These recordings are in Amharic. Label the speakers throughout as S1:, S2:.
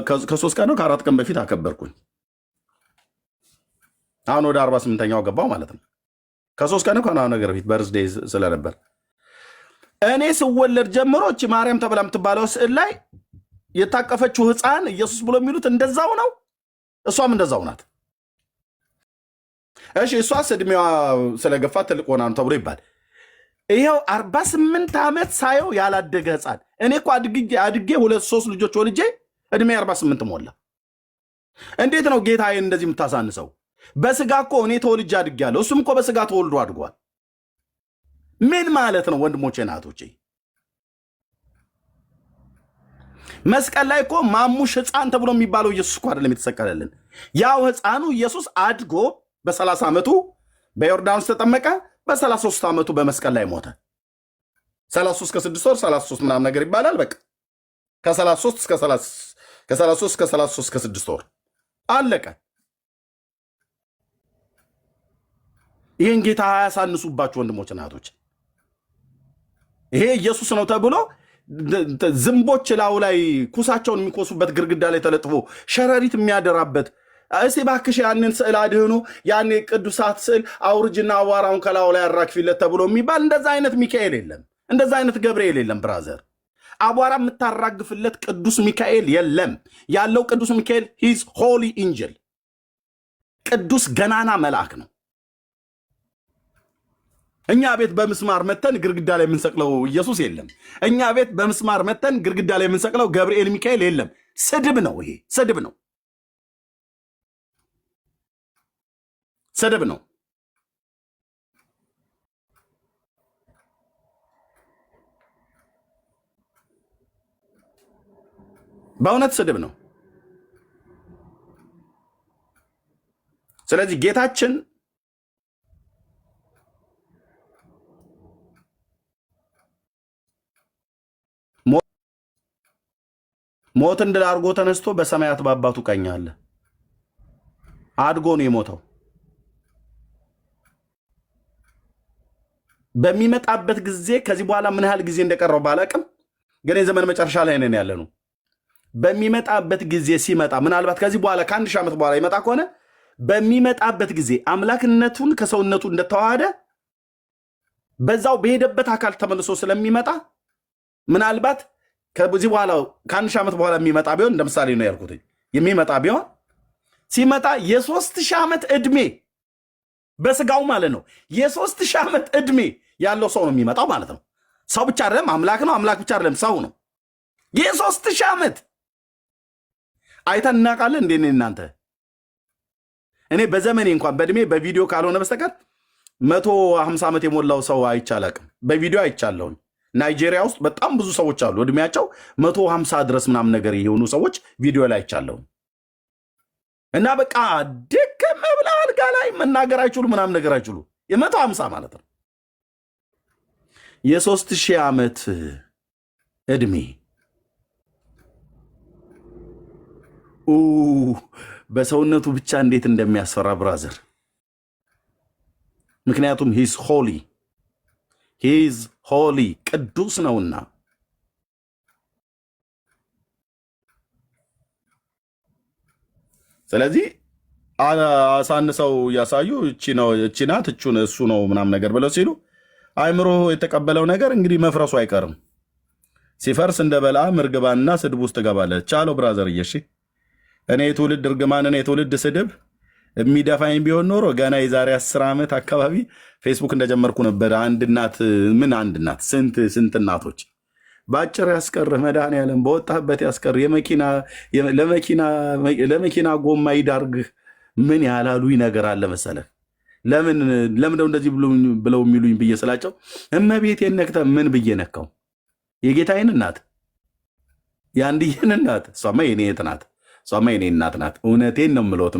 S1: ከ3 ቀን ነው ከ4 ቀን በፊት አከበርኩኝ። አሁን ወደ 48ኛው ገባው ማለት ነው። ከ3 ቀን ነው ከና ነገር በፊት በርዝዴይ ስለነበር እኔ ስወለድ ጀምሮ እቺ ማርያም ተብላ የምትባለው ስዕል ላይ የታቀፈችው ሕፃን ኢየሱስ ብሎ የሚሉት እንደዛው ነው። እሷም እንደዛው ናት። እሺ እሷስ እድሜዋ ስለገፋ ትልቅ ሆና ነው ተብሎ ይባል። ይሄው 48 ዓመት ሳየው ያላደገ ሕፃን። እኔ እኮ አድጌ 2-3 ልጆች ወልጄ እድሜ 48 ሞላ። እንዴት ነው ጌታዬን እንደዚህ የምታሳንሰው? በስጋ እኮ እኔ ተወልጄ አድጌያለሁ፣ እሱም እኮ በስጋ ተወልዶ አድጓል። ምን ማለት ነው ወንድሞቼ ናቶቼ? መስቀል ላይ እኮ ማሙሽ ሕፃን ተብሎ የሚባለው ኢየሱስ እኮ አይደለም የተሰቀለልን። ያው ሕፃኑ ኢየሱስ አድጎ በ30 ዓመቱ በዮርዳኖስ ተጠመቀ፣ በ33 ዓመቱ በመስቀል ላይ ሞተ። 33 እስከ 6 ወር 33 ምናምን ነገር ይባላል። በቃ ከ33 እስከ 33 እስከ 6 ወር አለቀ። ይህን ጌታ አያሳንሱባችሁ ወንድሞች እናቶች። ይሄ ኢየሱስ ነው ተብሎ ዝንቦች ላዩ ላይ ኩሳቸውን የሚኮሱበት ግርግዳ ላይ ተለጥፎ ሸረሪት የሚያደራበት እስቲ እባክሽ ያንን ስዕል አድህኑ፣ ያን ቅዱሳት ስዕል አውርጅና አዋራውን ከላዩ ላይ አራግፊለት ተብሎ የሚባል እንደዛ አይነት ሚካኤል የለም፣ እንደዛ አይነት ገብርኤል የለም። ብራዘር አቧራ የምታራግፍለት ቅዱስ ሚካኤል የለም። ያለው ቅዱስ ሚካኤል ሂዝ ሆሊ ኢንጀል፣ ቅዱስ ገናና መልአክ ነው። እኛ ቤት በምስማር መተን ግርግዳ ላይ የምንሰቅለው ኢየሱስ የለም። እኛ ቤት በምስማር መተን ግርግዳ ላይ የምንሰቅለው ገብርኤል ሚካኤል የለም። ስድብ ነው፣ ይሄ ስድብ ነው፣ ስድብ ነው። በእውነት ስድብ ነው። ስለዚህ ጌታችን ሞትን ድል አድርጎ ተነስቶ በሰማያት በአባቱ ቀኝ አለ። አድጎ ነው የሞተው። በሚመጣበት ጊዜ ከዚህ በኋላ ምን ያህል ጊዜ እንደቀረው ባላቅም፣ ግን የዘመን መጨረሻ ላይ ነን ያለ ነው። በሚመጣበት ጊዜ ሲመጣ ምናልባት ከዚህ በኋላ ከ1000 ዓመት በኋላ ይመጣ ከሆነ በሚመጣበት ጊዜ አምላክነቱን ከሰውነቱ እንደተዋሃደ በዛው በሄደበት አካል ተመልሶ ስለሚመጣ ምናልባት ከዚህ በኋላ ከ1000 ዓመት በኋላ የሚመጣ ቢሆን እንደ ምሳሌ ነው ያልኩት። የሚመጣ ቢሆን ሲመጣ የ3000 ዓመት ዕድሜ በስጋው ማለት ነው። የ3000 ዓመት ዕድሜ ያለው ሰው ነው የሚመጣው ማለት ነው። ሰው ብቻ አይደለም፣ አምላክ ነው። አምላክ ብቻ አይደለም፣ ሰው ነው። የ3000 ዓመት አይተን እናውቃለን እንዴ? እናንተ እኔ በዘመኔ እንኳን በዕድሜ በቪዲዮ ካልሆነ በስተቀር 150 ዓመት የሞላው ሰው አይቻላቅም። በቪዲዮ አይቻለሁኝ። ናይጄሪያ ውስጥ በጣም ብዙ ሰዎች አሉ እድሜያቸው 150 ድረስ ምናምን ነገር የሆኑ ሰዎች ቪዲዮ ላይ አይቻለሁ። እና በቃ ድክም ብላ አልጋ ላይ መናገር አይችሉ ምናምን ነገር አይችሉ። የ150 ማለት ነው። የ3000 ዓመት ዕድሜ በሰውነቱ ብቻ እንዴት እንደሚያስፈራ ብራዘር። ምክንያቱም ሂዝ ሆሊ ቅዱስ ነውና። ስለዚህ አሳንሰው ያሳዩ እቺ ናት እሱ ነው ምናምን ነገር ብለው ሲሉ አይምሮ የተቀበለው ነገር እንግዲህ መፍረሱ አይቀርም። ሲፈርስ እንደ በለዓም እርግማንና ስድብ ውስጥ ትገባለህ። ቻለው ብራዘር እየሺ እኔ የትውልድ እርግማንና የትውልድ ስድብ የሚደፋኝ ቢሆን ኖሮ ገና የዛሬ 10 ዓመት አካባቢ ፌስቡክ እንደጀመርኩ ነበር። አንድ እናት ስንት እናቶች በአጭር ያስቀርህ መድኃኒዓለም በወጣህበት ያስቀርህ ለመኪና ጎማ ይዳርግህ። ምን ያላሉኝ ነገር አለ መሰለህ? ለምን ነው እንደዚህ ብለው የሚሉኝ ብዬ ስላቸው እመቤቴን ነክተህ ምን ብዬ ነካው? የጌታዬን እናት የአንድዬን እናት እሷማ የኔ እህት ናት። እሷማ የኔ እናት ናት። እውነቴን ነው የምለውት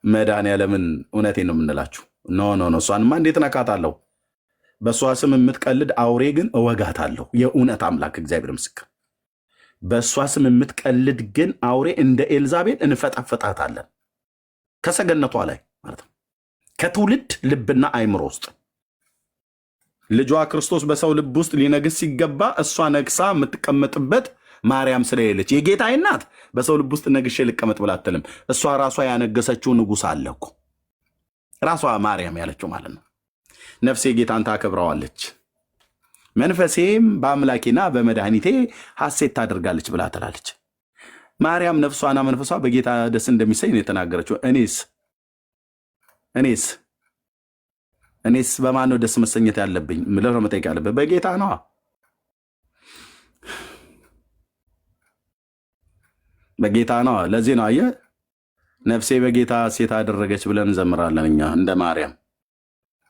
S1: መድኃኒዓለምን እውነቴን ነው የምንላችሁ። ኖ እሷንማ እንዴት ነካታለሁ? በእሷ ስም የምትቀልድ አውሬ ግን እወጋታለሁ። የእውነት አምላክ እግዚአብሔር ምስክር። በእሷ ስም የምትቀልድ ግን አውሬ እንደ ኤልዛቤል እንፈጣፈጣታለን ከሰገነቷ ላይ ማለት ነው። ከትውልድ ልብና አይምሮ ውስጥ ልጇ ክርስቶስ በሰው ልብ ውስጥ ሊነግስ ሲገባ እሷ ነግሳ የምትቀመጥበት ማርያም ስለሌለች የጌታዬ እናት በሰው ልብ ውስጥ ነግሼ ልቀመጥ ብላ አትልም። እሷ ራሷ ያነገሰችው ንጉሥ አለ እኮ ራሷ ማርያም ያለችው ማለት ነው። ነፍሴ ጌታን ታከብረዋለች፣ መንፈሴም በአምላኬና በመድኃኒቴ ሐሴት ታደርጋለች ብላ ትላለች። ማርያም ነፍሷና መንፈሷ በጌታ ደስ እንደሚሰኝ ነው የተናገረችው። እኔስ በማን ነው ደስ መሰኘት ያለብኝ ምለው መጠየቅ ያለብህ? በጌታ ነዋ። በጌታ ነዋ። ለዚህ ነው አየህ ነፍሴ በጌታ ሐሴት አደረገች ብለን እንዘምራለን እኛ እንደ ማርያም።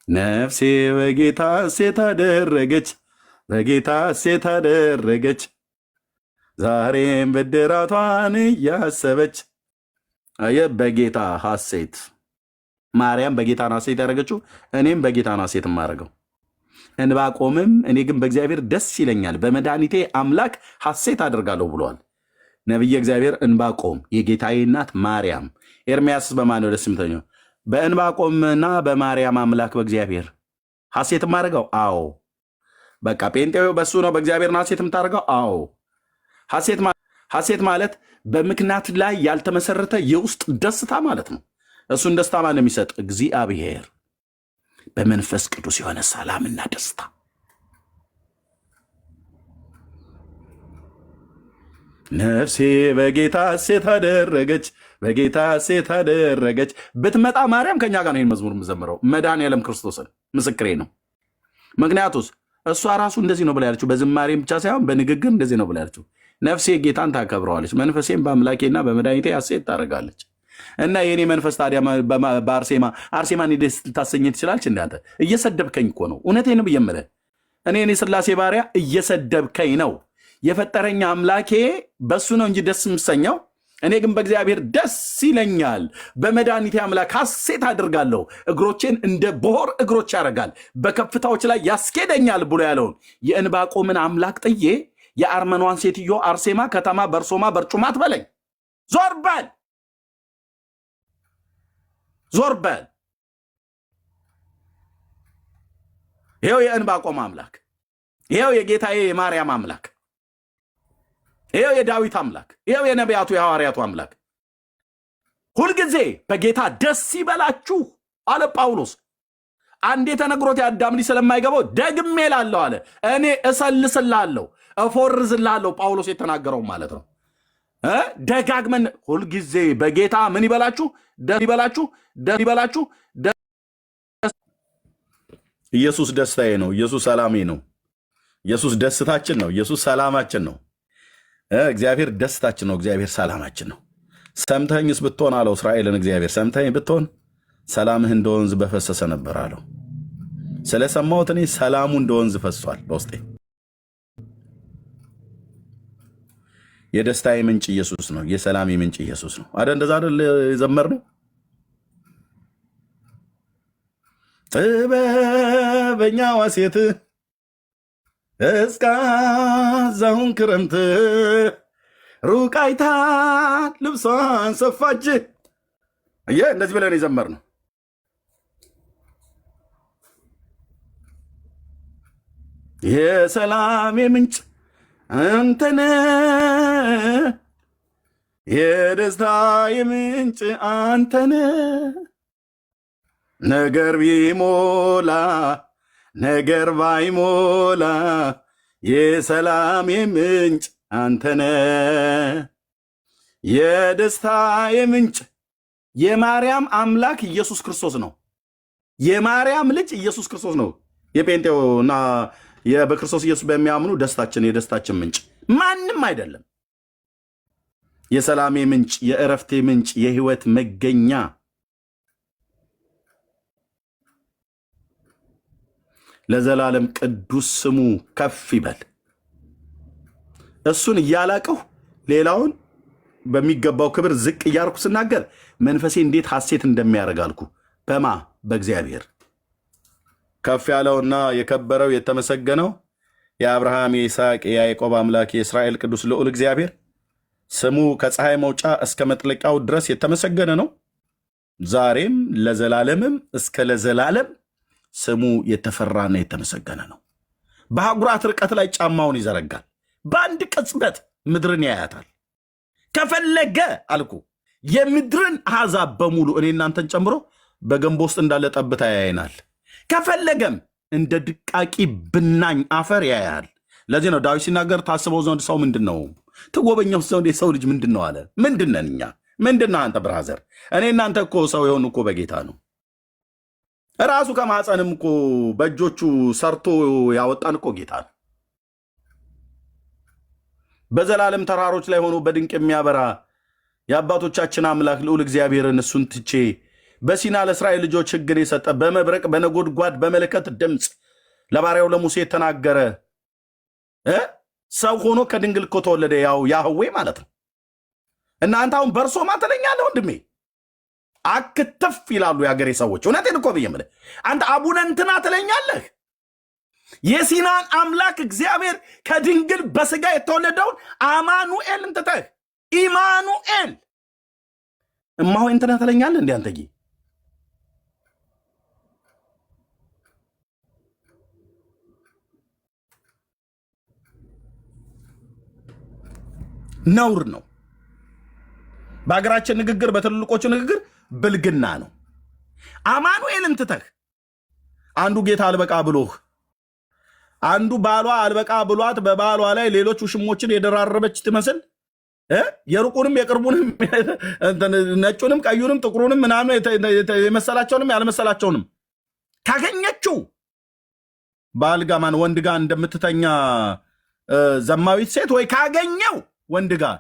S1: ነፍሴ በጌታ ሐሴት አደረገች፣ በጌታ ሐሴት አደረገች፣ ዛሬም ብድራቷን እያሰበች። አየህ በጌታ ሐሴት ማርያም በጌታ ሐሴት ያደረገችው፣ እኔም በጌታ ሐሴት የማደርገው። እንባቆምም እኔ ግን በእግዚአብሔር ደስ ይለኛል፣ በመድኃኒቴ አምላክ ሐሴት አደርጋለሁ ብሏል ነቢየ እግዚአብሔር እንባቆም፣ የጌታዬ እናት ማርያም። ኤርምያስ በማን ነው ደስ የምተኘው? በእንባቆምና በማርያም አምላክ በእግዚአብሔር ሐሴት የማደርገው። አዎ በቃ ጴንጤው በሱ ነው በእግዚአብሔር ሐሴት የምታደርገው። አዎ ሐሴት ማለት በምክንያት ላይ ያልተመሰረተ የውስጥ ደስታ ማለት ነው። እሱን ደስታ ማን የሚሰጥ? እግዚአብሔር በመንፈስ ቅዱስ የሆነ ሰላምና ደስታ። ነፍሴ በጌታ ሐሴት አደረገች፣ በጌታ ሐሴት አደረገች። ብትመጣ ማርያም ከኛ ጋር ነው ይህን መዝሙር የምዘምረው። መድኃኔዓለም ክርስቶስን ምስክሬ ነው። ምክንያቱስ እሷ ራሱ እንደዚህ ነው ብላ ያለችው፣ በዝማሬም ብቻ ሳይሆን በንግግር እንደዚህ ነው ብላ ያለችው። ነፍሴ ጌታን ታከብረዋለች፣ መንፈሴም በአምላኬና በመድኃኒቴ ሐሴት ታደርጋለች። እና የእኔ መንፈስ ታዲያ አርሴማን ደስ ልታሰኘ ትችላለች? እንዳንተ እየሰደብከኝ እኮ ነው። እውነቴን ነው የምልህ። እኔ ስላሴ ባሪያ እየሰደብከኝ ነው። የፈጠረኝ አምላኬ በሱ ነው እንጂ ደስ የምሰኘው። እኔ ግን በእግዚአብሔር ደስ ይለኛል፣ በመድኃኒቴ አምላክ ሐሴት አድርጋለሁ። እግሮቼን እንደ ቦር እግሮች ያደርጋል፣ በከፍታዎች ላይ ያስኬደኛል ብሎ ያለውን የዕንባቆምን አምላክ ጥዬ የአርመኗን ሴትዮ አርሴማ ከተማ በርሶማ በርጩማ አትበለኝ። ዞር በል ዞር በል። ይኸው የዕንባቆም አምላክ፣ ይኸው የጌታዬ የማርያም አምላክ፣ ይኸው የዳዊት አምላክ፣ ይኸው የነቢያቱ የሐዋርያቱ አምላክ። ሁልጊዜ በጌታ ደስ ይበላችሁ አለ ጳውሎስ። አንዴ ተነግሮት የአዳም ልጅ ስለማይገባው ደግሜ እላለሁ አለ። እኔ እሰልስልሃለሁ፣ እፎርዝልሃለሁ። ጳውሎስ የተናገረው ማለት ነው። ደጋግመን ሁልጊዜ በጌታ ምን ይበላችሁ? ደስ ይበላችሁ፣ ደስ ይበላችሁ። ኢየሱስ ደስታዬ ነው። ኢየሱስ ሰላሜ ነው። ኢየሱስ ደስታችን ነው። ኢየሱስ ሰላማችን ነው። እግዚአብሔር ደስታችን ነው። እግዚአብሔር ሰላማችን ነው። ሰምተኝስ ብትሆን አለው እስራኤልን እግዚአብሔር ሰምተኝ ብትሆን ሰላምህ እንደ ወንዝ በፈሰሰ ነበር አለው። ስለሰማሁት እኔ ሰላሙ እንደ ወንዝ ፈሷል በውስጤ። የደስታዬ ምንጭ ኢየሱስ ነው። የሰላሜ ምንጭ ኢየሱስ ነው። አደ እንደዛ አይደል የዘመርነው? ጥበበኛዋ ሴት እስካዛሁን ክረምት ሩቅ አይታ ልብሷን ሰፋች። እንደዚህ ብለን የዘመርነው የሰላሜ ምንጭ አንተነ፣ የደስታዬ ምንጭ አንተነ። ነገር ቢሞላ ነገር ባይሞላ የሰላሜ ምንጭ አንተነ፣ የደስታዬ ምንጭ። የማርያም አምላክ ኢየሱስ ክርስቶስ ነው። የማርያም ልጅ ኢየሱስ ክርስቶስ ነው። የጴንጤውና በክርስቶስ ኢየሱስ በሚያምኑ ደስታችን፣ የደስታችን ምንጭ ማንም አይደለም። የሰላሜ ምንጭ፣ የእረፍቴ ምንጭ፣ የህይወት መገኛ ለዘላለም ቅዱስ ስሙ ከፍ ይበል። እሱን እያላቅሁ ሌላውን በሚገባው ክብር ዝቅ እያርኩ ስናገር መንፈሴ እንዴት ሐሴት እንደሚያደርግ አልኩ። በማ በእግዚአብሔር ከፍ ያለውና የከበረው የተመሰገነው የአብርሃም የይስሐቅ የያዕቆብ አምላክ የእስራኤል ቅዱስ ልዑል እግዚአብሔር ስሙ ከፀሐይ መውጫ እስከ መጥለቂያው ድረስ የተመሰገነ ነው። ዛሬም ለዘላለምም እስከ ለዘላለም ስሙ የተፈራና የተመሰገነ ነው። በአህጉራት ርቀት ላይ ጫማውን ይዘረጋል። በአንድ ቅጽበት ምድርን ያያታል። ከፈለገ አልኩ የምድርን አሕዛብ በሙሉ እኔ እናንተን ጨምሮ በገንቦ ውስጥ እንዳለ ጠብታ ያየናል። ከፈለገም እንደ ድቃቂ ብናኝ አፈር ያያል። ለዚህ ነው ዳዊት ሲናገር ታስበው ዘንድ ሰው ምንድን ነው? ትጎበኘው ዘንድ የሰው ልጅ ምንድን ነው አለ። ምንድን ነን እኛ? ምንድን ነህ አንተ ብራዘር? እኔ እናንተ እኮ ሰው የሆኑ እኮ በጌታ ነው። ራሱ ከማፀንም እኮ በእጆቹ ሰርቶ ያወጣን እኮ ጌታ ነው። በዘላለም ተራሮች ላይ ሆኖ በድንቅ የሚያበራ የአባቶቻችን አምላክ ልዑል እግዚአብሔርን እሱን ትቼ በሲና ለእስራኤል ልጆች ሕግን የሰጠ በመብረቅ በነጎድጓድ በመለከት ድምፅ ለባሪያው ለሙሴ የተናገረ ሰው ሆኖ ከድንግል እኮ ተወለደ። ያው ያህዌ ማለት ነው። እናንተ አሁን በእርሶ ማተለኛለህ ወንድሜ አክተፍ ይላሉ የሀገሬ ሰዎች። እውነቴን እኮ ብዬ የምልህ አንተ አቡነ እንትና ትለኛለህ። የሲናን አምላክ እግዚአብሔር ከድንግል በስጋ የተወለደውን አማኑኤልን ትተህ ኢማኑኤል እማሆይ እንትና ትለኛለህ። እንዲ አንተ ነውር ነው። በሀገራችን ንግግር፣ በትልልቆቹ ንግግር ብልግና ነው። አማኑኤልን ትተህ አንዱ ጌታ አልበቃ ብሎህ አንዱ ባሏ አልበቃ ብሏት በባሏ ላይ ሌሎች ውሽሞችን የደራረበች ትመስል የሩቁንም የቅርቡንም ነጩንም ቀዩንም ጥቁሩንም ምናምን የመሰላቸውንም ያልመሰላቸውንም ካገኘችው ባል ጋር ማን ወንድ ጋር እንደምትተኛ ዘማዊት ሴት ወይ ካገኘው ወንድ ጋር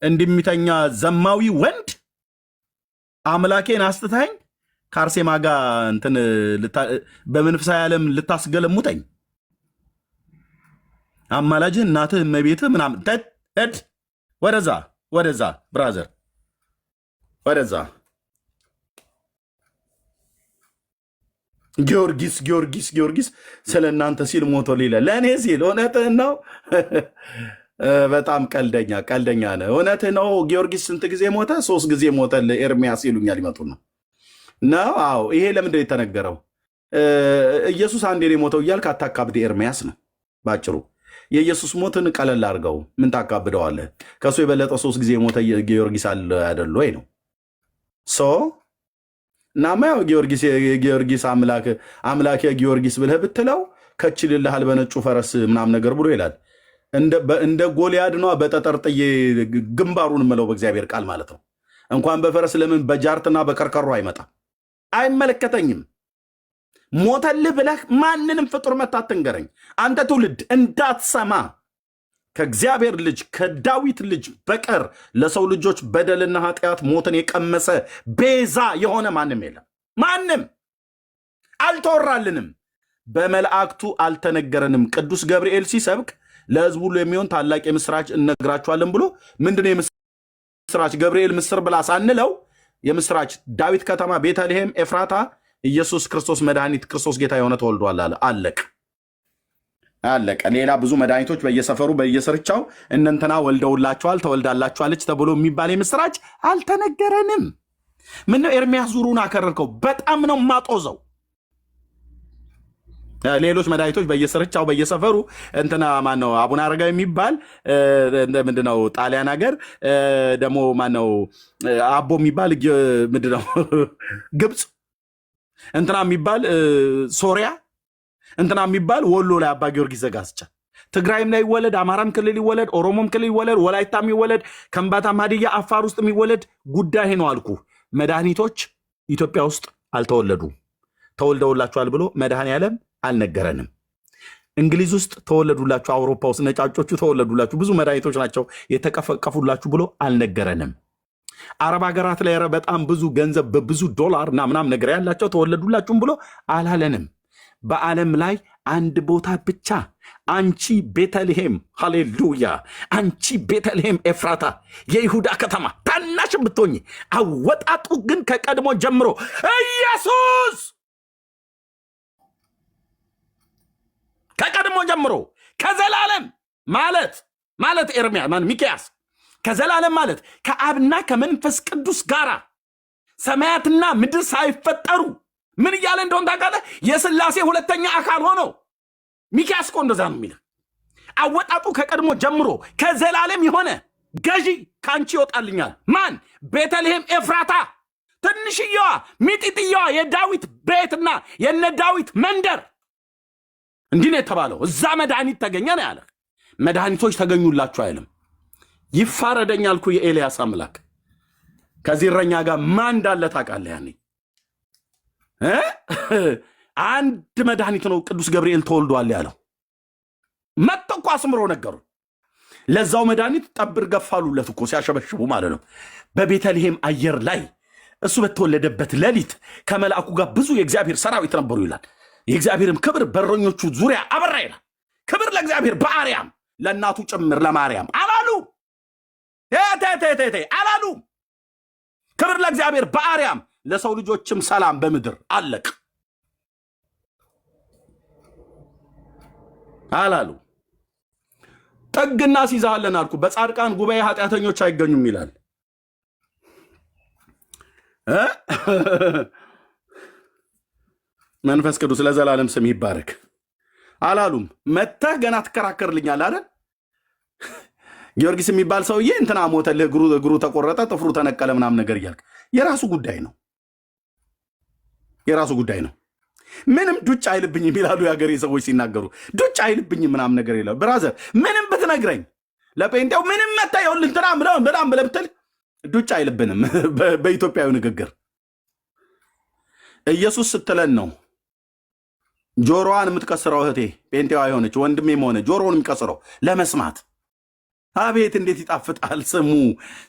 S1: እንደሚተኛ ዘማዊ ወንድ አምላኬን አስትታኝ ከአርሴማ ጋር እንትን በመንፈሳዊ ዓለም ልታስገለሙተኝ አማላጅህ እናትህ እመቤትህ ምናምን ተድ ወደዛ ብራዘር ወደዛ ጊዮርጊስ ስለ እናንተ ሲል ሞቶ ሊለ ለእኔ ሲል እውነትህን ነው። በጣም ቀልደኛ ነህ። እውነትህ ነው። ጊዮርጊስ ስንት ጊዜ ሞተ? 3 ጊዜ ሞተ። ኤርሚያስ ይሉኛል ይመጡ ነው። አዎ ይሄ ለምንድን የተነገረው? ኢየሱስ አንዴ ነው የሞተው እያልክ አታካብድ። ኤርሚያስ ነው ባጭሩ። የኢየሱስ ሞትን ቀለል አድርገው ምን ታካብደዋለህ? ከእሱ የበለጠ 3 ጊዜ የሞተ ጊዮርጊስ አይደል ወይ ነው እናማ ያው ጊዮርጊስ አምላክ ጊዮርጊስ ብለህ ብትለው ከችልልሃል በነጩ ፈረስ ምናምን ነገር ብሎ ይላል። እንደ ጎልያድ ነው በጠጠር ጥዬ ግንባሩን ምለው በእግዚአብሔር ቃል ማለት ነው። እንኳን በፈረስ ለምን በጃርትና በከርከሮ አይመጣም? አይመለከተኝም። ሞተልህ ብለህ ማንንም ፍጡር መታት ትንገረኝ። አንተ ትውልድ እንዳትሰማ ከእግዚአብሔር ልጅ ከዳዊት ልጅ በቀር ለሰው ልጆች በደልና ኃጢአት ሞትን የቀመሰ ቤዛ የሆነ ማንም የለም። ማንም አልተወራልንም፣ በመላእክቱ አልተነገረንም። ቅዱስ ገብርኤል ሲሰብክ ለሕዝብ ሁሉ የሚሆን ታላቅ የምስራች እነግራችኋለን ብሎ ምንድነው የምስራች? ገብርኤል ምስር ብላ ሳንለው የምስራች ዳዊት ከተማ ቤተልሔም ኤፍራታ ኢየሱስ ክርስቶስ መድኃኒት ክርስቶስ ጌታ የሆነ ተወልዷል አለ። አለቀ። ሌላ ብዙ መድኃኒቶች በየሰፈሩ በየስርቻው እነንትና ወልደውላችኋል ተወልዳላችኋለች ተብሎ የሚባል የምስራች አልተነገረንም። ምነው ኤርሚያስ ዙሩን አከረርከው? በጣም ነው ማጦዘው። ሌሎች መድኃኒቶች በየስርቻው በየሰፈሩ እንትና ማነው አቡነ አረጋዊ የሚባል ምንድነው ጣሊያን ሀገር ደግሞ ማነው አቦ የሚባል ምንድነው ግብፅ እንትና የሚባል ሶሪያ እንትና የሚባል ወሎ ላይ አባ ጊዮርጊስ ዘጋስጫ ትግራይም ላይ ይወለድ፣ አማራም ክልል ይወለድ፣ ኦሮሞም ክልል ይወለድ፣ ወላይታም ይወለድ፣ ከምባታም ሀዲያ አፋር ውስጥ የሚወለድ ጉዳይ ነው አልኩ። መድኃኒቶች ኢትዮጵያ ውስጥ አልተወለዱም። ተወልደውላችኋል ብሎ መድኃኔዓለም አልነገረንም። እንግሊዝ ውስጥ ተወለዱላችሁ፣ አውሮፓ ውስጥ ነጫጮቹ ተወለዱላችሁ፣ ብዙ መድኃኒቶች ናቸው የተቀፈቀፉላችሁ ብሎ አልነገረንም። አረብ ሀገራት ላይ በጣም ብዙ ገንዘብ በብዙ ዶላር እና ምናምን ነገር ያላቸው ተወለዱላችሁም ብሎ አላለንም። በዓለም ላይ አንድ ቦታ ብቻ አንቺ ቤተልሔም፣ ሃሌሉያ፣ አንቺ ቤተልሔም ኤፍራታ የይሁዳ ከተማ ታናሽ ብትሆኝ አወጣጡ ግን ከቀድሞ ጀምሮ ኢየሱስ ከቀድሞ ጀምሮ ከዘላለም ማለት ኤርምያስ ሚክያስ ከዘላለም ማለት ከአብና ከመንፈስ ቅዱስ ጋር ሰማያትና ምድር ሳይፈጠሩ ምን እያለ እንደሆን ታውቃለህ? የሥላሴ ሁለተኛ አካል ሆኖ ሚክያስ እኮ እንደዛ ነው የሚለው። አወጣጡ ከቀድሞ ጀምሮ ከዘላለም የሆነ ገዢ ካንቺ ይወጣልኛል። ማን? ቤተልሔም ኤፍራታ፣ ትንሽየዋ ሚጢጥየዋ የዳዊት ቤትና የነ ዳዊት መንደር። እንዲህ ነው የተባለው። እዛ መድኃኒት ተገኘ ነው ያለ። መድኃኒቶች ተገኙላችሁ አይልም። ይፋረደኝ አልኩ የኤልያስ አምላክ። ከዚህ እረኛ ጋር ማን እንዳለ ታውቃለህ? ያኔ አንድ መድኃኒት ነው ቅዱስ ገብርኤል ተወልዷል ያለው። መጥቶ እኮ አስምሮ ነገሩ። ለዛው መድኃኒት ጠብር ገፋሉለት እኮ ሲያሸበሽቡ ማለት ነው። በቤተልሔም አየር ላይ እሱ በተወለደበት ሌሊት ከመልአኩ ጋር ብዙ የእግዚአብሔር ሰራዊት ነበሩ ይላል። የእግዚአብሔርም ክብር በረኞቹ ዙሪያ አበራ ይላል። ክብር ለእግዚአብሔር በአርያም ለእናቱ ጭምር ለማርያም አላሉ አላሉ። ክብር ለእግዚአብሔር በአርያም ለሰው ልጆችም ሰላም በምድር አለቅ አላሉ። ጠግና ሲዛለን አልኩ። በጻድቃን ጉባኤ ኃጢአተኞች አይገኙም ይላል። መንፈስ ቅዱስ ለዘላለም ስም ይባረክ። አላሉም። መተህ ገና ትከራከርልኛል አይደል? ጊዮርጊስ የሚባል ሰውዬ እንትና ሞተልህ፣ እግሩ ተቆረጠ፣ ጥፍሩ ተነቀለ ምናምን ነገር እያልክ የራሱ ጉዳይ ነው፣ የራሱ ጉዳይ ነው። ምንም ዱጭ አይልብኝም ይላሉ የሀገሬ ሰዎች ሲናገሩ። ዱጭ አይልብኝም ምናምን ነገር ይላሉ። ብራዘር ምንም ብትነግረኝ ለጴንጤው ምንም መታ ይኸውልህ እንትና ምናምን ብለህ ብትል ዱጭ አይልብንም። በኢትዮጵያዊ ንግግር ኢየሱስ ስትለን ነው ጆሮዋን የምትቀስረው እህቴ ጴንጤዋ የሆነች ወንድሜም ሆነ ጆሮውን የሚቀስረው ለመስማት። አቤት እንዴት ይጣፍጣል ስሙ፣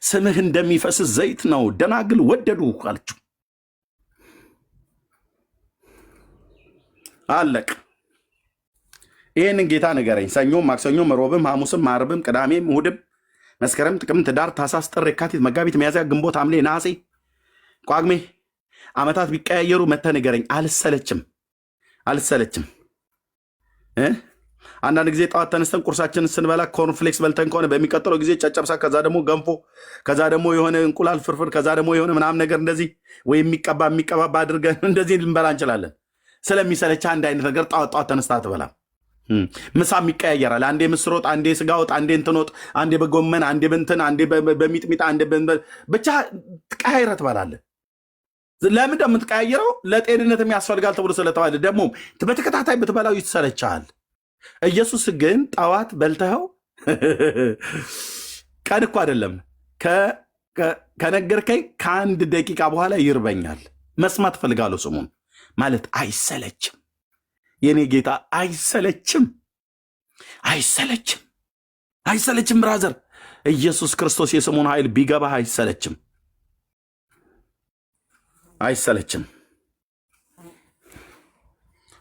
S1: ስምህ እንደሚፈስስ ዘይት ነው፣ ደናግል ወደዱ አለችው። አለቅ። ይህንን ጌታ ንገረኝ። ሰኞም፣ ማክሰኞም፣ ሮብም፣ ሐሙስም፣ ዓርብም፣ ቅዳሜም፣ እሑድም፣ መስከረም፣ ጥቅምት፣ ኅዳር፣ ታኅሳስ፣ ጥር፣ የካቲት፣ መጋቢት፣ ሚያዝያ፣ ግንቦት፣ ሐምሌ፣ ነሐሴ፣ ጳጉሜ ዓመታት ቢቀያየሩ መተህ ንገረኝ። አልሰለችም። አንዳንድ ጊዜ ጠዋት ተነስተን ቁርሳችንን ስንበላ ኮርንፍሌክስ በልተን ከሆነ በሚቀጥለው ጊዜ ጨጨብሳ፣ ከዛ ደግሞ ገንፎ፣ ከዛ ደግሞ የሆነ እንቁላል ፍርፍር፣ ከዛ ደግሞ የሆነ ምናምን ነገር እንደዚህ ወይ የሚቀባባ አድርገን እንደዚህ ልንበላ እንችላለን። ስለሚሰለች አንድ አይነት ነገር ጠዋት ተነስታ አትበላም። ምሳም ይቀያየራል። አንዴ ምስር ወጥ፣ አንዴ ስጋ ወጥ፣ አንዴ እንትን ወጥ፣ አንዴ በጎመን፣ አንዴ በእንትን፣ አንዴ በሚጥሚጣ፣ አንዴ ብቻ ቀያይረህ ትበላለህ። ለምን እንደምትቀያየረው ለጤንነት የሚያስፈልጋል ተብሎ ስለተባለ ደግሞ በተከታታይ ብትበላው ይሰለቻል። ኢየሱስ ግን ጠዋት በልተኸው ቀን እኮ አይደለም ከነገርከኝ ከአንድ ደቂቃ በኋላ ይርበኛል፣ መስማት ፈልጋለሁ ስሙን ማለት አይሰለችም። የኔ ጌታ አይሰለችም ብራዘር። ኢየሱስ ክርስቶስ የስሙን ኃይል ቢገባህ አይሰለችም።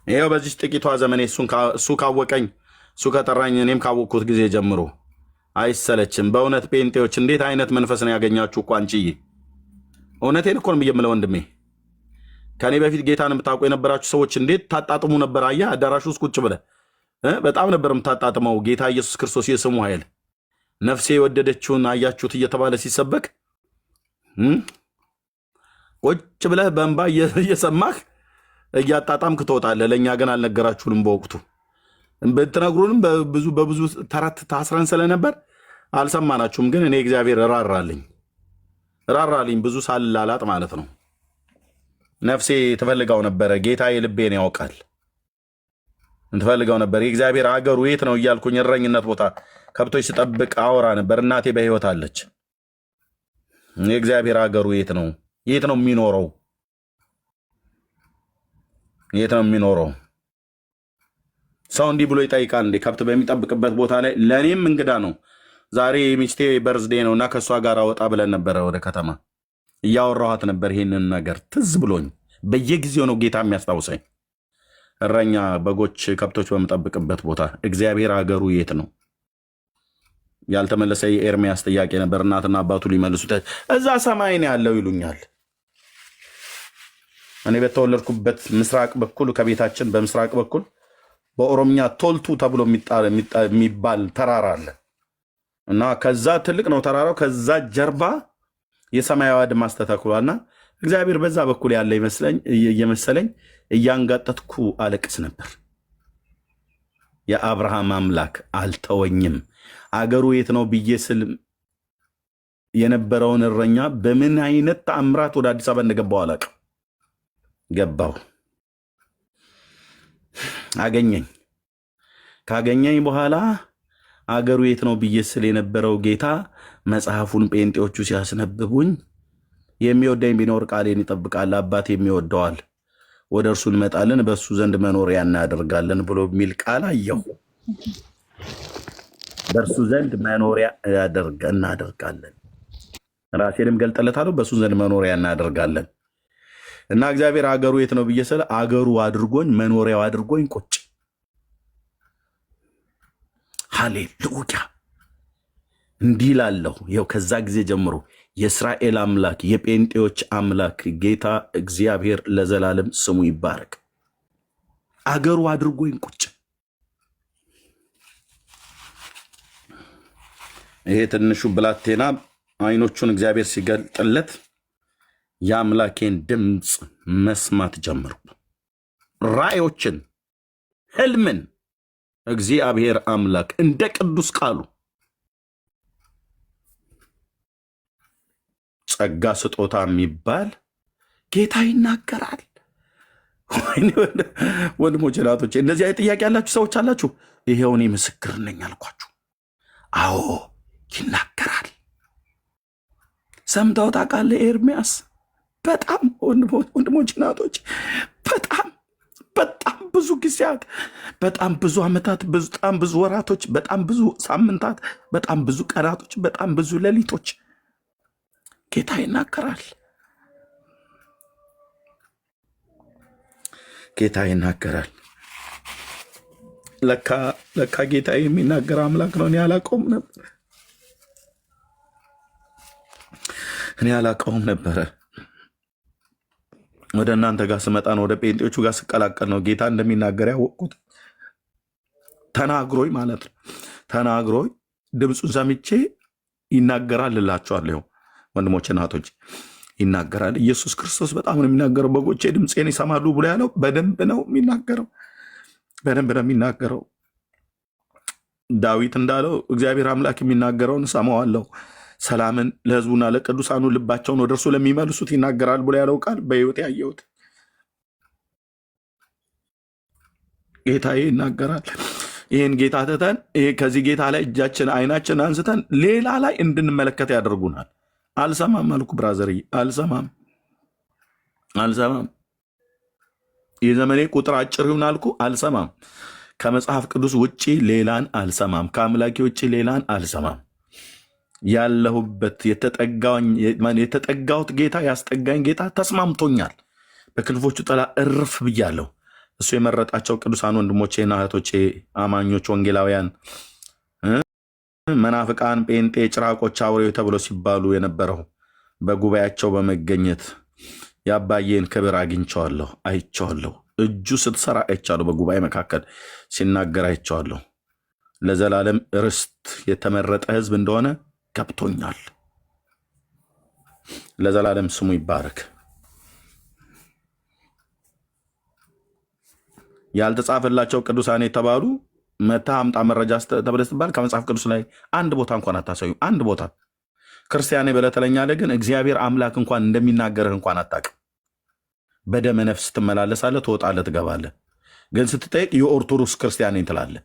S1: ይኸው በዚህ ጥቂቷ ዘመኔ እሱ ካወቀኝ፣ እሱ ከጠራኝ፣ እኔም ካወቅኩት ጊዜ ጀምሮ አይሰለችም። በእውነት ጴንጤዎች እንዴት አይነት መንፈስ ነው ያገኛችሁ እኮ አንቺዬ። እውነቴን እኮ ነው የምለው ወንድሜ። ከኔ በፊት ጌታን የምታውቁ የነበራችሁ ሰዎች እንዴት ታጣጥሙ ነበር? አየህ፣ አዳራሽ ውስጥ ቁጭ ብለህ በጣም ነበር የምታጣጥመው። ጌታ ኢየሱስ ክርስቶስ የስሙ ኃይል ነፍሴ የወደደችውን አያችሁት እየተባለ ሲሰበክ ቁጭ ብለህ በእንባ እየሰማህ እያጣጣምክ ትወጣለህ። ለእኛ ግን አልነገራችሁንም። በወቅቱ ብትነግሩንም በብዙ ተረት ታስረን ስለነበር አልሰማናችሁም። ግን እኔ እግዚአብሔር ራራልኝ ብዙ ሳልላላጥ ማለት ነው። ነፍሴ ትፈልጋው ነበረ። ጌታ የልቤን ያውቃል። ትፈልጋው ነበር። የእግዚአብሔር አገሩ የት ነው እያልኩኝ እረኝነት ቦታ ከብቶች ስጠብቅ አወራ ነበር። እናቴ በሕይወት አለች። የእግዚአብሔር አገሩ የት ነው? የት ነው የሚኖረው? ሰው እንዲህ ብሎ ይጠይቃል እንዴ? ከብት በሚጠብቅበት ቦታ ላይ ለእኔም እንግዳ ነው። ዛሬ ሚስቴ በርዝዴ ነው እና ከእሷ ጋር ወጣ ብለን ነበረ ወደ ከተማ። እያወራኋት ነበር ይህንን ነገር ትዝ ብሎኝ። በየጊዜው ነው ጌታ የሚያስታውሰኝ። እረኛ በጎች ከብቶች በምጠብቅበት ቦታ እግዚአብሔር አገሩ የት ነው? ያልተመለሰ የኤርሚያስ ጥያቄ ነበር። እናትና አባቱ ሊመልሱት እዛ ሰማይ ነው ያለው ይሉኛል። እኔ በተወለድኩበት ምስራቅ በኩል ከቤታችን በምስራቅ በኩል በኦሮምኛ ቶልቱ ተብሎ የሚባል ተራራ አለ እና ከዛ ትልቅ ነው ተራራው። ከዛ ጀርባ የሰማያዊ አድማስ ተተክሏልና እግዚአብሔር በዛ በኩል ያለ እየመሰለኝ እያንጋጠትኩ አለቅስ ነበር። የአብርሃም አምላክ አልተወኝም። አገሩ የት ነው ብዬ ስል የነበረውን እረኛ በምን አይነት ተአምራት ወደ አዲስ አበባ እንደገባው አላውቅም። ገባው፣ አገኘኝ። ካገኘኝ በኋላ አገሩ የት ነው ብዬ ስል የነበረው ጌታ መጽሐፉን ጴንጤዎቹ ሲያስነብቡኝ የሚወደኝ ቢኖር ቃሌን ይጠብቃል፣ አባት የሚወደዋል፣ ወደ እርሱ እንመጣለን፣ በእሱ ዘንድ መኖሪያ እናደርጋለን ብሎ የሚል ቃል አየሁ። በእርሱ ዘንድ መኖሪያ እናደርጋለን፣ ራሴንም ገልጠለታለሁ፣ በእሱ ዘንድ መኖሪያ እናደርጋለን። እና እግዚአብሔር አገሩ የት ነው ብዬ ስለ አገሩ አድርጎኝ መኖሪያው አድርጎኝ ቁጭ። ሃሌሉያ! እንዲህ ላለሁ ይኸው ከዛ ጊዜ ጀምሮ የእስራኤል አምላክ የጴንጤዎች አምላክ ጌታ እግዚአብሔር ለዘላለም ስሙ ይባረክ። አገሩ አድርጎኝ ቁጭ። ይሄ ትንሹ ብላቴና አይኖቹን እግዚአብሔር ሲገልጥለት የአምላኬን ድምፅ መስማት ጀመርኩ። ራእዮችን፣ ህልምን እግዚአብሔር አምላክ እንደ ቅዱስ ቃሉ ጸጋ ስጦታ የሚባል ጌታ ይናገራል። ወንድሞቼ ናቶቼ፣ እንደዚህ አይነት ጥያቄ ያላችሁ ሰዎች አላችሁ። ይሄው እኔ ምስክር ነኝ አልኳችሁ። አዎ ይናገራል። ሰምተው ታውቃለህ? ኤርሚያስ በጣም ወንድሞቼ ናቶቼ፣ በጣም ብዙ ጊዜያት፣ በጣም ብዙ ዓመታት፣ በጣም ብዙ ወራቶች፣ በጣም ብዙ ሳምንታት፣ በጣም ብዙ ቀናቶች፣ በጣም ብዙ ሌሊቶች ጌታ ይናገራል። ጌታ ይናገራል። ለካ ጌታ የሚናገር አምላክ ነው። እኔ አላውቀውም ነበረ። ወደ እናንተ ጋር ስመጣ ነው፣ ወደ ጴንጤዎቹ ጋር ስቀላቀል ነው ጌታ እንደሚናገር ያወቅኩት። ተናግሮኝ ማለት ነው። ተናግሮኝ ድምፁን ሰምቼ ይናገራል እላቸዋለሁ። ወንድሞቼ እናቶች፣ ይናገራል። ኢየሱስ ክርስቶስ በጣም ነው የሚናገረው። በጎቼ ድምፄን ይሰማሉ ብሎ ያለው በደንብ ነው የሚናገረው። በደንብ ነው የሚናገረው። ዳዊት እንዳለው እግዚአብሔር አምላክ የሚናገረውን እሰማዋለሁ፣ ሰላምን ለሕዝቡና ለቅዱሳኑ ልባቸውን ወደ እርሱ ለሚመልሱት ይናገራል ብሎ ያለው ቃል በሕይወቴ ያየሁት። ጌታዬ ይናገራል። ይህን ጌታ ትተን ከዚህ ጌታ ላይ እጃችን አይናችን አንስተን ሌላ ላይ እንድንመለከት ያደርጉናል። አልሰማም አልኩ ብራዘርዬ፣ አልሰማም። የዘመኔ ቁጥር አጭር ይሁን አልኩ፣ አልሰማም። ከመጽሐፍ ቅዱስ ውጭ ሌላን አልሰማም። ከአምላኬ ውጭ ሌላን አልሰማም። ያለሁበት የተጠጋሁት ጌታ ያስጠጋኝ ጌታ ተስማምቶኛል። በክንፎቹ ጥላ እርፍ ብያለሁ። እሱ የመረጣቸው ቅዱሳን ወንድሞቼና እህቶቼ፣ አማኞች፣ ወንጌላውያን፣ መናፍቃን፣ ጴንጤ፣ ጭራቆች፣ አውሬው ተብሎ ሲባሉ የነበረው በጉባኤያቸው በመገኘት የአባዬን ክብር አግኝቸዋለሁ፣ አይቸዋለሁ። እጁ ስትሰራ አይቻለሁ። በጉባኤ መካከል ሲናገር አይቸዋለሁ። ለዘላለም ርስት የተመረጠ ሕዝብ እንደሆነ ገብቶኛል። ለዘላለም ስሙ ይባረክ። ያልተጻፈላቸው ቅዱሳን የተባሉ መታ አምጣ መረጃ ተብለህ ስትባል ከመጽሐፍ ቅዱስ ላይ አንድ ቦታ እንኳን አታሳዩ። አንድ ቦታ ክርስቲያኔ ብለህ ትለኛለህ፣ ግን እግዚአብሔር አምላክ እንኳን እንደሚናገርህ እንኳን አታውቅም። በደመ ነፍስ ትመላለሳለህ፣ ትወጣለህ፣ ትገባለህ። ግን ስትጠይቅ የኦርቶዶክስ ክርስቲያን ነኝ ትላለህ።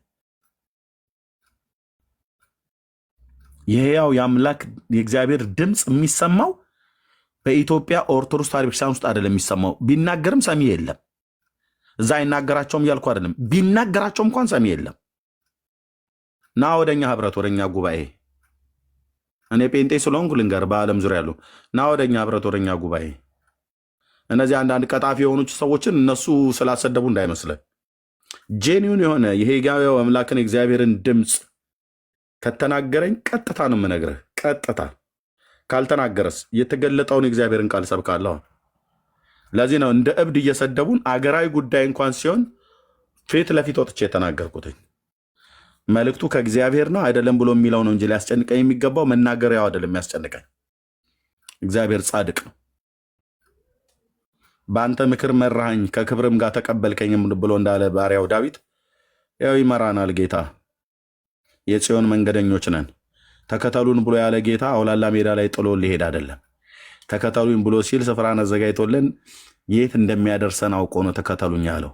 S1: የሕያው የአምላክ የእግዚአብሔር ድምፅ የሚሰማው በኢትዮጵያ ኦርቶዶክስ ተዋሕዶ ቤተክርስቲያን ውስጥ አይደለም የሚሰማው። ቢናገርም ሰሚ የለም። እዛ አይናገራቸውም እያልኩ አይደለም። ቢናገራቸውም እንኳን ሰሚ የለም። ና ወደኛ ህብረት፣ ወደኛ ጉባኤ። እኔ ጴንጤ ስለሆንኩ ልንገር፣ በዓለም ዙሪያ ያሉ ና ወደኛ ህብረት፣ ወደኛ ጉባኤ። እነዚህ አንዳንድ ቀጣፊ የሆኑች ሰዎችን እነሱ ስላሰደቡ እንዳይመስለን። ጄኒውን የሆነ የሕያው አምላክን የእግዚአብሔርን ድምፅ ከተናገረኝ ቀጥታ ነው የምነግርህ። ቀጥታ ካልተናገረስ የተገለጠውን የእግዚአብሔርን ቃል ሰብካለሁ። ለዚህ ነው እንደ እብድ እየሰደቡን አገራዊ ጉዳይ እንኳን ሲሆን ፊት ለፊት ወጥቼ የተናገርኩትኝ። መልእክቱ ከእግዚአብሔር ነው አይደለም ብሎ የሚለው ነው እንጂ ሊያስጨንቀኝ የሚገባው መናገሪያው አይደለም የሚያስጨንቀኝ። እግዚአብሔር ጻድቅ ነው። በአንተ ምክር መራኸኝ ከክብርም ጋር ተቀበልከኝም ብሎ እንዳለ ባሪያው ዳዊት ያው ይመራናል ጌታ። የጽዮን መንገደኞች ነን። ተከተሉን ብሎ ያለ ጌታ አውላላ ሜዳ ላይ ጥሎ ሊሄድ አይደለም። ተከተሉኝ ብሎ ሲል ስፍራን አዘጋጅቶልን የት እንደሚያደርሰን አውቆ ነው ተከተሉኝ ያለው።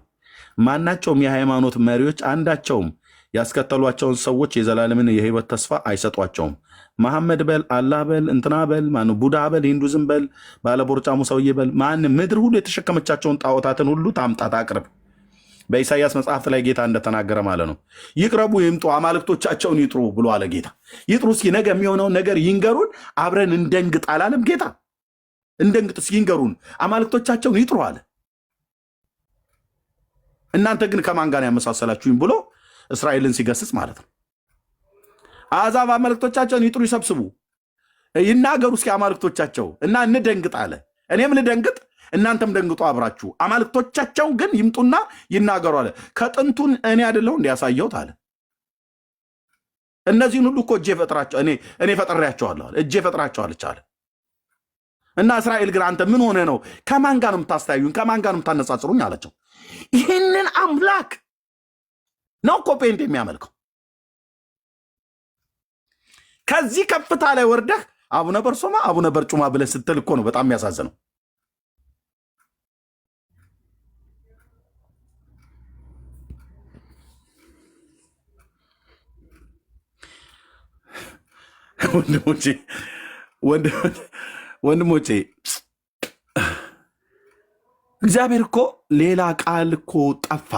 S1: ማናቸውም የሃይማኖት መሪዎች አንዳቸውም ያስከተሏቸውን ሰዎች የዘላለምን የህይወት ተስፋ አይሰጧቸውም። መሐመድ በል፣ አላህ በል፣ እንትና በል፣ ማነው ቡዳ በል፣ ሂንዱዝም በል፣ ባለቦርጫሙ ሰውዬ በል፣ ማንም ምድር ሁሉ የተሸከመቻቸውን ጣዖታትን ሁሉ ታምጣት አቅርብ። በኢሳይያስ መጽሐፍት ላይ ጌታ እንደተናገረ ማለት ነው። ይቅረቡ ይምጡ፣ አማልክቶቻቸውን ይጥሩ ብሎ አለ ጌታ። ይጥሩ እስኪ ነገ የሚሆነውን ነገር ይንገሩን፣ አብረን እንደንግጥ አላለም ጌታ? እንደንግጥ እስኪ ይንገሩን፣ አማልክቶቻቸውን ይጥሩ አለ። እናንተ ግን ከማን ጋር ያመሳሰላችሁኝ ብሎ እስራኤልን ሲገስጽ ማለት ነው። አሕዛብ አማልክቶቻቸውን ይጥሩ፣ ይሰብስቡ፣ ይናገሩ እስኪ አማልክቶቻቸው እና እንደንግጥ አለ። እኔም ልደንግጥ እናንተም ደንግጦ አብራችሁ፣ አማልክቶቻቸው ግን ይምጡና ይናገሩ አለ። ከጥንቱን እኔ አይደለሁ እንዲያሳየውት አለ። እነዚህን ሁሉ እኮ እጄ ፈጥሬያቸዋለሁ አለ። እጄ ፈጥራቸዋለች አለ። እና እስራኤል ግን አንተ ምን ሆነ ነው? ከማን ጋር ነው የምታስተያዩኝ? ከማን ጋር ነው የምታነጻጽሩኝ አላቸው። ይህንን አምላክ ነው እኮ ጴንጤ የሚያመልከው። ከዚህ ከፍታ ላይ ወርደህ አቡነ በርሶማ አቡነ በርጩማ ብለህ ስትል እኮ ነው በጣም የሚያሳዝነው። ወንድሞቼ እግዚአብሔር እኮ ሌላ ቃል እኮ ጠፋ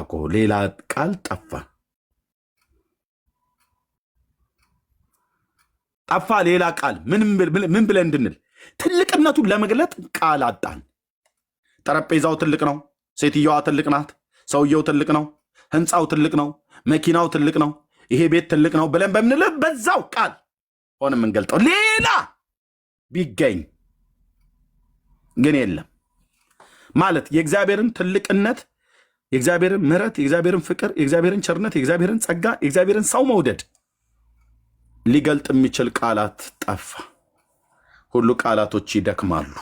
S1: እኮ ሌላ ቃል ጠፋ ሌላ ቃል ምን ብለን እንድንል ትልቅነቱን ለመግለጥ ቃል አጣን። ጠረጴዛው ትልቅ ነው፣ ሴትየዋ ትልቅ ናት፣ ሰውየው ትልቅ ነው፣ ህንፃው ትልቅ ነው፣ መኪናው ትልቅ ነው፣ ይሄ ቤት ትልቅ ነው ብለን በምንልህ በዛው ቃል ሆነ የምንገልጠው። ሌላ ቢገኝ ግን የለም ማለት የእግዚአብሔርን ትልቅነት፣ የእግዚአብሔርን ምሕረት፣ የእግዚአብሔርን ፍቅር፣ የእግዚአብሔርን ቸርነት፣ የእግዚአብሔርን ጸጋ፣ የእግዚአብሔርን ሰው መውደድ ሊገልጥ የሚችል ቃላት ጠፋ። ሁሉ ቃላቶች ይደክማሉ።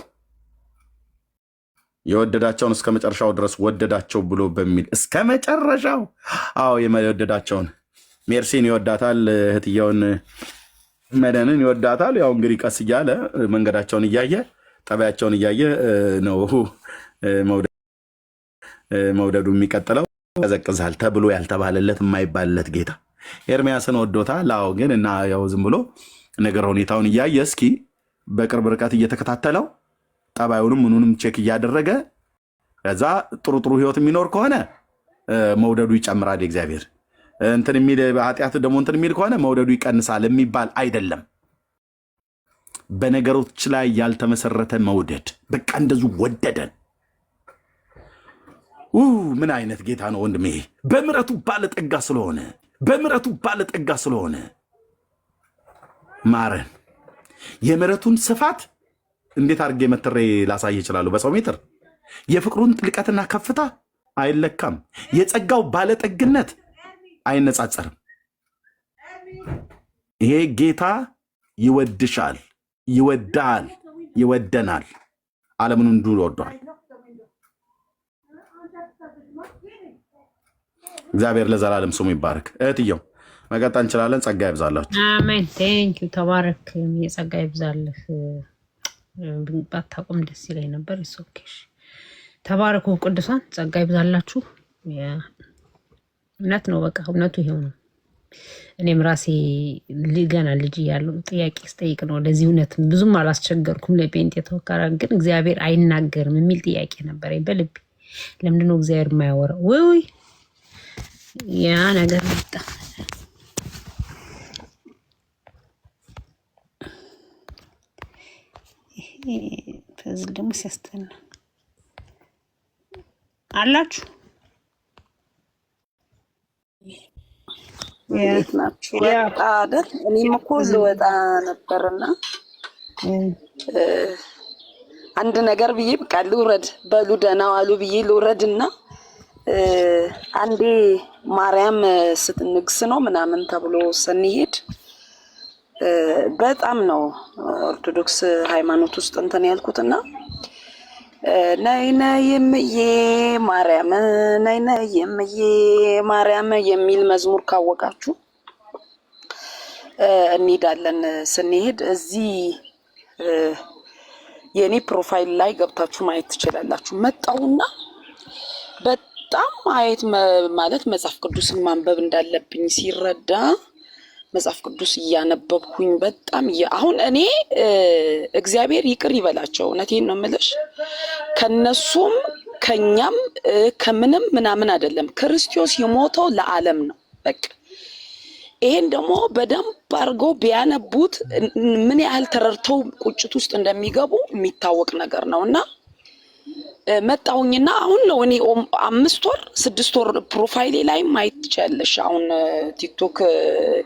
S1: የወደዳቸውን እስከ መጨረሻው ድረስ ወደዳቸው ብሎ በሚል እስከ መጨረሻው የወደዳቸውን ሜርሲን ይወዳታል፣ እህትየውን መደንን ይወዳታል። ያው እንግዲህ ቀስ እያለ መንገዳቸውን እያየ ጠባያቸውን እያየ ነው መውደዱ የሚቀጥለው። ያዘቅዛል ተብሎ ያልተባለለት የማይባልለት ጌታ ኤርሚያስን ወዶታል። አዎ ግን እና ያው ዝም ብሎ ነገር ሁኔታውን እያየ እስኪ በቅርብ ርቀት እየተከታተለው ጠባዩንም ምኑንም ቼክ እያደረገ ከዛ ጥሩ ህይወት የሚኖር ከሆነ መውደዱ ይጨምራል። እግዚአብሔር እንትን የሚል ኃጢአት ደግሞ እንትን የሚል ከሆነ መውደዱ ይቀንሳል የሚባል አይደለም። በነገሮች ላይ ያልተመሰረተ መውደድ፣ በቃ እንደዚሁ ወደደን። ምን አይነት ጌታ ነው ወንድሜ! በምሕረቱ ባለጠጋ ስለሆነ ማረን። የምሕረቱን ስፋት እንዴት አድርጌ መትሬ ላሳይ ይችላሉ? በሰው ሜትር የፍቅሩን ጥልቀትና ከፍታ አይለካም። የጸጋው ባለጠግነት አይነጻጸርም። ይሄ ጌታ ይወድሻል፣ ይወዳል፣ ይወደናል። ዓለምን እንዱ ወዷል። እግዚአብሔር ለዘላለም ስሙ ይባረክ። እህትየው መቀጠል እንችላለን። ጸጋ ይብዛላችሁ።
S2: አሜን። ቴንክ ዩ ተባረክ። የጸጋ ይብዛልህ። ባታቆም ደስ ይለኝ ነበር። ይሶኬሽ ተባረኩ ቅዱሳን፣ ጸጋ ይብዛላችሁ። እውነት ነው፣ በቃ እውነቱ ይሄው ነው። እኔም ራሴ ገና ልጅ ያለው ጥያቄ ስጠይቅ ነው ለዚህ እውነት ብዙም አላስቸገርኩም። ለጴንጤ ተወካራ ግን እግዚአብሔር አይናገርም የሚል ጥያቄ ነበረኝ በልቤ። ለምንድነው እግዚአብሔር የማያወራው? ወይ ያ ነገር መጣ። ፈዝል ደግሞ ሲያስተና አላችሁ
S3: እንዴት ናችሁ? ወጣ አይደል? እኔም እኮ ልወጣ ነበርና አንድ ነገር ብዬ በቃ ልውረድ በሉ ደህና ዋሉ ብዬ ልውረድና አንዴ ማርያም ስትንግስ ነው ምናምን ተብሎ ስንሄድ በጣም ነው ኦርቶዶክስ ሃይማኖት ውስጥ እንትን ያልኩትና ነይ ነይ እምዬ ማርያም ነይ ነይ እምዬ ማርያም የሚል መዝሙር ካወቃችሁ እንሄዳለን። ስንሄድ እዚህ የኔ ፕሮፋይል ላይ ገብታችሁ ማየት ትችላላችሁ። መጣውና በጣም ማየት ማለት መጽሐፍ ቅዱስን ማንበብ እንዳለብኝ ሲረዳ መጽሐፍ ቅዱስ እያነበብኩኝ በጣም አሁን እኔ እግዚአብሔር ይቅር ይበላቸው፣ እውነቴን ነው የምልሽ። ከነሱም ከኛም ከምንም ምናምን አይደለም። ክርስቶስ የሞተው ለዓለም ነው በቃ። ይሄን ደግሞ በደንብ አድርገው ቢያነቡት ምን ያህል ተረድተው ቁጭት ውስጥ እንደሚገቡ የሚታወቅ ነገር ነውና መጣሁኝና አሁን ነው እኔ 5 ወር 6 ወር ፕሮፋይሌ ላይ ማየት ትችያለሽ። አሁን ቲክቶክ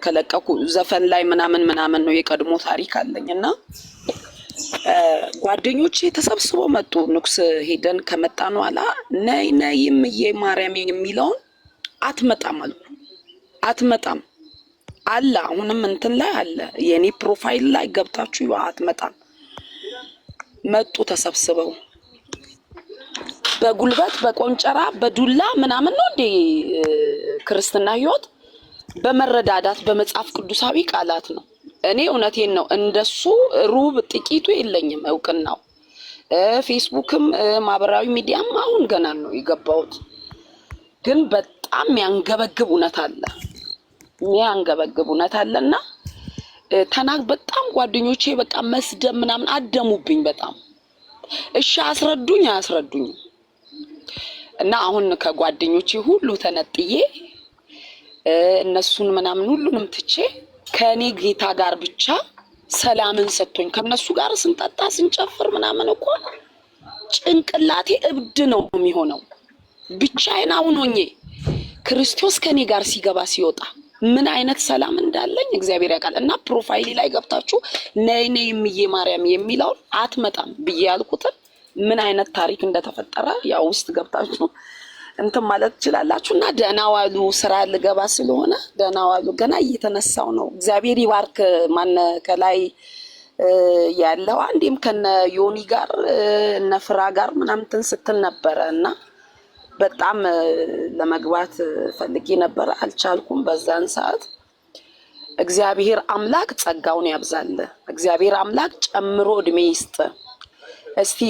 S3: ከለቀኩ ዘፈን ላይ ምናምን ነው የቀድሞ ታሪክ አለኝና ጓደኞቼ ተሰብስበው መጡ። ንኩስ ሄደን ከመጣን ኋላ ነይ ነይ እምዬ ማርያም የሚለውን አትመጣም አሉ። አትመጣም አለ። አሁንም እንትን ላይ አለ የኔ ፕሮፋይል ላይ ገብታችሁ አትመጣም። መጡ ተሰብስበው በጉልበት በቆንጨራ በዱላ ምናምን ነው እንዴ ክርስትና ህይወት? በመረዳዳት በመጽሐፍ ቅዱሳዊ ቃላት ነው። እኔ እውነቴን ነው እንደሱ ሩብ ጥቂቱ የለኝም እውቅናው። ፌስቡክም ማህበራዊ ሚዲያም አሁን ገና ነው የገባሁት። ግን በጣም ያንገበግብ እውነት አለ፣ የሚያንገበግብ እውነት አለና በጣም ጓደኞቼ በቃ መስደብ ምናምን አደሙብኝ በጣም። እሺ አስረዱኝ አያስረዱኝ እና አሁን ከጓደኞቼ ሁሉ ተነጥዬ እነሱን ምናምን ሁሉንም ትቼ ከኔ ጌታ ጋር ብቻ ሰላምን ሰጥቶኝ ከነሱ ጋር ስንጠጣ ስንጨፍር ምናምን እኮ ጭንቅላቴ እብድ ነው የሚሆነው። ብቻዬን አሁን ሆኜ ክርስቶስ ከኔ ጋር ሲገባ ሲወጣ ምን አይነት ሰላም እንዳለኝ እግዚአብሔር ያውቃል። እና ፕሮፋይሌ ላይ ገብታችሁ ነይ ነይ እምዬ ማርያም የሚለውን አትመጣም ብዬ ያልኩትን ምን አይነት ታሪክ እንደተፈጠረ ያው ውስጥ ገብታችሁ እንትን ማለት ትችላላችሁ። እና ደህና ዋሉ። ስራ ልገባ ስለሆነ ደህና ዋሉ። ገና እየተነሳው ነው። እግዚአብሔር ይባርክ። ማን ከላይ ያለው አንዴም ከነ ዮኒ ጋር እነ ፍራ ጋር ምናምን ስትል ነበረ እና በጣም ለመግባት ፈልጌ ነበር አልቻልኩም በዛን ሰዓት። እግዚአብሔር አምላክ ጸጋውን ያብዛል። እግዚአብሔር አምላክ ጨምሮ እድሜ ይስጥ። እስቲ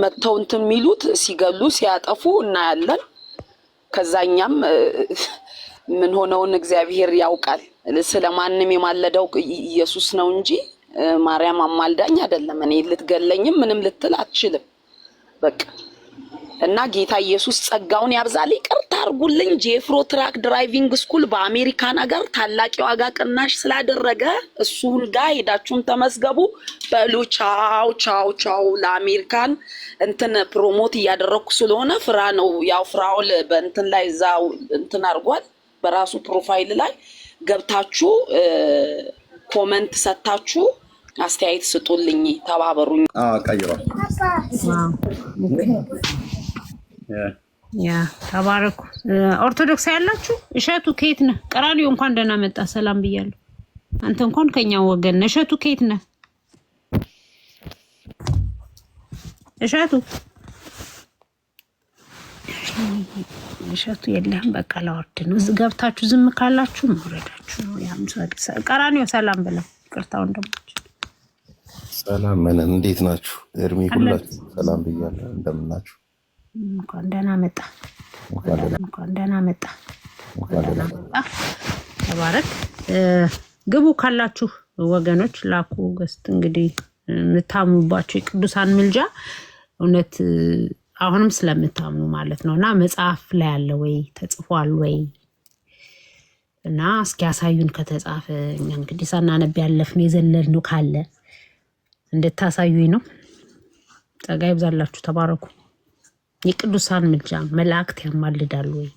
S3: መተው እንትን የሚሉት ሲገሉ ሲያጠፉ እናያለን። ከዛኛም ምን ሆነውን እግዚአብሔር ያውቃል። ስለማንም የማለደው ኢየሱስ ነው እንጂ ማርያም አማልዳኝ አይደለም። እኔ ልትገለኝም ምንም ልትል አትችልም በቃ። እና ጌታ ኢየሱስ ጸጋውን ያብዛል። ይቅርታ አድርጉልኝ። ጄፍሮ ትራክ ድራይቪንግ ስኩል በአሜሪካን ሀገር ታላቅ ዋጋ ቅናሽ ስላደረገ እሱን ጋር ሄዳችሁን ተመስገቡ በሉ። ቻው ቻው ቻው። ለአሜሪካን እንትን ፕሮሞት እያደረኩ ስለሆነ ፍራ ነው ያው ፍራውል በእንትን ላይ እዛው እንትን አድርጓል። በራሱ ፕሮፋይል ላይ ገብታችሁ ኮመንት ሰጣችሁ አስተያየት ስጡልኝ፣ ተባበሩኝ።
S1: ቀይሯል።
S2: ያ ተባረኩ። ኦርቶዶክስ ያላችሁ እሸቱ ከየት ነህ? ቀራኒዮ እንኳን ደህና መጣ። ሰላም ብያለሁ። አንተ እንኳን ከኛ ወገን ነህ። እሸቱ ከየት ነህ? እሸቱ የለህም። በቃ ላወርድ ነው። ገብታችሁ ዝም ካላችሁ መውረዳችሁ ነው። ቀራኒዮ ሰላም ብለው ይቅርታ ወንድሞች።
S4: ሰላም ነን። እንዴት ናችሁ? እርሚ ሁላችሁ ሰላም ብያለሁ። እንደምናችሁ?
S2: እንኳን ደህና መጣ። እንኳን ደህና መጣ። ተባረክ። ግቡ ካላችሁ ወገኖች ላኩ ገስት። እንግዲህ የምታምኑባቸው የቅዱሳን ምልጃ እውነት አሁንም ስለምታምኑ ማለት ነው። እና መጽሐፍ ላይ አለ ወይ ተጽፏል ወይ? እና እስኪ ያሳዩን ከተጻፈ። እኛ እንግዲህ ሳናነብ ያለፍን የዘለልነው ካለ እንድታሳዩኝ ነው። ጸጋ ይብዛላችሁ። ተባረኩ። የቅዱሳን ምልጃ መላእክት ያማልዳሉ ወይ?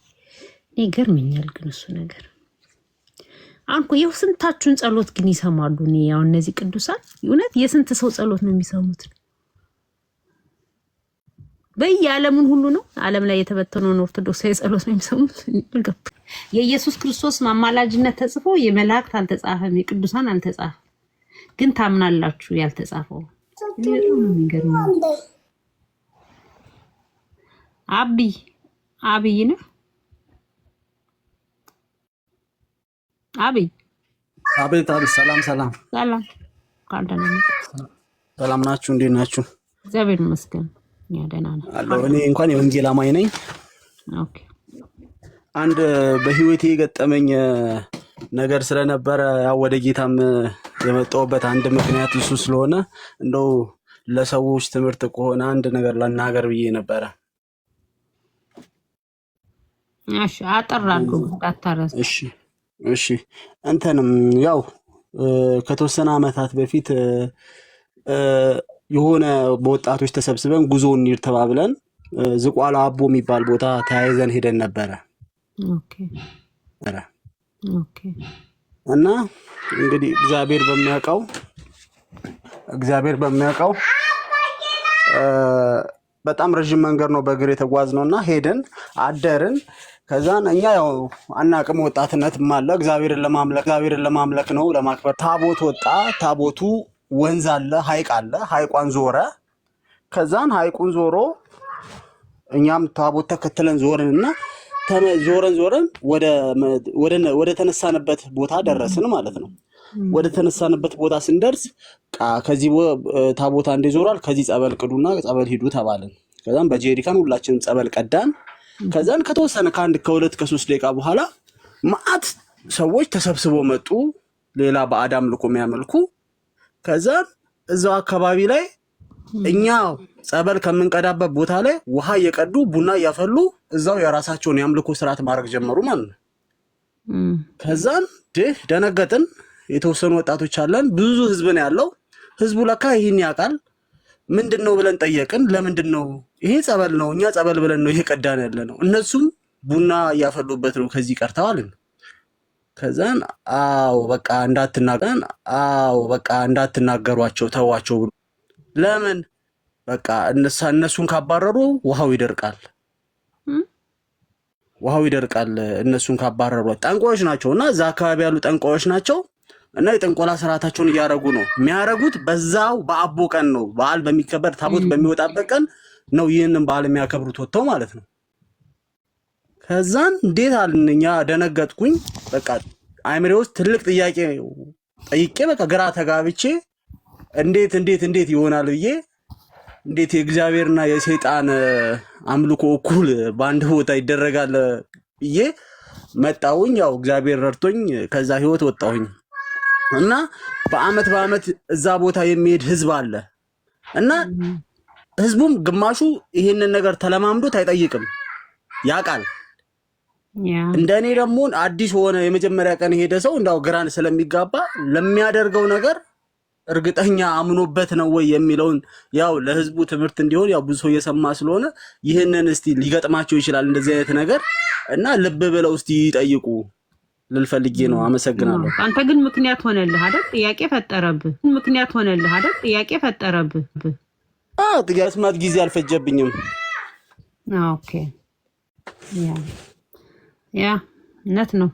S2: እኔ ገርመኛል ግን እሱ ነገር። አንኩ የው ስንታችሁን ጸሎት ግን ይሰማሉ? እኔ ያው እነዚህ ቅዱሳን እውነት የስንት ሰው ጸሎት ነው የሚሰሙት? በየዓለሙን ሁሉ ነው ዓለም ላይ የተበተነውን ኦርቶዶክሳዊ ጸሎት ነው የሚሰሙት። የኢየሱስ ክርስቶስ ማማላጅነት ተጽፎ የመላእክት አልተጻፈም፣ የቅዱሳን አልተጻፈም። ግን ታምናላችሁ ያልተጻፈው? አብይ ነህ? አብይ
S5: አቤት አቤት። ሰላም
S2: ሰላም ካንተና
S5: ሰላም ናችሁ? እንዴት ናችሁ?
S2: እግዚአብሔር ይመስገን ያ ደህና ነን
S5: አለሁ። እኔ እንኳን የወንጌል አማኝ ነኝ።
S2: ኦኬ።
S5: አንድ በህይወቴ የገጠመኝ ነገር ስለነበረ ያው ወደ ጌታም የመጣሁበት አንድ ምክንያት እሱ ስለሆነ እንደው ለሰዎች ትምህርት ከሆነ አንድ ነገር ልናገር ብዬ ነበረ።
S2: እሺ አጠራለሁ እንዳታረስ።
S5: እሺ እንተንም ያው ከተወሰነ ዓመታት በፊት የሆነ በወጣቶች ተሰብስበን ጉዞ እንሂድ ተባብለን ዝቋላ አቦ የሚባል ቦታ ተያይዘን ሄደን ነበረ። ኦኬ። እና እንግዲህ እግዚአብሔር በሚያውቀው በጣም ረጅም መንገድ ነው በእግር የተጓዝነውና ሄድን አደርን። ከዛን እኛ ያው አናቅም ወጣትነትም አለ እግዚአብሔርን ለማምለክ ነው ለማክበር። ታቦት ወጣ። ታቦቱ ወንዝ አለ ሐይቅ አለ። ሐይቋን ዞረ። ከዛን ሐይቁን ዞሮ እኛም ታቦት ተከትለን ዞርንና ዞረን ወደ ተነሳንበት ቦታ ደረስን ማለት ነው። ወደ ተነሳንበት ቦታ ስንደርስ ከዚህ ታቦታ እንደዞራል ከዚህ ጸበል ቅዱና ጸበል ሂዱ ተባልን። ከዛን በጄሪካን ሁላችንም ጸበል ቀዳን። ከዛን ከተወሰነ ከ2 ከ3 ደቂቃ በኋላ ማአት ሰዎች ተሰብስበው መጡ። ሌላ ባዕድ አምልኮ የሚያመልኩ። ከዛን እዛው አካባቢ ላይ እኛ ጸበል ከምንቀዳበት ቦታ ላይ ውሃ እየቀዱ ቡና እያፈሉ እዛው የራሳቸውን የአምልኮ ስርዓት ማድረግ ጀመሩ ማለት ነው። ከዛን ደነገጥን። የተወሰኑ ወጣቶች አለን፣ ብዙ ህዝብ ነው ያለው። ህዝቡ ለካ ይህን ያውቃል። ምንድነው ብለን ጠየቅን። ለምንድነው? ይሄ ጸበል ነው፣ እኛ ጸበል ብለን ነው ይሄ ቀዳን ያለ ነው። እነሱም ቡና እያፈሉበት ነው ከዚህ ቀርተዋል። ከዛን በቃ እንዳትናገሯቸው ተዋቸው ብሎ ለምን በቃ እነሱን ካባረሩ ውሃው ይደርቃል። እነሱን ካባረሩ ጠንቋዮች ናቸውና እዛ አካባቢ ያሉ ጠንቋዮች ናቸው እና የጥንቆላ ስርዓታቸውን እያረጉ ነው የሚያረጉት። በዛው በአቦ ቀን ነው በዓል በሚከበር ታቦት በሚወጣበት ቀን ነው ይህንን በዓል የሚያከብሩት ወጥተው ማለት ነው። ከዛን እንዴት አልንኛ ደነገጥኩኝ። በቃ አይምሬ ውስጥ ትልቅ ጥያቄ ጠይቄ በቃ ግራ ተጋብቼ እንዴት ይሆናል ብዬ እንዴት የእግዚአብሔርና የሰይጣን አምልኮ እኩል በአንድ ቦታ ይደረጋል ብዬ መጣሁኝ። ያው እግዚአብሔር ረድቶኝ ከዛ ህይወት ወጣሁኝ እና በአመት እዛ ቦታ የሚሄድ ህዝብ አለ እና ህዝቡም ግማሹ ይሄንን ነገር ተለማምዶት አይጠይቅም ያውቃል። እንደኔ ደግሞ አዲስ ሆነ የመጀመሪያ ቀን ሄደ ሰው እንዳው ግራን ስለሚጋባ ለሚያደርገው ነገር እርግጠኛ አምኖበት ነው ወይ የሚለውን ያው ለህዝቡ ትምህርት እንዲሆን ያው ብዙ ሰው እየሰማ ስለሆነ ይህንን እስቲ ሊገጥማቸው ይችላል እንደዚህ አይነት ነገር እና ልብ ብለው እስቲ ይጠይቁ ልልፈልጌ ነው። አመሰግናለሁ።
S2: አንተ ግን ምክንያት ሆነልህ አይደል? ጥያቄ ፈጠረብህ።
S5: ጥያቄ ስማት ጊዜ አልፈጀብኝም።
S2: ኦኬ ያ እውነት ነው።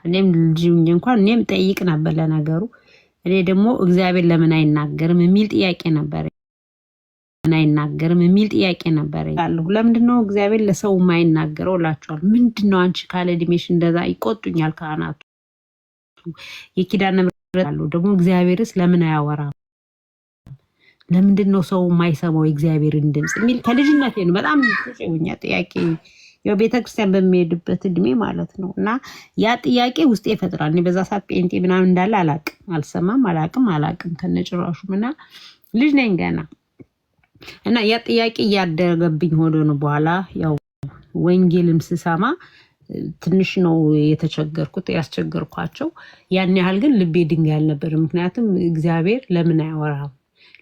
S2: እኔም ልጅ እንኳን እኔም ጠይቅ ነበር ለነገሩ። እኔ ደግሞ እግዚአብሔር ለምን አይናገርም የሚል ጥያቄ ነበር። ለምንድን ነው እግዚአብሔር ለሰው የማይናገረው እላቸዋል። ምንድን ነው አንቺ ካለ እድሜሽ እንደዛ ይቆጡኛል ካህናቱ። የኪዳነ ምሕረት አሉ ደግሞ እግዚአብሔርስ ለምን አያወራም? ለምንድን ነው ሰው የማይሰማው የእግዚአብሔርን ድምፅ የሚል ከልጅነቴ ነው በጣም ጥያቄ ያው ቤተክርስቲያን በሚሄድበት እድሜ ማለት ነው። እና ያ ጥያቄ ውስጤ ይፈጥራል። እኔ በዛ ሰዓት ጴንጤ ምናምን እንዳለ አላቅም ከነጭራሹም እና ልጅ ነኝ ገና እና ያ ጥያቄ እያደረገብኝ ሆኖ ነው። በኋላ ያው ወንጌልም ስሰማ ትንሽ ነው ያስቸገርኳቸው። ያን ያህል ግን ልቤ ድንጋይ አልነበረም። ምክንያቱም እግዚአብሔር ለምን አያወራም?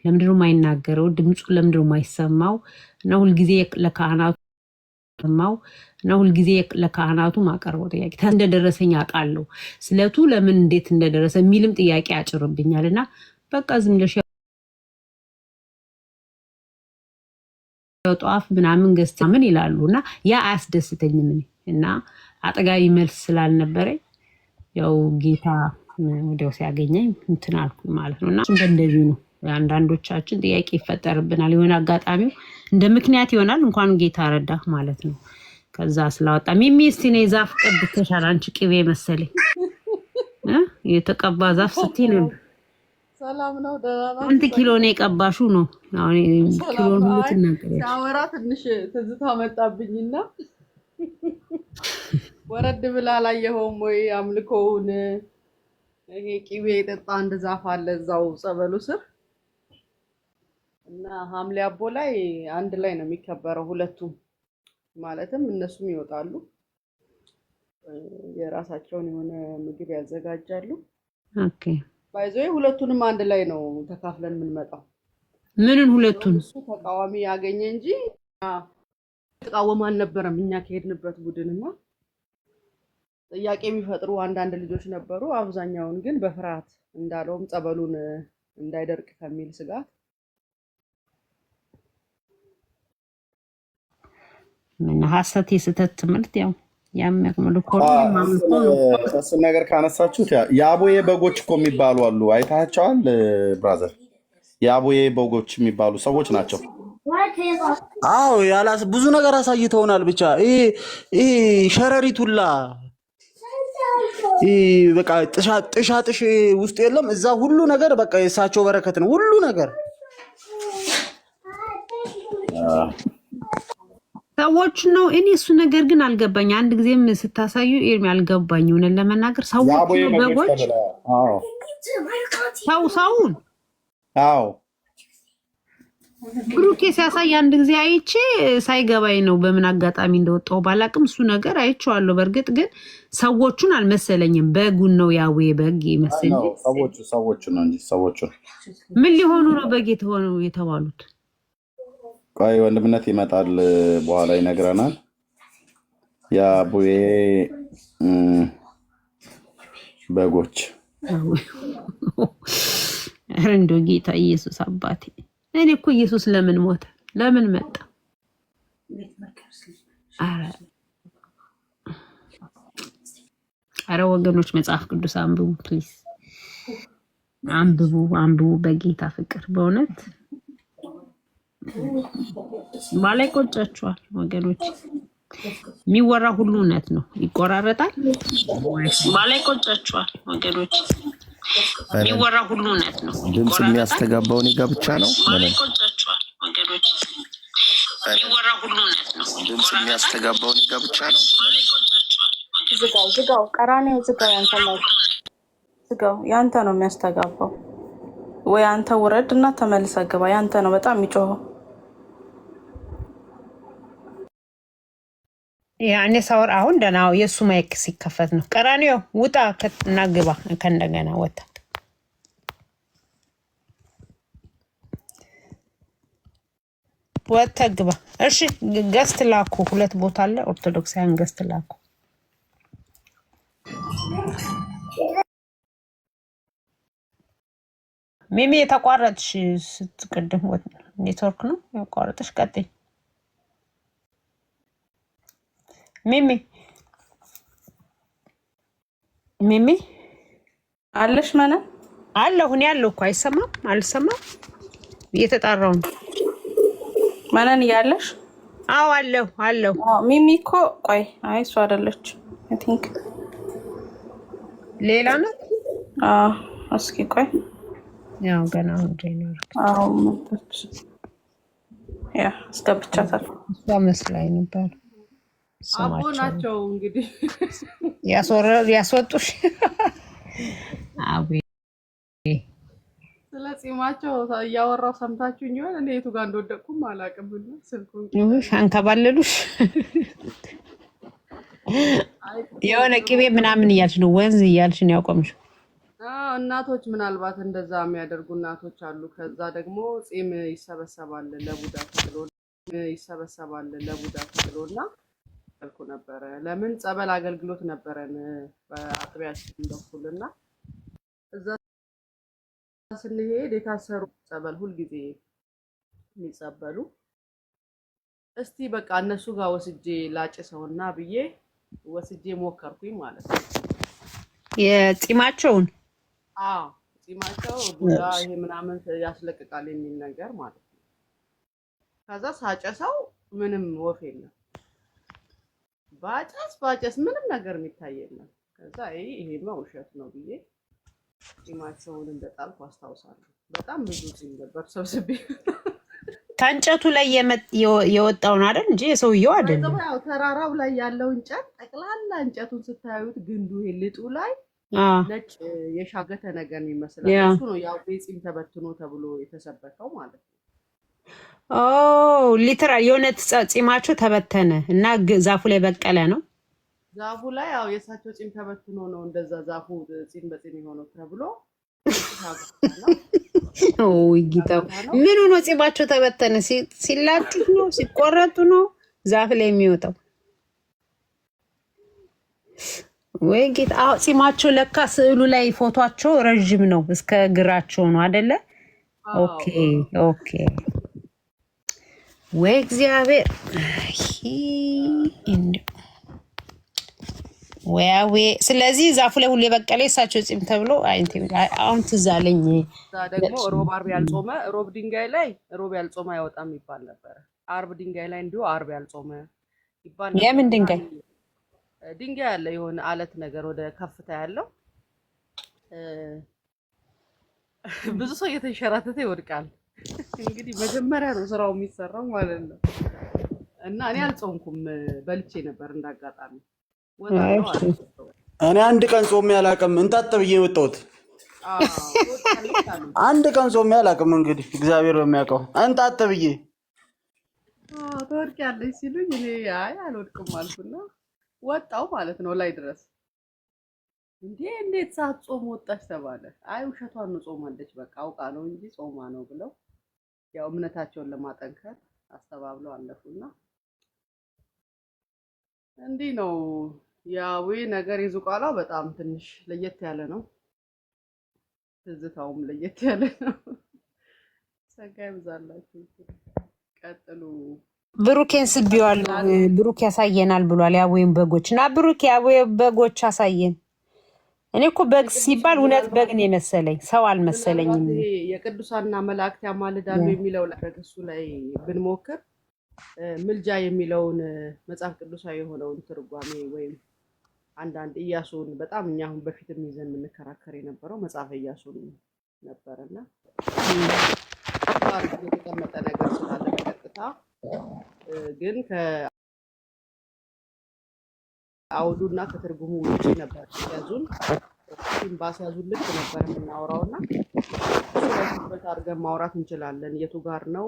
S2: ለምንድነው የማይናገረው? ድምፁ ለምንድነው የማይሰማው? እና ሁልጊዜ ለካህናቱ ማቀርበው ጥያቄ እንደደረሰኝ አውቃለሁ። ስለቱ ለምን እንዴት እንደደረሰ የሚልም ጥያቄ ያጭርብኛል። እና በቃ ዝም ብለሽ ጧፍ ምናምን ገዝታ ምን ይላሉ እና ያ አያስደስተኝም። እና አጠጋቢ መልስ ስላልነበረኝ ያው ጌታ ወዲያው ሲያገኘኝ እንትን አልኩኝ ማለት ነው። እና እንደዚህ ነው አንዳንዶቻችን ጥያቄ ይፈጠርብናል። የሆነ አጋጣሚው እንደ ምክንያት ይሆናል። እንኳን ጌታ ረዳህ ማለት ነው። ከዛ ስላወጣ ሚሚ እስቲ ነይ ዛፍ ቀብተሻል አንቺ ቅቤ መሰለኝ የተቀባ ዛፍ ስትይ ነበር።
S6: ሰላም ነው ደህና ነው።
S2: አንተ ኪሎ ነው የቀባሽው ነው? አሁን ኪሎን ሁሉ ትናገሪያለሽ።
S6: ሳወራ ትንሽ ትዝታ መጣብኝና ወረድ ብላ አላየኸውም ወይ አምልኮውን? ይሄ ቅቤ የጠጣ አንድ ዛፍ አለ እዛው ጸበሉ ስር እና ሐምሌ አቦ ላይ አንድ ላይ ነው የሚከበረው ሁለቱም። ማለትም እነሱም ይወጣሉ የራሳቸውን የሆነ ምግብ ያዘጋጃሉ።
S2: ኦኬ
S6: ባይዘይ ሁለቱንም አንድ ላይ ነው ተካፍለን የምንመጣው።
S2: ምንን ሁለቱን?
S6: እሱ ተቃዋሚ ያገኘ እንጂ ተቃወማ አልነበረም። እኛ ከሄድንበት ቡድንና ጥያቄ የሚፈጥሩ አንዳንድ ልጆች ነበሩ። አብዛኛውን ግን በፍርሃት እንዳለውም ጸበሉን እንዳይደርቅ ከሚል ስጋት
S2: ምን ሐሰት የስተት ትምህርት ያው ያመክመሉ ኮሮ ማምልኮ
S1: እሱ ነገር ካነሳችሁት የአቦዬ በጎች እኮ የሚባሉ አሉ። አይታቸዋል ብራዘር? የአቦዬ በጎች የሚባሉ ሰዎች ናቸው።
S5: አዎ ያላስ ብዙ ነገር አሳይተውናል። ብቻ ይሄ ሸረሪቱላ በቃ ጥሻጥሽ ውስጥ የለም እዛ ሁሉ ነገር በቃ የእሳቸው በረከት ነው ሁሉ ነገር።
S2: ሰዎች ነው። እኔ እሱ ነገር ግን አልገባኝ። አንድ ጊዜም ስታሳዩ ኤርሚ አልገባኝ። ሆነን ለመናገር ሰዎች ነው በጎች ሰውን
S1: አዎ
S2: ብሩኬ ሲያሳይ አንድ ጊዜ አይቼ ሳይገባኝ ነው በምን አጋጣሚ እንደወጣው ባላቅም እሱ ነገር አይቼዋለሁ። በእርግጥ ግን ሰዎቹን አልመሰለኝም። በጉን ነው ያዌ በግ ይመስልኝ።
S1: ሰዎቹ ነው እንጂ ሰዎቹ
S2: ምን ሊሆኑ ነው በግ የተባሉት?
S1: ቆይ ወንድምነት ይመጣል በኋላ ይነግረናል። የአቡዬ በጎች
S2: እንዶ ጌታ ኢየሱስ አባቴ። እኔ እኮ ኢየሱስ ለምን ሞተ? ለምን መጣ? አረ ወገኖች መጽሐፍ ቅዱስ አንብቡ ፕሊዝ፣ አንብቡ በጌታ ፍቅር በእውነት ባላይ ቆጫችኋል ወገኖች። የሚወራ ሁሉ እውነት ነው። ይቆራረጣል። ባላይ ቆጫችኋል ወገኖች። የሚወራ ሁሉ እውነት ነው።
S4: ድምፅ የሚያስተጋባው እኔ ጋ ብቻ ነው።
S2: ባላይ ቆጫችኋል ወገኖች። የሚወራ ሁሉ እውነት ነው።
S4: ድምፅ የሚያስተጋባው እኔ ጋ ብቻ ነው።
S7: ዝጋው ቀራኔው ዝጋው። ዝጋው ያንተ ነው የሚያስተጋባው። ወይ አንተ ውረድ እና ተመልሰህ ግባ። ያንተ ነው በጣም የሚጮኸው።
S2: ያኔ ሳወር አሁን ደናው የሱ ማይክ ሲከፈት ነው። ቀራኔው ውጣ እና ግባ ከእንደገና ወጣ። ግባ። እሺ ገስት ላኩ። ሁለት ቦታ አለ። ኦርቶዶክሳውያን ገስት ላኩ። ሚሚ የተቋረጥሽ ስትቀድም ኔትወርክ ነው ያቋረጥሽ። ቀጥይ ሚሚ
S7: አለሽ ማነ
S2: አለሁ እኔ አለሁ እኮ አይሰማም? አልሰማም እየተጣራው ነው።
S7: ማነን ያለሽ?
S2: አዎ አለሁ።
S7: ሚሚ እኮ ቆይ፣ አይ እሱ አይደለች። አይ ቲንክ
S2: ሌላ ነው።
S7: እስኪ ቆይ
S2: ያው ገና ጀነር
S7: መጣች። ያ አስገብቻታለሁ።
S2: እሷ መስላኝ ነበር።
S6: አቦ ናቸው እንግዲህ
S2: ያስወጡሽ። አቤ
S6: ስለ ጺማቸው እያወራው ሰምታችሁኝ ይሆን? እኔ የቱ ጋር እንደወደቅኩም አላውቅም። ስልኩን
S2: አንከባለሉሽ የሆነ ቅቤ ምናምን እያልሽ ነው፣ ወንዝ እያልሽ ነው ያቆምሽው።
S6: እናቶች ምናልባት እንደዛ የሚያደርጉ እናቶች አሉ። ከዛ ደግሞ ጺም ይሰበሰባል ለቡዳ ተብሎና ልኩ ነበረ። ለምን ጸበል አገልግሎት ነበረን በአጥቢያችን በኩልና እዛ ስንሄድ የታሰሩ ጸበል ሁልጊዜ የሚጸበሉ እስቲ በቃ እነሱ ጋር ወስጄ ላጭሰውና ብዬ ወስጄ ሞከርኩኝ ማለት ነው።
S2: የጺማቸውን
S6: ጺማቸው ቡዳ ይሄ ምናምን ያስለቅቃል የሚል ነገር ማለት ነው። ከዛ ሳጨሰው ምንም ወፍ የለም። ባጨስ ምንም ነገር የሚታይ የለም። ከዛ ይሄማ ውሸት ነው ብዬ ጺማቸውን እንደጣልኩ አስታውሳለሁ። በጣም ብዙ ጺም ነበር ሰብስቤ
S2: ከእንጨቱ ላይ የወጣውን አይደል እንጂ የሰውየው አይደለም።
S6: ያው ተራራው ላይ ያለው እንጨት ጠቅላላ እንጨቱን ስታዩት ግንዱ ልጡ ላይ ነጭ የሻገተ ነገር ይመስላል። እሱ ነው ያው ጺም ተበትኖ ተብሎ የተሰበከው ማለት ነው።
S2: ሊትራል የሆነ ጺማቸው ተበተነ እና ዛፉ ላይ በቀለ ነው።
S6: ዛፉ ላይ ያው የእሳቸው ጺም ተበትኖ ነው እንደዛ ዛፉ ጺም በጺም የሆነው ተብሎ
S2: ጌታው ምን ሆኖ ጺማቸው ተበተነ? ሲላጩት ነው ሲቆረጡ ነው ዛፍ ላይ የሚወጣው? ወይ ጌታ! ጺማቸው ለካ ስዕሉ ላይ ፎቶቸው ረጅም ነው እስከ እግራቸው ነው አይደለ? ኦኬ ወይ እግዚአብሔር ወይ ስለዚህ ዛፉ ላይ ሁሉ የበቀለ የእሳቸው ጺም ተብሎ አሁን ትዝ አለኝ።
S6: ደግሞ ሮብ አርብ ያልጾመ ሮብ ድንጋይ ላይ ሮብ ያልጾመ አይወጣም ይባል ነበር። አርብ ድንጋይ ላይ እንዲሁ አርብ ያልጾመ ይባል ነበር።
S2: የምን ድንጋይ?
S6: ድንጋይ ያለ የሆነ አለት ነገር ወደ ከፍታ ያለው ብዙ ሰው እየተንሸራተተ ይወድቃል። እንግዲህ መጀመሪያ ነው ስራው የሚሰራው ማለት ነው። እና እኔ አልጾምኩም፣ በልቼ ነበር እንዳጋጣሚ።
S5: እኔ አንድ ቀን ጾሜ አላውቅም። እንጣጥ ብዬ ወጣሁት። አንድ ቀን ጾሜ አላውቅም። እንግዲህ እግዚአብሔር በሚያውቀው እንጣጥ ብዬ
S6: ትወድቂያለሽ ሲሉኝ እኔ አይ አልወድቅም አልኩና ወጣው ማለት ነው ላይ ድረስ። እንዴት ሳትጾም ወጣች ተባለ። አይ ውሸቷን ነው ጾማለች፣ በቃ አውቃ ነው እንጂ ጾማ ነው ብለው ያው እምነታቸውን ለማጠንከር አስተባብለው አለፉና እንዲህ ነው ያው ነገር የዝቋላው በጣም ትንሽ ለየት ያለ ነው። ትዝታውም ለየት ያለ ነው። ሰጋይ ብዛላችሁ ቀጥሉ።
S2: ብሩኬን ስቢዋለሁ። ብሩክ ያሳየናል ብሏል። ያወይም በጎች እና ብሩክ ያወይም በጎች አሳየን። እኔ እኮ በግ ሲባል እውነት በግ ነው የመሰለኝ፣ ሰው አልመሰለኝም።
S6: የቅዱሳንና መላእክት ያማልዳሉ የሚለው እሱ ላይ ብንሞክር ምልጃ የሚለውን መጽሐፍ ቅዱሳዊ የሆነውን ትርጓሜ ወይም አንዳንድ ኢያሱን በጣም እኛ አሁን በፊትም ይዘን የምንከራከር የነበረው መጽሐፈ ኢያሱን ነበርና ታሪክ የተቀመጠ ነገር ስላለ በቀጥታ ግን ከአውዱና ከትርጉሙ ውጭ ነበር ያዙን ባስያዙን ልክ ነበር የምናወራውና ትኩረት አድርገን ማውራት እንችላለን። የቱ ጋር ነው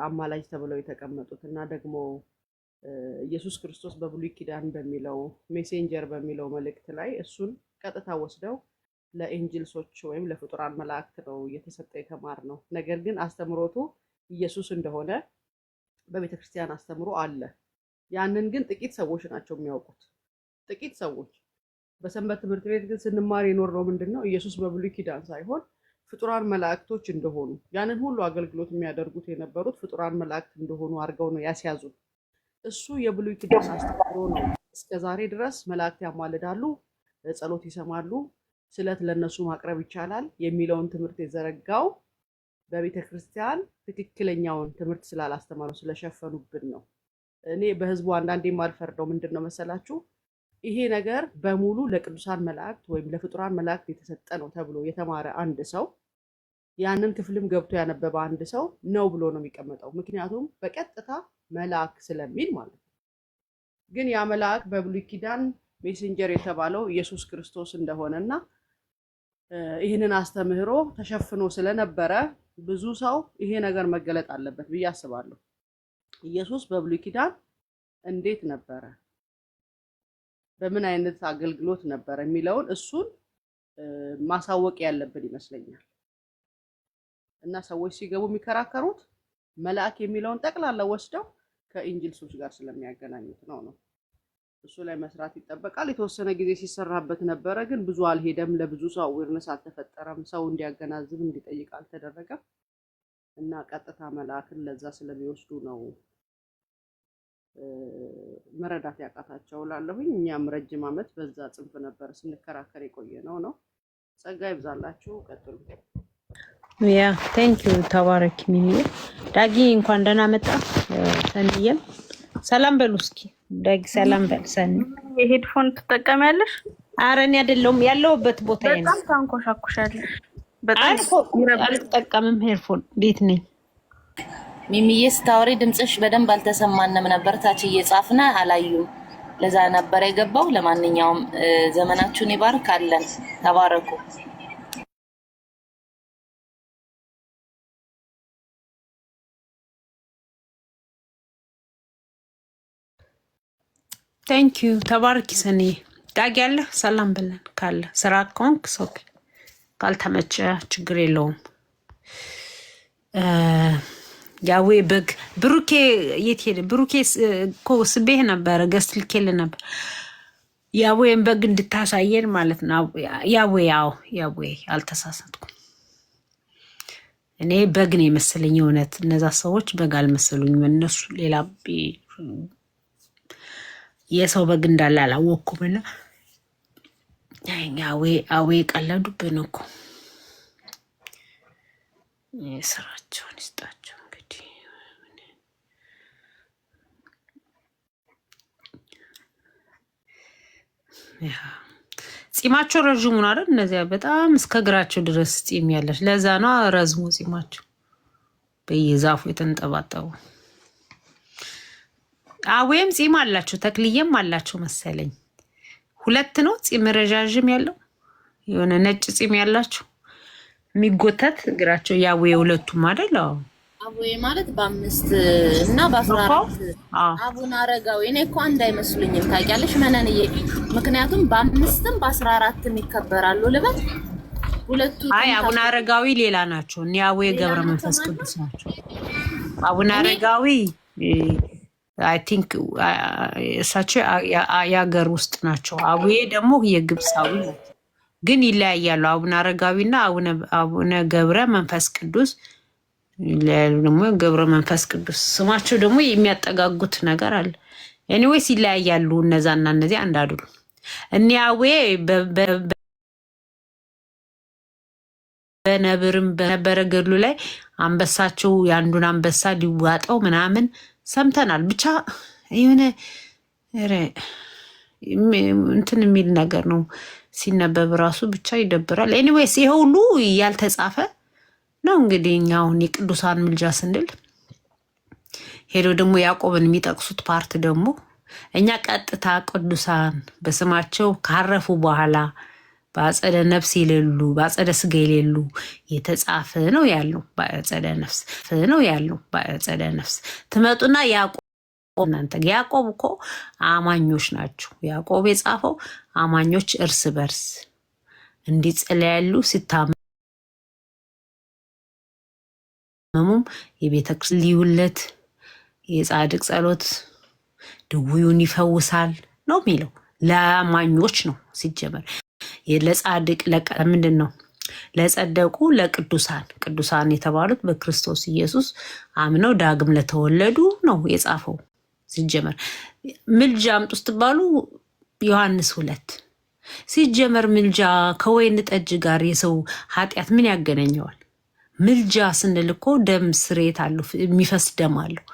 S6: አማላጅ ተብለው የተቀመጡት እና ደግሞ ኢየሱስ ክርስቶስ በብሉይ ኪዳን በሚለው ሜሴንጀር በሚለው መልእክት ላይ እሱን ቀጥታ ወስደው ለኤንጅልሶች ወይም ለፍጡራን መላእክት ነው እየተሰጠ የተማር ነው። ነገር ግን አስተምሮቱ ኢየሱስ እንደሆነ በቤተክርስቲያን አስተምሮ አለ። ያንን ግን ጥቂት ሰዎች ናቸው የሚያውቁት። ጥቂት ሰዎች በሰንበት ትምህርት ቤት ግን ስንማር የኖርነው ምንድነው ኢየሱስ በብሉይ ኪዳን ሳይሆን ፍጡራን መላእክቶች እንደሆኑ ያንን ሁሉ አገልግሎት የሚያደርጉት የነበሩት ፍጡራን መላእክት እንደሆኑ አድርገው ነው ያስያዙ። እሱ የብሉይ ኪዳን አስተምሮ ነው። እስከዛሬ ድረስ መላእክት ያማልዳሉ፣ ጸሎት ይሰማሉ፣ ስለት ለነሱ ማቅረብ ይቻላል የሚለውን ትምህርት የዘረጋው በቤተክርስቲያን ትክክለኛውን ትምህርት ስላላስተማሩ ስለሸፈኑብን ነው። እኔ በህዝቡ አንዳንዴ የማልፈርደው ምንድነው መሰላችሁ? ይሄ ነገር በሙሉ ለቅዱሳን መላእክት ወይም ለፍጡራን መላእክት የተሰጠ ነው ተብሎ የተማረ አንድ ሰው ያንን ክፍልም ገብቶ ያነበበ አንድ ሰው ነው ብሎ ነው የሚቀመጠው። ምክንያቱም በቀጥታ መልአክ ስለሚል ማለት ነው። ግን ያ መልአክ በብሉይ ኪዳን ሜሴንጀር የተባለው ኢየሱስ ክርስቶስ እንደሆነና ይህንን አስተምህሮ ተሸፍኖ ስለነበረ ብዙ ሰው ይሄ ነገር መገለጥ አለበት ብዬ አስባለሁ። ኢየሱስ በብሉይ ኪዳን እንዴት ነበረ፣ በምን አይነት አገልግሎት ነበረ የሚለውን እሱን ማሳወቅ ያለብን ይመስለኛል። እና ሰዎች ሲገቡ የሚከራከሩት መልአክ የሚለውን ጠቅላላ ወስደው ከኢንጂልሶች ጋር ስለሚያገናኙት ነው። እሱ ላይ መስራት ይጠበቃል። የተወሰነ ጊዜ ሲሰራበት ነበረ፣ ግን ብዙ አልሄደም። ለብዙ ሰው አዌርነስ አልተፈጠረም። ሰው እንዲያገናዝብ እንዲጠይቅ አልተደረገም። እና ቀጥታ መልአክን ለዛ ስለሚወስዱ ነው መረዳት ያቃታቸው ላለሁኝ። እኛም ረጅም ዓመት በዛ ጽንፍ ነበር ስንከራከር የቆየ ነው። ጸጋ ይብዛላችሁ። ቀጥሉ።
S2: ያ ቴንክ ዩ ተባረክ ሚሚ ዳጊ እንኳን ደህና መጣ። ሰንየም ሰላም በሉ እስኪ ዳጊ ሰላም በል ሰን።
S7: የሄድፎን ትጠቀሚያለሽ?
S2: ኧረ እኔ አይደለሁም ያለሁበት ቦታ ነው።
S7: በጣም ታንኮሻኩሻለሽ። በጣም
S2: አልጠቀምም ሄድፎን። ቤት ነኝ።
S8: ሚሚዬ ስታወሪ ድምፅሽ በደንብ አልተሰማንም ነበር። ታች እየጻፍነ አላዩም። ለዛ ነበር የገባው። ለማንኛውም ዘመናችሁን ይባርክ አለን። ተባረኩ።
S2: ቴንክ ዩ ተባረኪ ሰንዬ። ዳጊ ያለ ሰላም ብለን ካለ ስራ ኮንክ ሶክ ካልተመቸ ችግር የለውም። ያዌ በግ ብሩኬ የት ሄደ? ብሩኬ እኮ ስቤህ ነበረ ገስት ልኬልህ ነበር። ያዌን በግ እንድታሳየን ማለት ነው። ያዌ ያው ያዌ አልተሳሳትኩም። እኔ በግ ነው የመሰለኝ እውነት። እነዛ ሰዎች በግ አልመሰሉኝም። እነሱ ሌላ የሰው በግ እንዳለ አላወቅኩም። እና አዌ ቀለዱብን እኮ። ስራቸውን ይስጣቸው እንግዲህ። ጺማቸው ረዥሙ ነው አይደል? እነዚያ በጣም እስከ እግራቸው ድረስ ጺም ያለች። ለዛ ነው ረዝሙ ጺማቸው በየዛፉ የተንጠባጠቡ። አዌም ጺም አላቸው፣ ተክልዬም አላቸው መሰለኝ። ሁለት ነው ጺም ረዣዥም ያለው የሆነ ነጭ ጺም ያላቸው የሚጎተት እግራቸው። ያዌ ሁለቱም አይደል?
S8: አቡዬ ማለት በ5 እና በ14 አቡነ አረጋዊ። እኔ እኮ አንድ አይመስሉኝም ታውቂያለሽ መነንዬ። ምክንያቱም በ5ም በ14ም ይከበራሉ ልበል። ሁለቱ
S2: አይ አቡነ አረጋዊ ሌላ ናቸው። እኔ አቡነ ገብረ መንፈስ ቅዱስ ናቸው። አቡነ አረጋዊ አይ ቲንክ እሳቸው የሀገር ውስጥ ናቸው። አቡዬ ደግሞ የግብፃዊ ነው፣ ግን ይለያያሉ። አቡነ አረጋዊና አቡነ ገብረ መንፈስ ቅዱስ ይለያሉ። ደግሞ ገብረ መንፈስ ቅዱስ ስማቸው ደግሞ የሚያጠጋጉት ነገር አለ። ኤኒዌይስ ይለያያሉ። እነዛና እነዚህ አንድ አይደሉም። እኔ አቡዬ በነብርም በነበረ ገድሉ ላይ አንበሳቸው የአንዱን አንበሳ ሊዋጠው ምናምን ሰምተናል። ብቻ የሆነ እንትን የሚል ነገር ነው ሲነበብ ራሱ ብቻ ይደብራል። ኤኒዌይስ ይሄ ሁሉ ያልተጻፈ ነው። እንግዲህ እኛ አሁን የቅዱሳን ምልጃ ስንል ሄዶ ደግሞ ያዕቆብን የሚጠቅሱት ፓርት ደግሞ እኛ ቀጥታ ቅዱሳን በስማቸው ካረፉ በኋላ በአጸደ ነፍስ የሌሉ በአጸደ ስጋ የሌሉ የተጻፈ ነው ያለው። በአጸደ ነፍስ ነው ያለው። በአጸደ ነፍስ ትመጡና ያዕቆብ እናንተ ያዕቆብ እኮ አማኞች ናቸው። ያዕቆብ የጻፈው አማኞች እርስ በርስ እንዲጸለያሉ ሲታመሙም የቤተ ክርስቲያን ሊውለት የጻድቅ ጸሎት ድውዩን ይፈውሳል ነው የሚለው። ለአማኞች ነው ሲጀመር። ለጻድቅ ምንድን ነው? ለጸደቁ ለቅዱሳን ቅዱሳን የተባሉት በክርስቶስ ኢየሱስ አምነው ዳግም ለተወለዱ ነው የጻፈው ሲጀመር። ምልጃ አምጡ ስትባሉ ዮሐንስ 2 ሲጀመር ምልጃ ከወይን ጠጅ ጋር የሰው ኃጢአት ምን ያገናኘዋል? ምልጃ ስንል እኮ ደም ስሬት አለው፣ የሚፈስ ደም አለው።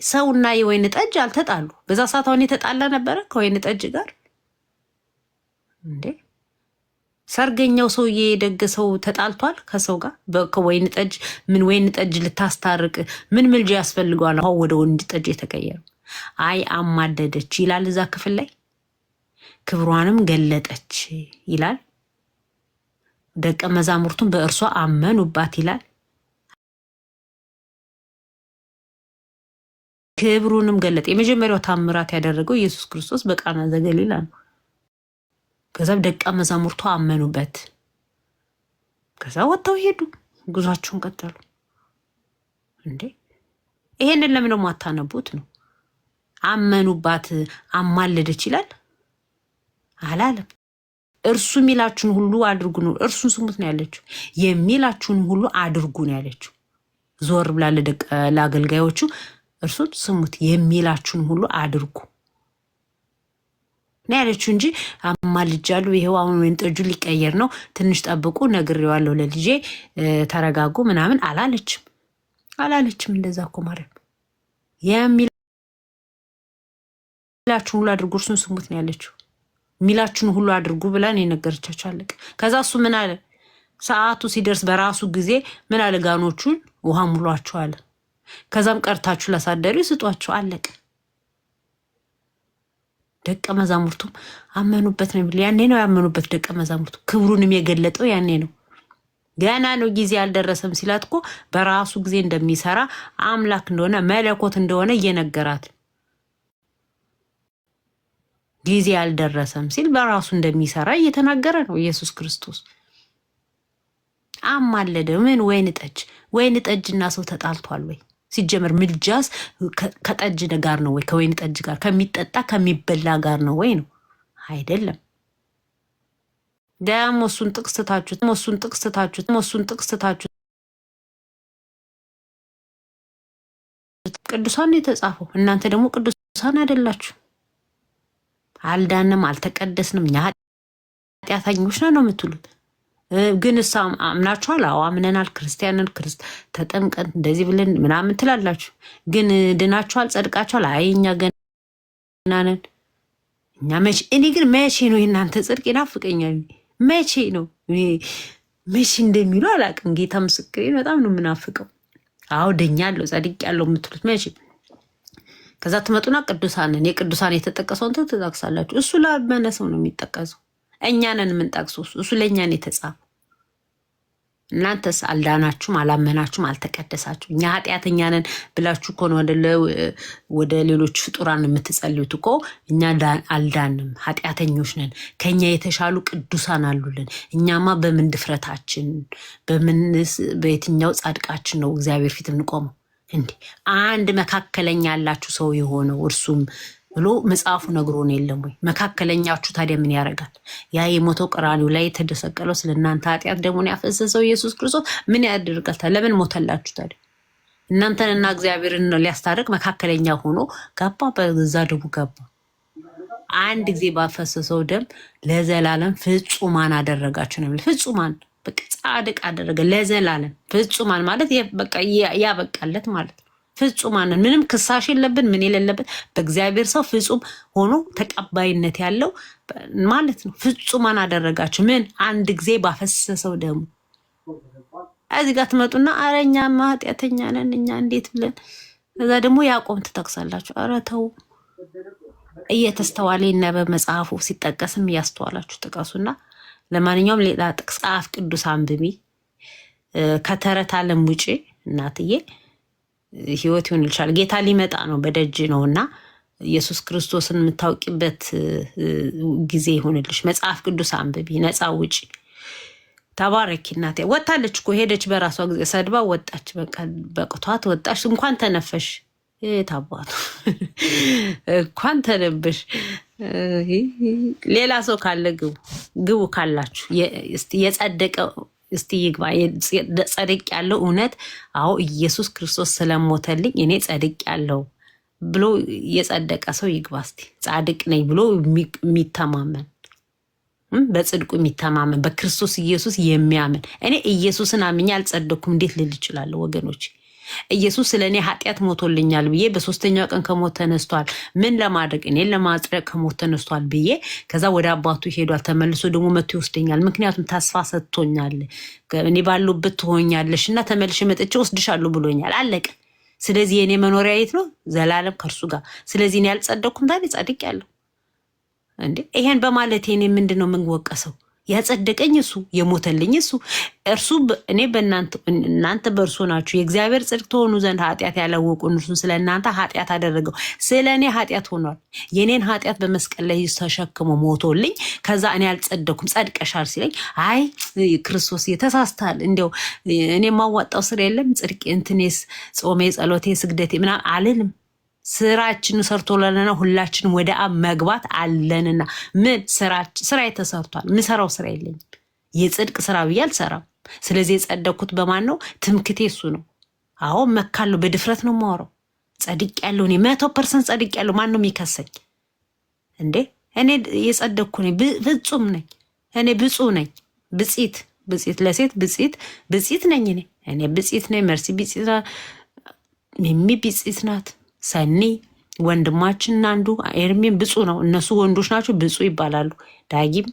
S2: ሰውና የወይን ጠጅ አልተጣሉ። በዛ ሰዓት አሁን የተጣላ ነበረ ከወይን ጠጅ ጋር እንዴ? ሰርገኛው ሰውዬ የደገሰው ተጣልቷል ከሰው ጋር ከወይን ጠጅ። ምን ወይን ጠጅ ልታስታርቅ ምን ምልጃ ያስፈልገዋል? አሁን ወደ ወይን ጠጅ የተቀየረው። አይ አማደደች ይላል እዛ ክፍል ላይ። ክብሯንም ገለጠች ይላል። ደቀ መዛሙርቱን በእርሷ አመኑባት ይላል። ክብሩንም ገለጠ። የመጀመሪያው ታምራት ያደረገው ኢየሱስ ክርስቶስ በቃና ዘገሊላ ነው። ከዛ ደቀ መዛሙርቱ አመኑበት። ከዛ ወጥተው ሄዱ፣ ጉዟቸውን ቀጠሉ። እንዴ ይሄንን ለምን ነው የማታነቡት? ነው አመኑባት አማለደች ይላል አላለም። እርሱ የሚላችሁን ሁሉ አድርጉ ነው። እርሱን ስሙት ነው ያለችው። የሚላችሁን ሁሉ አድርጉ ነው ያለችው። ዞር ብላ ለአገልጋዮቹ እርሱን ስሙት፣ የሚላችሁን ሁሉ አድርጉ። ነው ያለችው እንጂ አማልጃለሁ ይሄው አሁን ወይን ጠጁ ሊቀየር ነው ትንሽ ጠብቁ ነግሬዋለሁ ለልጄ ተረጋጉ ምናምን አላለችም። እንደዛ እኮ ማርያም የሚላችሁን ሁሉ አድርጉ እርሱን ስሙት ነው ያለችው። የሚላችሁን ሁሉ አድርጉ ብላን የነገረቻችሁ አለቀ። ከዛ እሱ ምን አለ ሰዓቱ ሲደርስ በራሱ ጊዜ ምን አለ ጋኖቹን ውሃ ሙሏቸው አለ። ከዛም ቀርታችሁ ላሳደሩ ስጧቸው አለቀ። ደቀ መዛሙርቱም አመኑበት ነው የሚል ያኔ ነው ያመኑበት። ደቀ መዛሙርቱ ክብሩንም የገለጠው ያኔ ነው። ገና ነው ጊዜ አልደረሰም ሲላት እኮ በራሱ ጊዜ እንደሚሰራ አምላክ እንደሆነ መለኮት እንደሆነ እየነገራት ጊዜ አልደረሰም ሲል በራሱ እንደሚሰራ እየተናገረ ነው ኢየሱስ ክርስቶስ። አማለደ ምን ወይን ጠጅና ሰው ተጣልቷል ወይ? ሲጀመር ምልጃስ ከጠጅ ጋር ነው ወይ? ከወይን ጠጅ ጋር ከሚጠጣ ከሚበላ ጋር ነው ወይ? ነው አይደለም። ደግሞ እሱን ጥቅስ ትታችሁ ቅዱሳን ነው የተጻፈው። እናንተ ደግሞ ቅዱሳን አይደላችሁ። አልዳንም አልተቀደስንም እኛ ኃጢአተኞች ነው የምትሉት። ግን እሳ አምናችኋል? አዎ አምነናል፣ ክርስቲያንን ተጠምቀን እንደዚህ ብለን ምናምን ትላላችሁ። ግን ድናችኋል፣ ጸድቃችኋል? አይ እኛ ገና ነን። እኛ እኔ ግን መቼ ነው የእናንተ ጽድቅ ይናፍቀኛል። መቼ ነው መቼ እንደሚሉ አላውቅም። ጌታ ምስክሬን በጣም ነው የምናፍቀው። አዎ ደኛለሁ ጸድቄያለሁ የምትሉት መቼ? ከዛ ትመጡና ቅዱሳንን የቅዱሳን የተጠቀሰውን ትጠቅሳላችሁ። እሱ ላመነ ሰው ነው የሚጠቀሰው። እኛንን የምንጠቅሰው እሱ ለእኛን የተጻፈው። እናንተስ አልዳናችሁም፣ አላመናችሁም፣ አልተቀደሳችሁ። እኛ ኃጢአተኛ ነን ብላችሁ እኮ ነው ወደ ሌሎች ፍጡራን የምትጸልዩት እኮ። እኛ አልዳንም፣ ኃጢአተኞች ነን፣ ከኛ የተሻሉ ቅዱሳን አሉልን። እኛማ በምን ድፍረታችን በየትኛው ጻድቃችን ነው እግዚአብሔር ፊት እንቆመው? እንዴ አንድ መካከለኛ ያላችሁ ሰው የሆነው እርሱም ብሎ መጽሐፉ ነግሮን የለም ወይ? መካከለኛችሁ ታዲያ ምን ያደርጋል? ያ የሞተው ቀራንዮ ላይ የተሰቀለው ስለ እናንተ ኃጢአት ደሙን ያፈሰሰው ኢየሱስ ክርስቶስ ምን ያደርጋል? ለምን ሞተላችሁ ታዲያ? እናንተንና እግዚአብሔርን ሊያስታርቅ መካከለኛ ሆኖ ገባ። በዛ ደሙ ገባ። አንድ ጊዜ ባፈሰሰው ደም ለዘላለም ፍጹማን አደረጋችሁ ነው። ፍጹማን በቃ ጻድቅ አደረገ ለዘላለም። ፍጹማን ማለት በቃ ያበቃለት ማለት ነው። ፍጹማንን ምንም ክሳሽ የለብን ምን የሌለበት በእግዚአብሔር ሰው ፍጹም ሆኖ ተቀባይነት ያለው ማለት ነው። ፍጹማን አደረጋችሁ ምን? አንድ ጊዜ ባፈሰሰው ደሙ። እዚህ ጋር ትመጡና ኧረ እኛማ ኃጢአተኛ ነን እኛ እንዴት ብለን፣ እዛ ደግሞ ያዕቆብ ትጠቅሳላችሁ። ኧረ ተው። እየተስተዋለ ይነበብ መጽሐፉ ሲጠቀስም እያስተዋላችሁ ጥቀሱና። ለማንኛውም ሌላ ጥቅስ መጽሐፍ ቅዱስ አንብቢ ከተረት ዓለም ውጪ እናትዬ ህይወት ይሆን ይችላል። ጌታ ሊመጣ ነው በደጅ ነውና ኢየሱስ ክርስቶስን የምታውቂበት ጊዜ ይሆንልሽ። መጽሐፍ ቅዱስ አንብቢ፣ ነፃ ውጪ። ተባረኪ እናቴ። ወጣለች እኮ ሄደች፣ በራሷ ጊዜ ሰድባ ወጣች። በቃ በቅቷት ወጣች። እንኳን ተነፈሽ ታባቱ እንኳን ተነበሽ። ሌላ ሰው ካለ ግቡ ካላችሁ የጸደቀ እስቲ ይግባ። ጸድቅ ያለው እውነት አዎ ኢየሱስ ክርስቶስ ስለሞተልኝ እኔ ጸድቅ ያለው ብሎ የጸደቀ ሰው ይግባ። እስቲ ጻድቅ ነኝ ብሎ የሚተማመን በጽድቁ የሚተማመን በክርስቶስ ኢየሱስ የሚያምን። እኔ ኢየሱስን አምኜ አልጸደኩም እንዴት ልል እችላለሁ ወገኖች? ኢየሱስ ስለ እኔ ኃጢአት ሞቶልኛል ብዬ በሶስተኛው ቀን ከሞት ተነስቷል። ምን ለማድረግ? እኔን ለማጽደቅ ከሞት ተነስቷል ብዬ ከዛ ወደ አባቱ ሄዷል። ተመልሶ ደግሞ መጥቶ ይወስደኛል። ምክንያቱም ተስፋ ሰጥቶኛል። እኔ ባለሁበት ትሆኛለሽ እና ተመልሼ መጥቼ ወስድሻለሁ ብሎኛል። አለቀ። ስለዚህ የእኔ መኖሪያ የት ነው? ዘላለም ከእርሱ ጋር። ስለዚህ እኔ ያልጸደቅኩም ታዲያ ጻድቅ ያለው እንዴ? ይሄን በማለት እኔ ምንድን ነው የምንወቀሰው? ያጸደቀኝ እሱ፣ የሞተልኝ እሱ። እኔ እናንተ በእርሱ ናችሁ የእግዚአብሔር ጽድቅ ትሆኑ ዘንድ ኃጢአት ያላወቁ እርሱን ስለ እናንተ ኃጢአት አደረገው። ስለ እኔ ኃጢአት ሆኗል። የኔን ኃጢአት በመስቀል ላይ ተሸክሞ ሞቶልኝ ከዛ እኔ አልጸደኩም ጸድቀሻል ሲለኝ አይ ክርስቶስ ተሳስተሃል፣ እንዲያው እኔ የማዋጣው ስራ የለም ጽድቅ እንትኔስ ጾሜ ጸሎቴ ስግደቴ ምናምን አልልም። ስራችን ሰርቶልንና ሁላችን ወደ አብ መግባት አለንና ምን ስራ ተሰርቷል። ምሰራው ስራ የለኝም። የጽድቅ ስራ ብዬ አልሰራም። ስለዚህ የጸደቅኩት በማን ነው? ትምክቴ እሱ ነው። አዎ መካለሁ፣ በድፍረት ነው የማወራው። ጸድቅ ያለው እኔ 100% ጸድቅ ያለው ማን ነው የሚከሰኝ እንዴ? እኔ የጸደቅኩ ነኝ፣ ፍጹም ነኝ። እኔ ብፁዕ ነኝ። ብጽት ለሴት ብጽት ነኝ። እኔ ብጽት ነኝ። መርሲ ብጽት ናት። ሚሚ ብጽት ናት። ሰኒ ወንድማችን አንዱ ኤርሚን ብፁዕ ነው። እነሱ ወንዶች ናቸው፣ ብፁዕ ይባላሉ። ዳጊም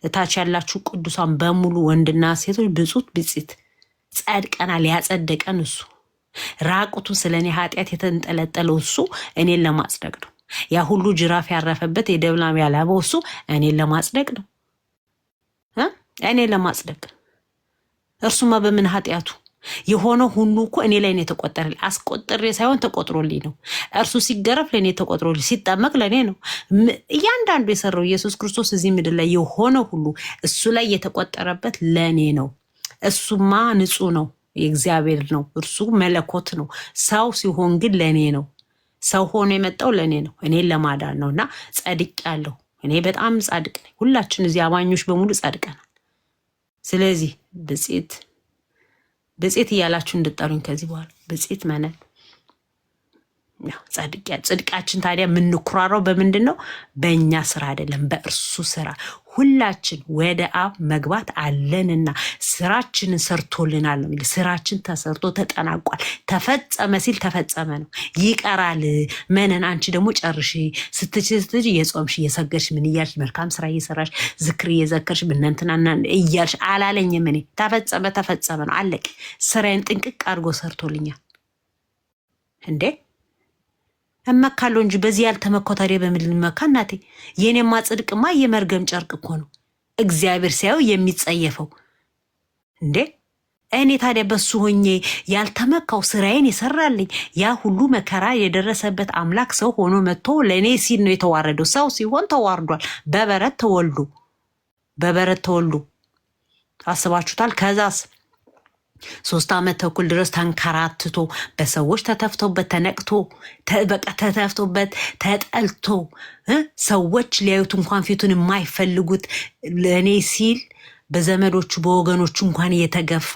S2: እታች ያላችሁ ቅዱሳን በሙሉ ወንድና ሴቶች ብጽት ጸድቀናል። ያጸደቀን እሱ ራቁቱን ስለኔ ኃጢአት የተንጠለጠለው እሱ እኔን ለማጽደቅ ነው። ያ ሁሉ ጅራፍ ያረፈበት የደብላም ያላበው እሱ እኔን ለማጽደቅ ነው። እኔን ለማጽደቅ እርሱማ በምን ኃጢአቱ የሆነ ሁሉ እኮ እኔ ላይ ነው የተቆጠረልኝ። አስቆጥሬ ሳይሆን ተቆጥሮልኝ ነው። እርሱ ሲገረፍ ለእኔ ተቆጥሮልኝ፣ ሲጠመቅ ለእኔ ነው። እያንዳንዱ የሰራው ኢየሱስ ክርስቶስ እዚህ ምድር ላይ የሆነ ሁሉ እሱ ላይ የተቆጠረበት ለእኔ ነው። እሱማ ንጹሕ ነው፣ የእግዚአብሔር ነው። እርሱ መለኮት ነው። ሰው ሲሆን ግን ለእኔ ነው። ሰው ሆኖ የመጣው ለእኔ ነው፣ እኔን ለማዳን ነው። እና ጸድቄአለሁ። እኔ በጣም ጻድቅ ነኝ። ሁላችን እዚህ አማኞች በሙሉ ጸድቀናል። ስለዚህ ብጽት እያላችሁ እንድጠሩኝ ከዚህ በኋላ ብጽት መነን ጽድቃችን ታዲያ የምንኩራራው በምንድን ነው? በእኛ ስራ አይደለም፣ በእርሱ ስራ። ሁላችን ወደ አብ መግባት አለንና ስራችንን ሰርቶልናል ነው የሚል። ስራችን ተሰርቶ ተጠናቋል። ተፈጸመ ሲል ተፈጸመ ነው። ይቀራል መነን። አንቺ ደግሞ ጨርሽ ስትችል እየጾምሽ እየሰገድሽ ምን እያልሽ መልካም ስራ እየሰራሽ ዝክር እየዘከርሽ ብነንትናና እያልሽ አላለኝም። እኔ ተፈጸመ ነው፣ አለቅ። ስራዬን ጥንቅቅ አድርጎ ሰርቶልኛል። እንዴ እመካለሁ እንጂ በዚህ ያልተመካው ታዲያ በምን ልመካ? እናቴ የኔማ ጽድቅማ የመርገም ጨርቅ እኮ ነው፣ እግዚአብሔር ሲያየው የሚጸየፈው። እንዴ እኔ ታዲያ በሱ ሆኜ ያልተመካው ስራዬን የሰራልኝ ያ ሁሉ መከራ የደረሰበት አምላክ ሰው ሆኖ መጥቶ ለእኔ ሲል ነው የተዋረደው። ሰው ሲሆን ተዋርዷል። በበረት ተወልዶ አስባችሁታል? ከዛስ 3 ዓመት ተኩል ድረስ ተንከራትቶ በሰዎች ተተፍቶበት ተነቅቶ በቃ ተተፍቶበት ተጠልቶ ሰዎች ሊያዩት እንኳን ፊቱን የማይፈልጉት ለእኔ ሲል በዘመዶቹ በወገኖቹ እንኳን የተገፋ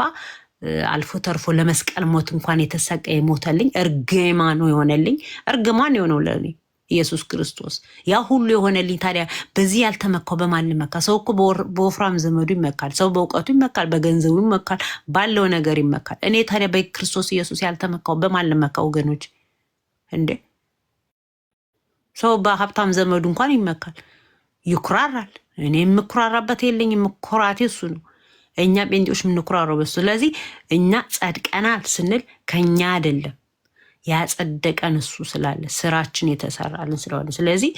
S2: አልፎ ተርፎ ለመስቀል ሞት እንኳን የተሰቀ የሞተልኝ እርግማን ነው የሆነልኝ። እርግማን የሆነው ለእኔ ኢየሱስ ክርስቶስ ያ ሁሉ የሆነልኝ። ታዲያ በዚህ ያልተመካው በማን ልመካ? ሰው እኮ በወፍራም ዘመዱ ይመካል፣ ሰው በእውቀቱ ይመካል፣ በገንዘቡ ይመካል፣ ባለው ነገር ይመካል። እኔ ታዲያ በክርስቶስ ኢየሱስ ያልተመካው በማን ልመካ ወገኖች? እንዴ ሰው በሀብታም ዘመዱ እንኳን ይመካል፣ ይኩራራል። እኔ የምኩራራበት የለኝም። ኩራቴ እሱ ነው። እኛ ጴንጤዎች የምንኩራራው በሱ። ስለዚህ እኛ ጸድቀናል ስንል ከኛ አይደለም፣ ያጸደቀን እሱ ስላለ ስራችን የተሰራልን ስለሆነ። ስለዚህ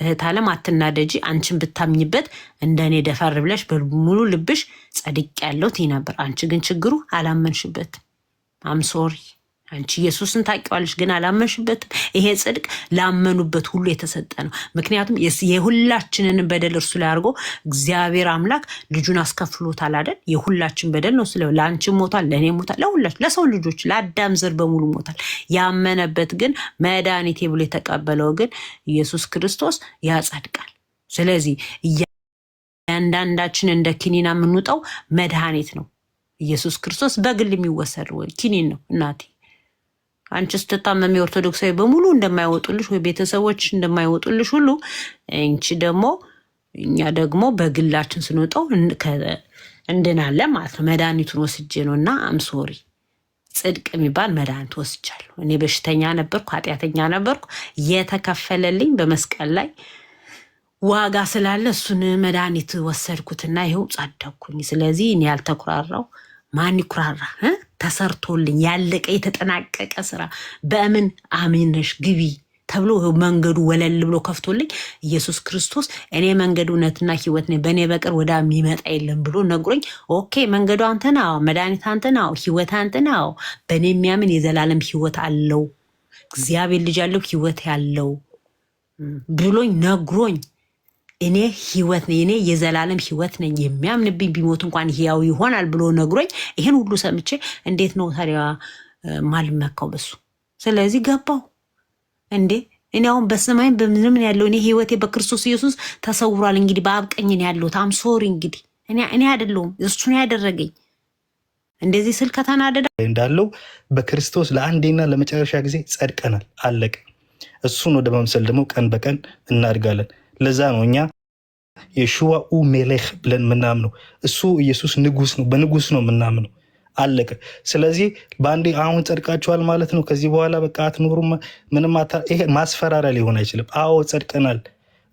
S2: እህት ዓለም አትናደጂ። አንቺን ብታምኝበት እንደኔ ደፈር ብለሽ በሙሉ ልብሽ ጸድቄያለሁ ትይ ነበር። አንቺ ግን ችግሩ አላመንሽበትም። አምሶሪ አንቺ ኢየሱስን ታውቂዋለሽ ግን አላመንሽበትም። ይሄ ጽድቅ ላመኑበት ሁሉ የተሰጠ ነው። ምክንያቱም የሁላችንን በደል እርሱ ላይ አድርጎ እግዚአብሔር አምላክ ልጁን አስከፍሎታል አይደል? የሁላችን በደል ነው። ስለ ለአንቺ ሞታል፣ ለእኔ ሞታል፣ ለሁላችን ለሰው ልጆች ለአዳም ዘር በሙሉ ሞታል። ያመነበት ግን መድኃኒቴ ብሎ የተቀበለው ግን ኢየሱስ ክርስቶስ ያጸድቃል። ስለዚህ እያንዳንዳችን እንደ ኪኒና የምንውጠው መድኃኒት ነው። ኢየሱስ ክርስቶስ በግል የሚወሰድ ኪኒን ነው እናቴ። አንቺ ስትታመሚ ኦርቶዶክሳዊ በሙሉ እንደማይወጡልሽ ወይ ቤተሰቦች እንደማይወጡልሽ ሁሉ እኛ ደግሞ በግላችን ስንወጣው እንድናለን ማለት ነው። መድኃኒቱን ወስጄ ነው እና አምሶሪ ጽድቅ የሚባል መድኃኒት ወስጃለሁ። እኔ በሽተኛ ነበርኩ፣ ኃጢአተኛ ነበርኩ። የተከፈለልኝ በመስቀል ላይ ዋጋ ስላለ እሱን መድኃኒት ወሰድኩትና ይኸው ጸደቅኩኝ። ስለዚህ እኔ ያልተኩራራው ማን ይኩራራ? ተሰርቶልኝ ያለቀ የተጠናቀቀ ስራ በምን አምነሽ ግቢ ተብሎ መንገዱ ወለል ብሎ ከፍቶልኝ ኢየሱስ ክርስቶስ እኔ መንገዱ እውነትና ሕይወት ነኝ በእኔ በቀር ወደ የሚመጣ የለም ብሎ ነግሮኝ፣ ኦኬ መንገዱ አንተ ነህ፣ መድኃኒት አንተ ነህ፣ ሕይወት አንተ ነህ፣ በእኔ የሚያምን የዘላለም ሕይወት አለው፣ እግዚአብሔር ልጅ ያለው ሕይወት ያለው ብሎኝ ነግሮኝ፣ እኔ ሕይወት ነኝ፣ እኔ የዘላለም ሕይወት ነኝ፣ የሚያምንብኝ ቢሞት እንኳን ሕያው ይሆናል ብሎ ነግሮኝ፣ ይሄን ሁሉ ሰምቼ እንዴት ነው ታዲያ ማልመካው በሱ? ስለዚህ ገባው እንዴ እኔ አሁን በሰማይም በምንም ያለው እኔ ሕይወቴ በክርስቶስ ኢየሱስ ተሰውሯል። እንግዲህ በአብ ቀኝ ነው ያለሁት። አምሶሪ እንግዲህ እኔ አይደለሁም እሱ ነው ያደረገኝ። እንደዚህ ስል ከተናደደ
S9: እንዳለው በክርስቶስ ለአንዴና ለመጨረሻ ጊዜ ጸድቀናል፣ አለቀ። እሱን ወደ መምሰል ደግሞ ቀን በቀን እናድጋለን። ለዛ ነው እኛ የሹዋ ኡ ሜሌክ ብለን ምናምነው። እሱ ኢየሱስ ንጉስ ነው፣ በንጉስ ነው ምናምነው። አለቀ። ስለዚህ በአንዴ አሁን ጸድቃችኋል ማለት ነው ከዚህ በኋላ በቃ አትኖሩም ምንም ይሄ ማስፈራሪያ ሊሆን አይችልም። አዎ ጸድቀናል፣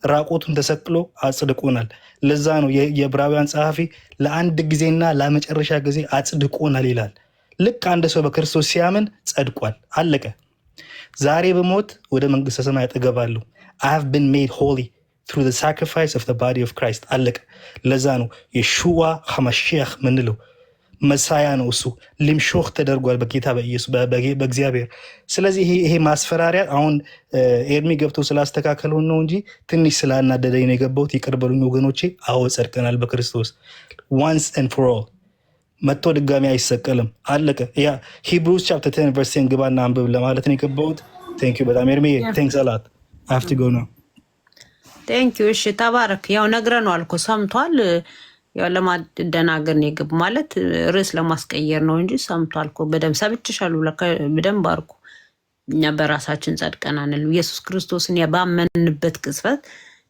S9: ራቁቱን ተሰቅሎ አጽድቆናል። ለዛ ነው የዕብራውያን ጸሐፊ ለአንድ ጊዜና ለመጨረሻ ጊዜ አጽድቆናል ይላል። ልክ አንድ ሰው በክርስቶስ ሲያምን ጸድቋል፣ አለቀ። ዛሬ በሞት ወደ መንግስተ ሰማያት እገባለሁ። I have been made holy through the sacrifice of the body of Christ፣ አለቀ። ለዛ ነው የሹዋ ሐማሺያህ ምንለው መሳያ ነው። እሱ ሊምሾህ ተደርጓል በጌታ በኢየሱስ በእግዚአብሔር። ስለዚህ ይሄ ማስፈራሪያ አሁን ኤርሚ ገብቶ ስላስተካከለው ነው እንጂ ትንሽ ስላናደደኝ ነው የገባሁት። ይቅር በሉኝ ወገኖቼ። አዎ ጸድቀናል በክርስቶስ once and for all። መጥቶ ድጋሚ አይሰቀልም፣ አለቀ። ያ ሂብሩስ ቻፕተር 10 ቨርስ 10 ግባና አንብብ ለማለት ነው የገባሁት። ቴንክ ዩ በጣም ኤርሚ፣ ቴንክስ አላት። I have to go now።
S2: ቴንክ ዩ። እሺ ተባረክ። ያው ነግረነዋል እኮ ሰምቷል። ያው ለማደናገር ነው የገቡ ማለት ርዕስ ለማስቀየር ነው እንጂ ሰምቷል እኮ በደንብ ሰምቼሻለሁ። በደንብ አድርጎ እኛ በራሳችን ጸድቀናል። ኢየሱስ ክርስቶስን ባመንበት ቅጽበት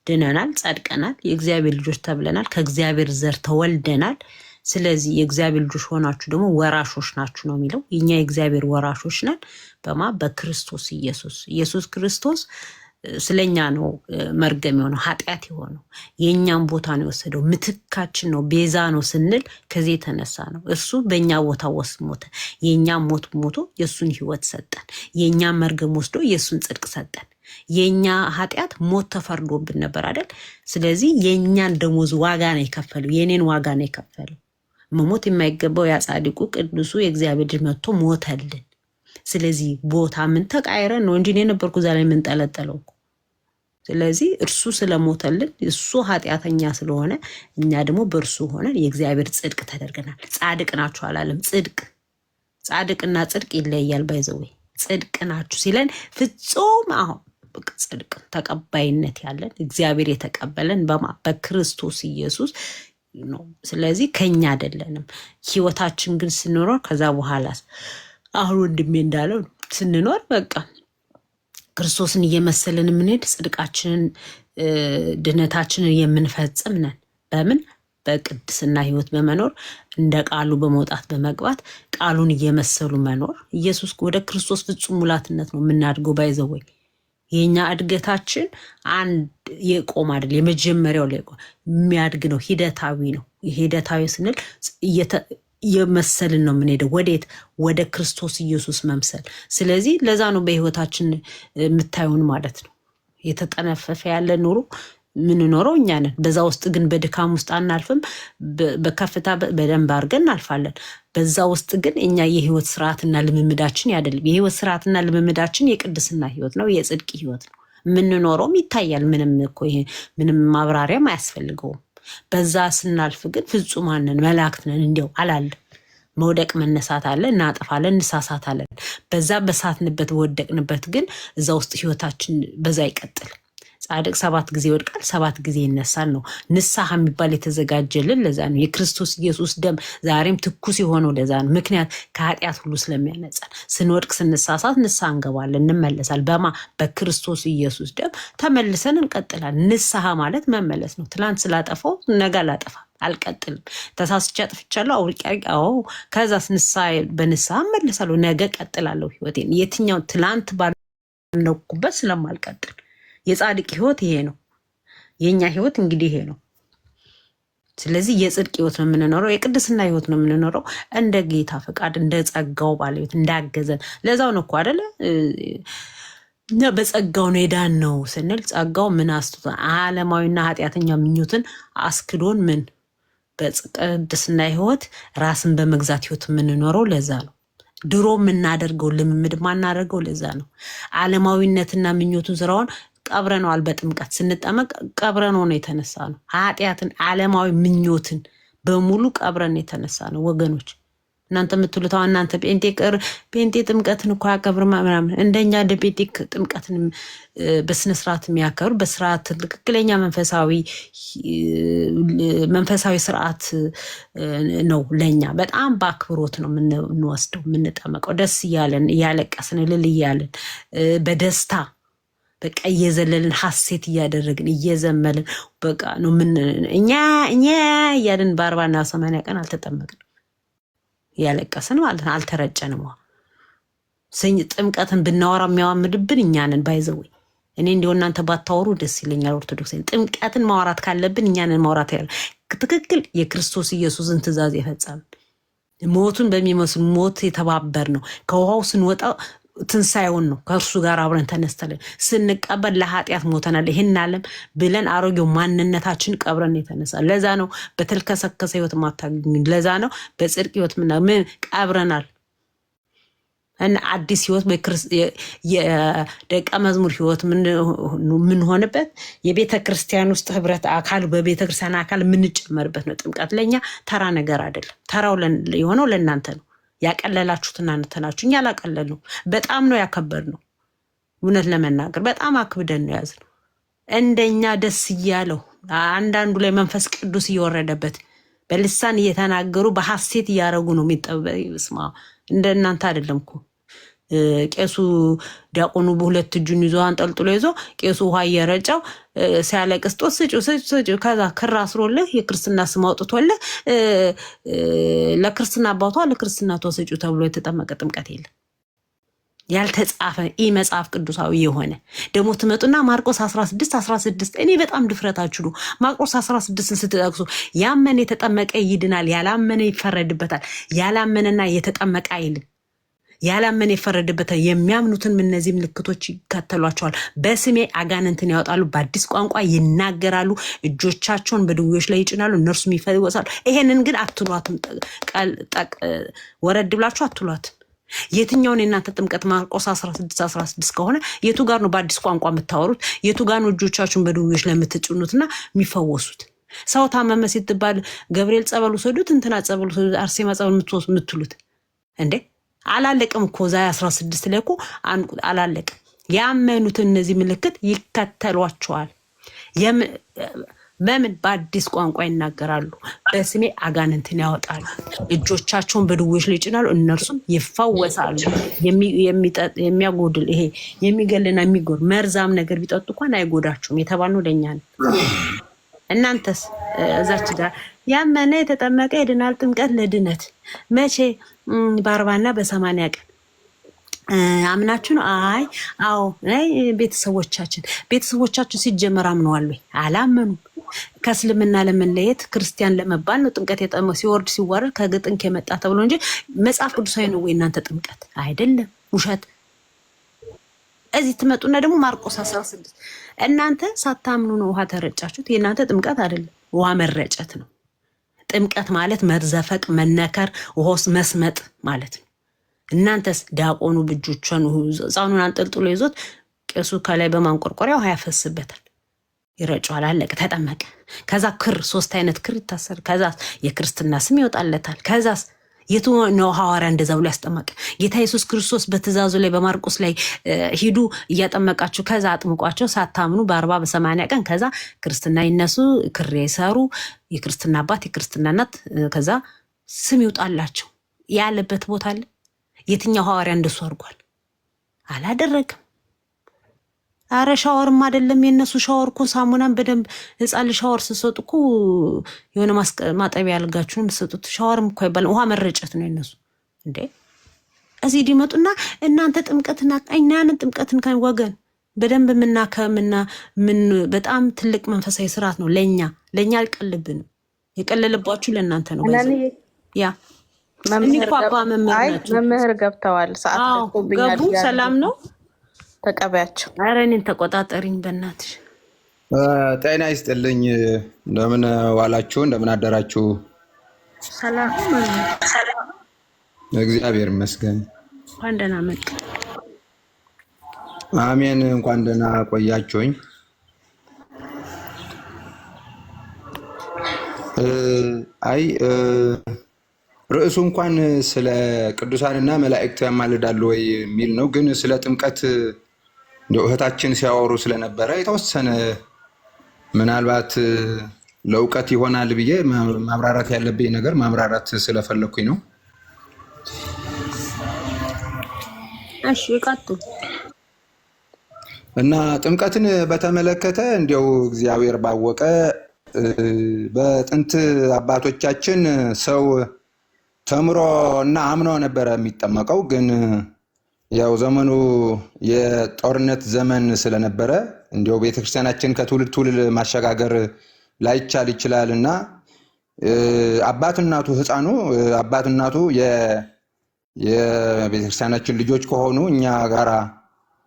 S2: ድነናል፣ ጸድቀናል፣ የእግዚአብሔር ልጆች ተብለናል፣ ከእግዚአብሔር ዘር ተወልደናል። ስለዚህ የእግዚአብሔር ልጆች ሆናችሁ ደግሞ ወራሾች ናችሁ ነው የሚለው። እኛ የእግዚአብሔር ወራሾች ነን በክርስቶስ ኢየሱስ። ኢየሱስ ክርስቶስ ስለኛ ነው መርገም የሆነው ኃጢአት የሆነው የእኛም ቦታ ነው የወሰደው። ምትካችን ነው፣ ቤዛ ነው ስንል ከዚህ የተነሳ ነው። እሱ በእኛ ቦታ ወስድ ሞተ። የእኛም ሞት ሞቶ የእሱን ህይወት ሰጠን። የእኛም መርገም ወስዶ የእሱን ጽድቅ ሰጠን። የእኛ ኃጢአት ሞት ተፈርዶብን ነበር አይደል? ስለዚህ የእኛን ደሞዝ ዋጋ ነው የከፈለው፣ የእኔን ዋጋ ነው የከፈለው። መሞት የማይገባው ያ ጻድቁ ቅዱሱ የእግዚአብሔር ልጅ መጥቶ ሞተልን። ስለዚህ ቦታ ምን ተቃይረን ነው እንጂ እኔ ነበርኩ እዛ ላይ የምንጠለጠለው። ስለዚህ እርሱ ስለሞተልን እሱ ኃጢአተኛ ስለሆነ እኛ ደግሞ በእርሱ ሆነን የእግዚአብሔር ጽድቅ ተደርገናል። ጻድቅ ናችሁ አላለም። ጻድቅና ጽድቅ ይለያል። ባይዘዌ ጽድቅ ናችሁ ሲለን ፍጹም አሁን ጽድቅ ተቀባይነት ያለን እግዚአብሔር የተቀበለን በክርስቶስ ኢየሱስ ነው። ስለዚህ ከኛ አይደለንም። ህይወታችን ግን ስንኖር ከዛ በኋላ አሁን ወንድሜ እንዳለው ስንኖር በቃ ክርስቶስን እየመሰልን የምንሄድ ጽድቃችንን ድነታችንን የምንፈጽም ነን። በምን በቅድስና ህይወት በመኖር እንደ ቃሉ በመውጣት በመግባት ቃሉን እየመሰሉ መኖር። ኢየሱስ ወደ ክርስቶስ ፍጹም ሙላትነት ነው የምናድገው። ባይዘወይ የኛ እድገታችን አንድ የቆም አይደል፣ የመጀመሪያው ላይ የሚያድግ ነው፣ ሂደታዊ ነው። ሂደታዊ ስንል የመሰልን ነው የምንሄደው። ወዴት? ወደ ክርስቶስ ኢየሱስ መምሰል። ስለዚህ ለዛ ነው በህይወታችን የምታዩን ማለት ነው የተጠነፈፈ ያለ ኑሮ ምንኖረው እኛ ነን። በዛ ውስጥ ግን በድካም ውስጥ አናልፍም፣ በከፍታ በደንብ አድርገን እናልፋለን። በዛ ውስጥ ግን እኛ የህይወት ስርዓትና ልምምዳችን አይደለም። የህይወት ስርዓትና ልምምዳችን የቅድስና ህይወት ነው፣ የጽድቅ ህይወት ነው የምንኖረውም ይታያል። ምንም እኮ ይሄ ምንም ማብራሪያም አያስፈልገውም። በዛ ስናልፍ ግን ፍጹማን ነን፣ መላእክት ነን። እንዲያው አላለ መውደቅ መነሳት አለ፣ እናጠፋለን፣ እንሳሳታለን። በዛ በሳትንበት በወደቅንበት ግን እዛ ውስጥ ህይወታችን በዛ ይቀጥል። ጻድቅ 7 ጊዜ ይወድቃል 7 ጊዜ ይነሳል ነው። ንስሐ የሚባል የተዘጋጀልን ለዛ ነው። የክርስቶስ ኢየሱስ ደም ዛሬም ትኩስ የሆነው ለዛ ነው። ምክንያት ከኃጢአት ሁሉ ስለሚያነጻን። ስንወድቅ ስንሳሳት ንስሐ እንገባለን፣ እንመለሳል። በክርስቶስ ኢየሱስ ደም ተመልሰን እንቀጥላለን። ንስሐ ማለት መመለስ ነው። ትላንት ስላጠፋው ነገ ላጠፋ አልቀጥልም። ተሳስቼ አጥፍቻለሁ ከዛ በንስሐ እመለሳለሁ። ነገ ቀጥላለሁ ህይወቴን። የትኛው ትላንት ባልነኩበት ስለማልቀጥል የጻድቅ ህይወት ይሄ ነው። የኛ ህይወት እንግዲህ ይሄ ነው። ስለዚህ የጽድቅ ህይወት ነው የምንኖረው፣ የቅድስና ህይወት ነው የምንኖረው እንደ ጌታ ፈቃድ፣ እንደ ጸጋው ባለቤት እንዳገዘን። ለዛው ነው እኮ አይደለ በጸጋው ነው የዳን ነው ስንል ጸጋው ምን አስቶ ዓለማዊና ኃጢአተኛ ምኞትን አስክዶን ምን በቅድስና ህይወት ራስን በመግዛት ህይወት የምንኖረው ለዛ ነው። ድሮ የምናደርገው ልምምድ ማናደርገው ለዛ ነው። ዓለማዊነትና ምኞቱን ስራውን ቀብረነዋል። በጥምቀት ስንጠመቅ ቀብረነው ነው የተነሳ ነው። ኃጢአትን ዓለማዊ ምኞትን በሙሉ ቀብረን የተነሳ ነው ወገኖች። እናንተ የምትሉት እናንተ ጴንጤ ጥምቀትን እኮ ያከብርማ ምናምን። እንደኛ እንደ ጴንጤ ጥምቀትን በስነስርዓት የሚያከብር በስርዓት ትክክለኛ መንፈሳዊ ስርዓት ነው። ለኛ በጣም በአክብሮት ነው የምንወስደው፣ የምንጠመቀው ደስ እያለን እያለቀስን እልል እያለን በደስታ በቃ እየዘለልን ሐሴት እያደረግን እየዘመልን በቃ ነው ምን እኛ እያልን በ40 እና 80 ቀን አልተጠመቅንም። ያለቀስን ማለት ነው። አልተረጨንም። ጥምቀትን ብናወራ የሚያዋምድብን እኛንን ባይዘው እኔ እንደው እናንተ ባታወሩ ደስ ይለኛል። ኦርቶዶክስን ጥምቀትን ማውራት ካለብን እኛንን ማውራት ያለ ትክክል የክርስቶስ ኢየሱስን ትእዛዝ የፈጸምን ሞቱን በሚመስል ሞት የተባበር ነው። ከውሃው ስንወጣ ትንሳኤውን ነው ከእርሱ ጋር አብረን ተነስተልን ስንቀበል ለኃጢአት ሞተናል። ይህን ዓለም ብለን አሮጌው ማንነታችን ቀብረን የተነሳ ለዛ ነው በተልከሰከሰ ህይወት ማታገኙ። ለዛ ነው በጽድቅ ህይወት ምን ቀብረናል እና አዲስ ህይወት የደቀ መዝሙር ህይወት ምን ሆነበት የቤተ ክርስቲያን ውስጥ ህብረት አካል በቤተ ክርስቲያን አካል የምንጨመርበት ነው። ጥምቀት ለኛ ተራ ነገር አይደለም። ተራው የሆነው ለእናንተ ነው። ያቀለላችሁት እናንተ ናችሁ። እኛ አላቀለል ነው። በጣም ነው ያከበር ነው። እውነት ለመናገር በጣም አክብደን ነው ያዝነው። እንደኛ ደስ እያለው አንዳንዱ ላይ መንፈስ ቅዱስ እየወረደበት በልሳን እየተናገሩ በሐሴት እያረጉ ነው የሚጠበስማ እንደ እናንተ አይደለም እኮ ቄሱ ዲያቆኑ በሁለት እጁን ይዞ አንጠልጥሎ ይዞ ቄሱ ውሃ እየረጨው ሲያለቅስ ስጪው ከዛ ክር አስሮልህ የክርስትና ስም አውጥቶልህ ለክርስትና አባቷ ለክርስትና ተወሰጪው ተብሎ የተጠመቀ ጥምቀት የለም። ያልተጻፈ መጽሐፍ ቅዱሳዊ የሆነ ደግሞ ትመጡና ማርቆስ 16 እኔ በጣም ድፍረታችሁ ነው። ማርቆስ 16ን ስትጠቅሱ ያመነ የተጠመቀ ይድናል፣ ያላመነ ይፈረድበታል። ያላመነና የተጠመቀ አይልም። ያላመነ ይፈረድበታል። የሚያምኑትን እነዚህ ምልክቶች ይከተሏቸዋል። በስሜ አጋንንትን ያወጣሉ፣ በአዲስ ቋንቋ ይናገራሉ፣ እጆቻቸውን በድውዮች ላይ ይጭናሉ፣ እነርሱም ይፈወሳሉ። ይሄንን ግን አትሏትም። ወረድ ብላችሁ አትሏትም። የትኛውን የእናንተ ጥምቀት ማርቆስ 16 ከሆነ የቱ ጋር ነው በአዲስ ቋንቋ የምታወሩት? የቱ ጋር ነው እጆቻችሁን በድውዮች ላይ የምትጭኑትና የሚፈወሱት? ሰው ታመመ ሲባል ገብርኤል ጸበል ውሰዱት፣ እንትና ጸበል ውሰዱት፣ አርሴማ ጸበል የምትሉት እንዴ? አላለቅም እኮ ዛ 16 ላይ እኮ አላለቅም። ያመኑትን እነዚህ ምልክት ይከተሏቸዋል። በምን በአዲስ ቋንቋ ይናገራሉ፣ በስሜ አጋንንትን ያወጣሉ፣ እጆቻቸውን በድውዮች ላይ ይጭናሉ፣ እነርሱም ይፈወሳሉ። የሚያጎድል ይሄ የሚገልና የሚጎድ መርዛም ነገር ቢጠጡ እንኳን አይጎዳቸውም የተባልነው ለእኛ ነው። እናንተስ እዛች ጋር ያመነ የተጠመቀ ይድናል። ጥምቀት ለድነት መቼ? በ40 እና በ80 ቀን አምናችሁ ነው? አይ አዎ ቤተሰቦቻችን ሲጀመር አምነዋል ወይ? አላመኑም። ከእስልምና ለመለየት ክርስቲያን ለመባል ነው ጥምቀት የጠመው ሲወርድ ሲዋረድ ከግጥንክ የመጣ ተብሎ እንጂ መጽሐፍ ቅዱሳዊ ነው ወይ እናንተ ጥምቀት? አይደለም፣ ውሸት። እዚህ ትመጡና ደግሞ ማርቆስ 16 እናንተ ሳታምኑ ነው ውሃ ተረጫችሁት። የእናንተ ጥምቀት አይደለም፣ ውሃ መረጨት ነው። ጥምቀት ማለት መርዘፈቅ፣ መነከር፣ ውሃስ መስመጥ ማለት ነው። እናንተስ ዲያቆኑ ብጆቿን ሕፃኑን አንጠልጥሎ ይዞት ቄሱ ከላይ በማንቆርቆሪያ ውሃ ያፈስበታል፣ ይረጫዋል፣ አለቀ፣ ተጠመቀ። ከዛ ክር 3 አይነት ክር ይታሰር፣ ከዛ የክርስትና ስም ይወጣለታል። ከዛስ የቱ ነው ሐዋርያ እንደዛ ብሎ ያስጠመቀ? ጌታ ኢየሱስ ክርስቶስ በትእዛዙ ላይ በማርቆስ ላይ ሂዱ እያጠመቃችሁ ከዛ አጥምቋቸው ሳታምኑ በ40 በ80 ቀን ከዛ ክርስትና ይነሱ፣ ክር ይሰሩ፣ የክርስትና አባት የክርስትና እናት ከዛ ስም ይውጣላቸው ያለበት ቦታ አለ? የትኛው ሐዋርያ እንደሱ አድርጓል? አላደረግም። አረ ሻወርም አይደለም የነሱ ሻወር እኮ ሳሙናን በደንብ ህፃን ሻወር ስሰጡ እኮ የሆነ ማጠቢያ ያልጋችሁን ስሰጡት ሻወርም እኮ አይባልም። ውሃ መረጨት ነው የነሱ እንዴ። እዚህ ዲመጡና እናንተ ጥምቀትና እኛን ጥምቀትን ወገን በደንብ ምን በጣም ትልቅ መንፈሳዊ ስርዓት ነው። ለኛ አልቀልብንም። የቀለለባችሁ ለእናንተ ነው። ያ
S7: መምህር ገብተዋል። ሰዓት
S2: ገቡ። ሰላም ነው።
S7: ተቀበያቸው።
S2: ኧረ እኔን ተቆጣጠሪኝ በእናትሽ።
S10: ጤና ይስጥልኝ። እንደምን ዋላችሁ? እንደምን አደራችሁ?
S2: ሰላም።
S10: እግዚአብሔር ይመስገን።
S2: እንኳን ደህና መጡ።
S10: አሜን። እንኳን ደህና ቆያችሁኝ። አይ ርዕሱ እንኳን ስለ ቅዱሳንና መላእክት ያማልዳሉ ወይ የሚል ነው። ግን ስለ ጥምቀት እህታችን ሲያወሩ ስለነበረ የተወሰነ ምናልባት ለእውቀት ይሆናል ብዬ ማብራራት ያለብኝ ነገር ማብራራት ስለፈለኩኝ ነው።
S2: እሺ ቀጥሉ።
S10: እና ጥምቀትን በተመለከተ እንዲያው እግዚአብሔር ባወቀ በጥንት አባቶቻችን ሰው ተምሮ እና አምኖ ነበረ የሚጠመቀው። ግን ያው ዘመኑ የጦርነት ዘመን ስለነበረ እንዲያው ቤተክርስቲያናችን ከትውልድ ትውልድ ማሸጋገር ላይቻል ይችላል እና አባትናቱ ህፃኑ አባትናቱ የቤተክርስቲያናችን ልጆች ከሆኑ እኛ ጋራ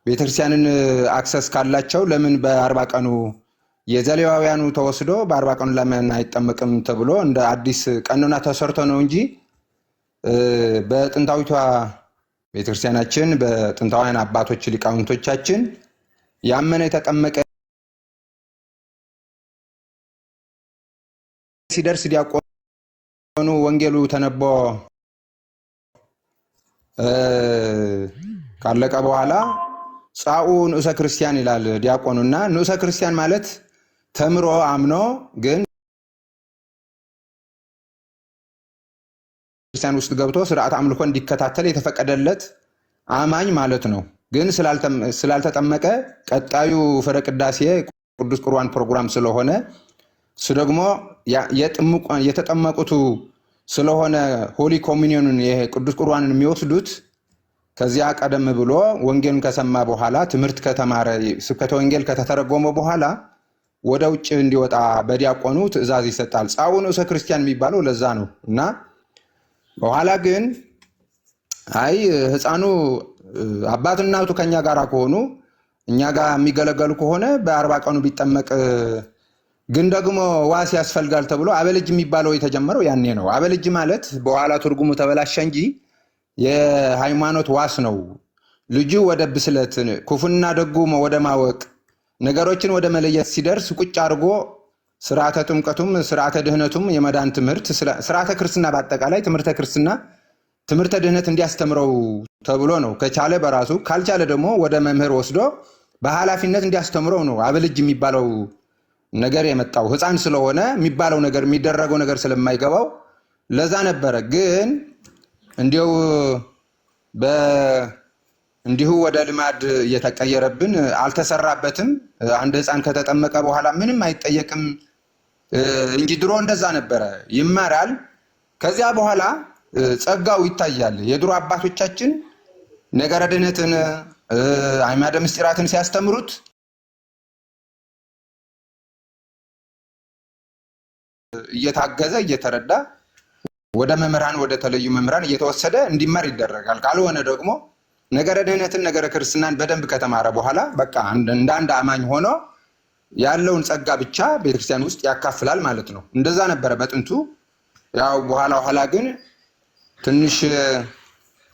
S10: ቤተክርስቲያንን አክሰስ ካላቸው ለምን በ40 ቀኑ የዘሌዋውያኑ ተወስዶ በ40 ቀኑ ለምን አይጠመቅም ተብሎ እንደ አዲስ ቀኖና ተሰርቶ ነው እንጂ በጥንታዊቷ ቤተክርስቲያናችን በጥንታውያን አባቶች ሊቃውንቶቻችን ያመነ የተጠመቀ ሲደርስ ዲያቆኑ ወንጌሉ ተነቦ ካለቀ በኋላ ጻኡ ንዑሰ ክርስቲያን ይላል ዲያቆኑና ንዑሰ ክርስቲያን ማለት ተምሮ አምኖ ግን ክርስቲያን ውስጥ ገብቶ ስርዓት አምልኮ እንዲከታተል የተፈቀደለት አማኝ ማለት ነው። ግን ስላልተጠመቀ ቀጣዩ ፍረ ቅዳሴ ቅዱስ ቁርባን ፕሮግራም ስለሆነ እሱ ደግሞ የተጠመቁቱ ስለሆነ ሆሊ ኮሚኒዮንን ቅዱስ ቁርባንን የሚወስዱት ከዚያ ቀደም ብሎ ወንጌሉን ከሰማ በኋላ ትምህርት ከተማረ ስብከተ ወንጌል ከተተረጎመ በኋላ ወደ ውጭ እንዲወጣ በዲያቆኑ ትእዛዝ ይሰጣል። ጻኡ ንዑሰ ክርስቲያን የሚባለው ለዛ ነው እና በኋላ ግን አይ ህፃኑ አባትናቱ ከኛ ጋር ከሆኑ እኛ ጋር የሚገለገሉ ከሆነ በ40 ቀኑ ቢጠመቅ ግን ደግሞ ዋስ ያስፈልጋል ተብሎ አበልጅ የሚባለው የተጀመረው ያኔ ነው። አበልጅ ማለት በኋላ ትርጉሙ ተበላሸ እንጂ የሃይማኖት ዋስ ነው። ልጁ ወደ ብስለት ክፉና ደጉ ወደ ማወቅ ነገሮችን ወደ መለየት ሲደርስ ቁጭ አድርጎ ስርዓተ ጥምቀቱም ስርዓተ ድህነቱም የመዳን ትምህርት ስርዓተ ክርስትና በአጠቃላይ ትምህርተ ክርስትና ትምህርተ ድህነት እንዲያስተምረው ተብሎ ነው። ከቻለ በራሱ ካልቻለ ደግሞ ወደ መምህር ወስዶ በኃላፊነት እንዲያስተምረው ነው አበልጅ የሚባለው ነገር የመጣው። ህፃን ስለሆነ የሚባለው ነገር የሚደረገው ነገር ስለማይገባው ለዛ ነበረ። ግን እንዲሁ ወደ ልማድ እየተቀየረብን አልተሰራበትም። አንድ ህፃን ከተጠመቀ በኋላ ምንም አይጠየቅም እንጂ ድሮ እንደዛ ነበረ። ይማራል። ከዚያ በኋላ ጸጋው ይታያል። የድሮ አባቶቻችን ነገረ ድህነትን አዕማደ ምስጢራትን ሲያስተምሩት እየታገዘ እየተረዳ ወደ መምህራን ወደ ተለዩ መምህራን እየተወሰደ እንዲማር ይደረጋል። ካልሆነ ደግሞ ነገረ ድህነትን ነገረ ክርስትናን በደንብ ከተማረ በኋላ በቃ እንደ አንድ አማኝ ሆኖ ያለውን ጸጋ ብቻ ቤተክርስቲያን ውስጥ ያካፍላል ማለት ነው። እንደዛ ነበረ በጥንቱ። ያው በኋላ ግን ትንሽ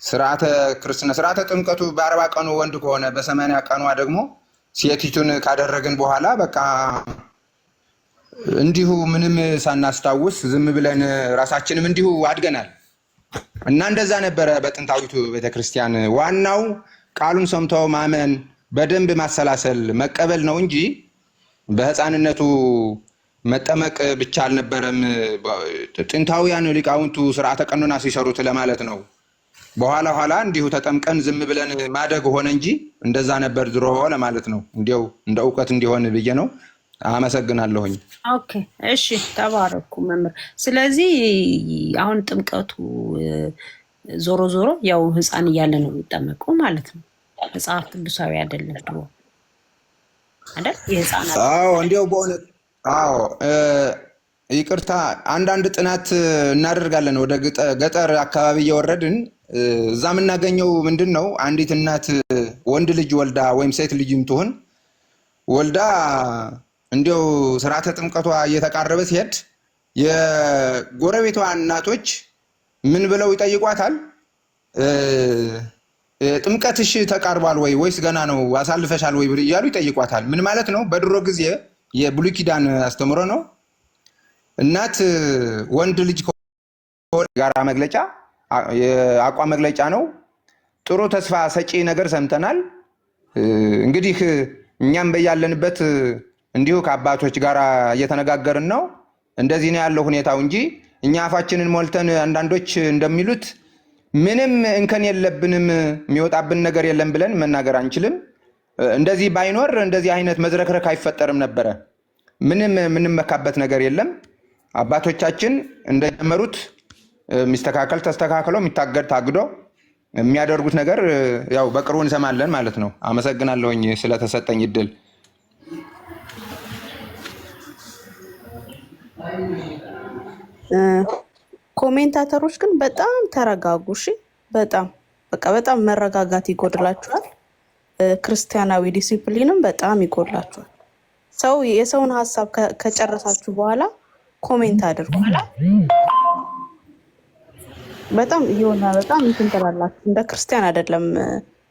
S10: ስርዓተ ክርስትና ስርዓተ ጥምቀቱ በ40 ቀኑ ወንድ ከሆነ በ80 ቀኗ ደግሞ ሴቲቱን ካደረግን በኋላ በቃ እንዲሁ ምንም ሳናስታውስ ዝም ብለን ራሳችንም እንዲሁ አድገናል እና እንደዛ ነበረ በጥንታዊቱ ቤተክርስቲያን። ዋናው ቃሉን ሰምቶ ማመን በደንብ ማሰላሰል መቀበል ነው እንጂ በህፃንነቱ መጠመቅ ብቻ አልነበረም። ጥንታውያን ሊቃውንቱ ስርዓተ ቀኖና ሲሰሩት ለማለት ነው። በኋላ እንዲሁ ተጠምቀን ዝም ብለን ማደግ ሆነ እንጂ እንደዛ ነበር ድሮ ለማለት ነው። እንዲያው እንደ እውቀት እንዲሆን ብዬ ነው። አመሰግናለሁኝ።
S2: ኦኬ፣ እሺ፣ ተባረኩ መምህር። ስለዚህ አሁን ጥምቀቱ ዞሮ ያው ህፃን እያለ ነው የሚጠመቀው ማለት ነው። መጽሐፍ ቅዱሳዊ አይደለም ድሮ አይደል? የህፃናት
S10: እንዲያው በእውነት ይቅርታ፣ አንዳንድ ጥናት እናደርጋለን ወደ ገጠር አካባቢ እየወረድን እዛ የምናገኘው ምንድን ነው? አንዲት እናት ወንድ ልጅ ወልዳ ወይም ሴት ልጅም ትሆን ወልዳ እንዲያው ስርዓተ ጥምቀቷ እየተቃረበ ሲሄድ የጎረቤቷ እናቶች ምን ብለው ይጠይቋታል? ጥምቀትሽ ተቃርቧል ወይ ወይስ ገና ነው አሳልፈሻል ወይ እያሉ ይጠይቋታል። ምን ማለት ነው? በድሮ ጊዜ የብሉይ ኪዳን አስተምሮ ነው። እናት ወንድ ልጅ ጋራ መግለጫ የአቋም መግለጫ ነው። ጥሩ ተስፋ ሰጪ ነገር ሰምተናል። እንግዲህ እኛም በያለንበት እንዲሁ ከአባቶች ጋር እየተነጋገርን ነው። እንደዚህ ነው ያለው ሁኔታው እንጂ እኛ አፋችንን ሞልተን አንዳንዶች እንደሚሉት ምንም እንከን የለብንም የሚወጣብን ነገር የለም ብለን መናገር አንችልም። እንደዚህ ባይኖር እንደዚህ አይነት መዝረክረክ አይፈጠርም ነበረ። ምንም መካበት ነገር የለም። አባቶቻችን እንደጀመሩት የሚስተካከል ተስተካክሎ የሚታገድ ታግዶ የሚያደርጉት ነገር ያው በቅርቡ እንሰማለን ማለት ነው። አመሰግናለሁኝ ስለተሰጠኝ እድል።
S7: ኮሜንታተሮች ግን በጣም ተረጋጉ። እሺ፣ በጣም መረጋጋት ይጎድላችኋል። ክርስቲያናዊ ዲሲፕሊንም በጣም ይጎድላችኋል። የሰውን ሀሳብ ከጨረሳችሁ በኋላ ኮሜንት አድርጉ። በጣም እንትን ትላላችሁ። እንደ ክርስቲያን አይደለም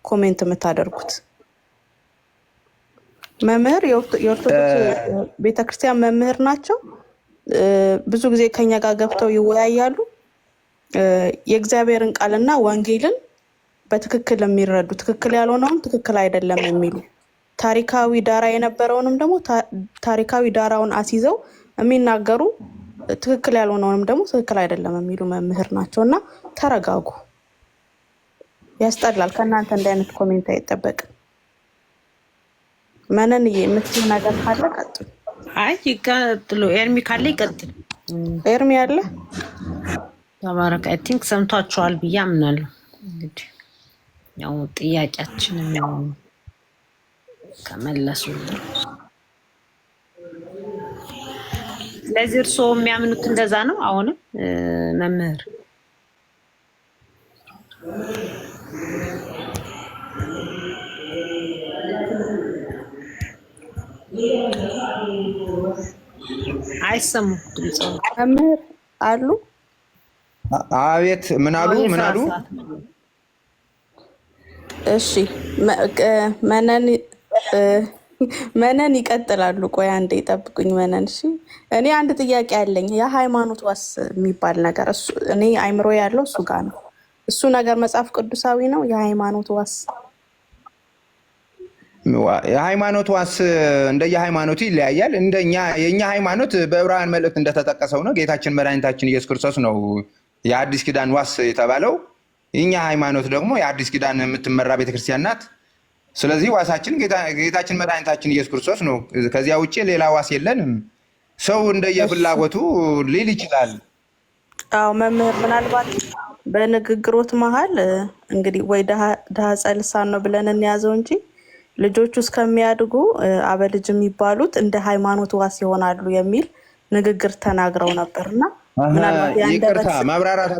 S7: ኮሜንት የምታደርጉት። መምህር የኦርቶዶክስ ቤተክርስቲያን መምህር ናቸው። ብዙ ጊዜ ከኛ ጋር ገብተው ይወያያሉ። የእግዚአብሔርን ቃልና ወንጌልን በትክክል የሚረዱ ትክክል ያልሆነውን ትክክል አይደለም የሚሉ ታሪካዊ ዳራ የነበረውንም ደግሞ ታሪካዊ ዳራውን አስይዘው የሚናገሩ ትክክል ያልሆነውንም ደግሞ ትክክል አይደለም የሚሉ መምህር ናቸው እና ተረጋጉ። ያስጠላል። ከእናንተ እንዲህ አይነት ኮሜንት አይጠበቅም። መነንዬ የምትል ነገር ካለ ቀጥሉ።
S2: አይ ይቀጥሉ። ኤርሚ ካለ ይቀጥል።
S7: ኤርሚ አለ።
S2: ተባረክ። አይ ቲንክ ሰምቷቸዋል ብዬ አምናለሁ። እንግዲህ ያው ጥያቄያችንን ያው ከመለሱ ስለዚህ እርስዎ የሚያምኑት እንደዛ ነው። አሁንም መምህር አይሰሙ ድምጽ
S7: መምህር አሉ።
S10: አቤት። ምን አሉ?
S7: እሺ መነን ይቀጥላሉ። ቆይ አንዴ ይጠብቁኝ። መነን እሺ፣ እኔ አንድ ጥያቄ አለኝ። የሃይማኖት ዋስ የሚባል ነገር እኔ አይምሮ ያለው እሱ ጋር ነው። እሱ ነገር መጽሐፍ ቅዱሳዊ ነው? የሃይማኖት ዋስ
S10: የሃይማኖት ዋስ እንደየሃይማኖቱ ይለያያል። የኛ ሃይማኖት በዕብራውያን መልእክት እንደተጠቀሰው ነው። ጌታችን መድኃኒታችን ኢየሱስ ክርስቶስ ነው የአዲስ ኪዳን ዋስ የተባለው። የኛ ሃይማኖት ደግሞ የአዲስ ኪዳን የምትመራ ቤተክርስቲያን ናት። ስለዚህ ዋሳችን ጌታችን መድኃኒታችን ኢየሱስ ክርስቶስ ነው። ከዚያ ውጭ ሌላ ዋስ የለንም። ሰው እንደየፍላጎቱ ሊል ይችላል።
S7: አዎ መምህር፣ ምናልባት በንግግሮት መሀል እንግዲህ ወይ ድሃ ጸልሳን ነው ብለን እንያዘው እንጂ ልጆቹ እስከሚያድጉ አበልጅ የሚባሉት እንደ ሃይማኖት ዋስ ይሆናሉ የሚል ንግግር ተናግረው ነበርና
S10: ይቅርታ ማብራራት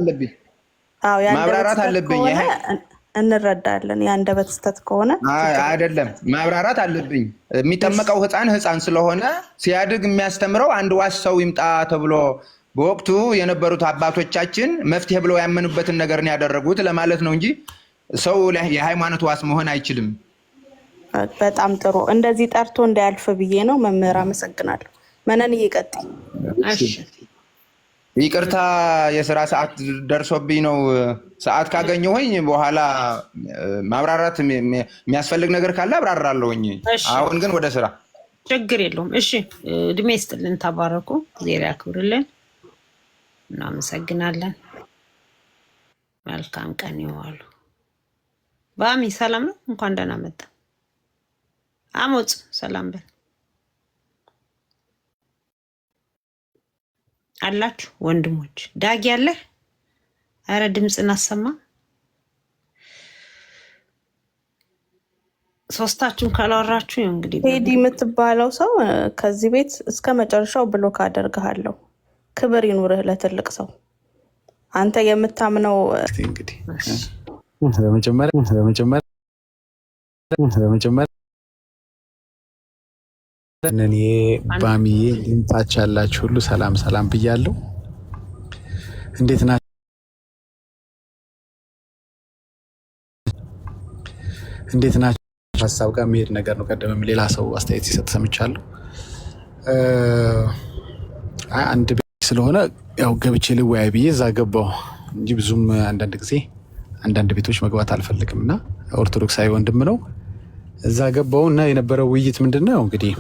S10: አለብኝ።
S7: እንረዳለን። የአንደበት ስተት ከሆነ
S10: አይደለም፣ ማብራራት አለብኝ። የሚጠመቀው ህፃን ስለሆነ ሲያድግ የሚያስተምረው አንድ ዋስ ሰው ይምጣ ተብሎ በወቅቱ የነበሩት አባቶቻችን መፍትሄ ብለው ያመኑበትን ነገር ነው ያደረጉት ለማለት ነው እንጂ ሰው የሃይማኖት ዋስ መሆን አይችልም።
S7: በጣም ጥሩ። እንደዚህ ጠርቶ እንዳያልፍ ብዬ ነው። መምህር አመሰግናለሁ። መነን ይቀጥል።
S10: ይቅርታ የስራ ሰዓት ደርሶብኝ ነው። ሰዓት ካገኘሁኝ በኋላ ማብራራት የሚያስፈልግ ነገር ካለ አብራራለሁኝ። አሁን ግን ወደ ስራ።
S2: ችግር የለውም። እሺ፣ እድሜ ይስጥልን። ተባረኩ። ዜር ያክብርልን። እናመሰግናለን። መልካም ቀን ይዋሉ። ባሚ ሰላም ነው? እንኳን ደህና መጣ። አሞጽ ሰላም በል አላችሁ ወንድሞች። ዳጊ አለ? አረ ድምፅን አሰማ። ሶስታችሁም ካላወራችሁ እንግዲህ
S7: ቴዲ የምትባለው ሰው ከዚህ ቤት እስከ መጨረሻው ብሎክ አደርግሃለሁ። ክብር ይኑርህ ለትልቅ ሰው። አንተ የምታምነው
S11: እንግዲህ በመጀመሪያ እኔ ባሚዬ ድምጣች ያላችሁ ሁሉ ሰላም ሰላም ብያለሁ። እንዴት ናችሁ? ሀሳብ ጋር የሚሄድ ነገር ነው። ቀደምም ሌላ ሰው አስተያየት ሲሰጥ ሰምቻለሁ። አንድ ቤት ስለሆነ ያው ገብቼ ልወያይ ብዬ እዛ ገባሁ እንጂ ብዙም አንዳንድ ጊዜ አንዳንድ ቤቶች መግባት አልፈልግም እና ኦርቶዶክሳዊ ወንድም ነው። እዛ ገባው እና የነበረው ውይይት ምንድነው እንግዲህ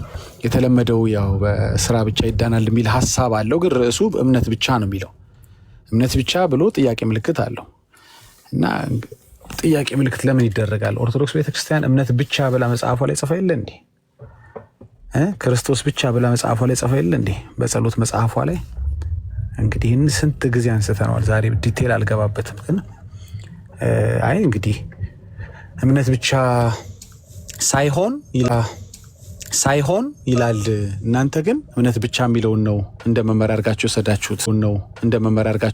S11: የተለመደው ያው በስራ ብቻ ይዳናል የሚል ሀሳብ አለው። ግን ርዕሱ እምነት ብቻ ነው የሚለው። እምነት ብቻ ብሎ ጥያቄ ምልክት አለው እና ጥያቄ ምልክት ለምን ይደረጋል? ኦርቶዶክስ ቤተክርስቲያን እምነት ብቻ ብላ መጽሐፏ ላይ ጽፋ የለ እንዴ? ክርስቶስ ብቻ ብላ መጽሐፏ ላይ ጽፋ የለ እንዴ? በጸሎት መጽሐፏ ላይ እንግዲህ ስንት ጊዜ አንስተነዋል። ዛሬ ዲቴል አልገባበትም። ግን አይ እንግዲህ እምነት ብቻ ሳይሆን ይላል። እናንተ ግን እምነት ብቻ የሚለውን ነው እንደ መመሪያ አድርጋችሁ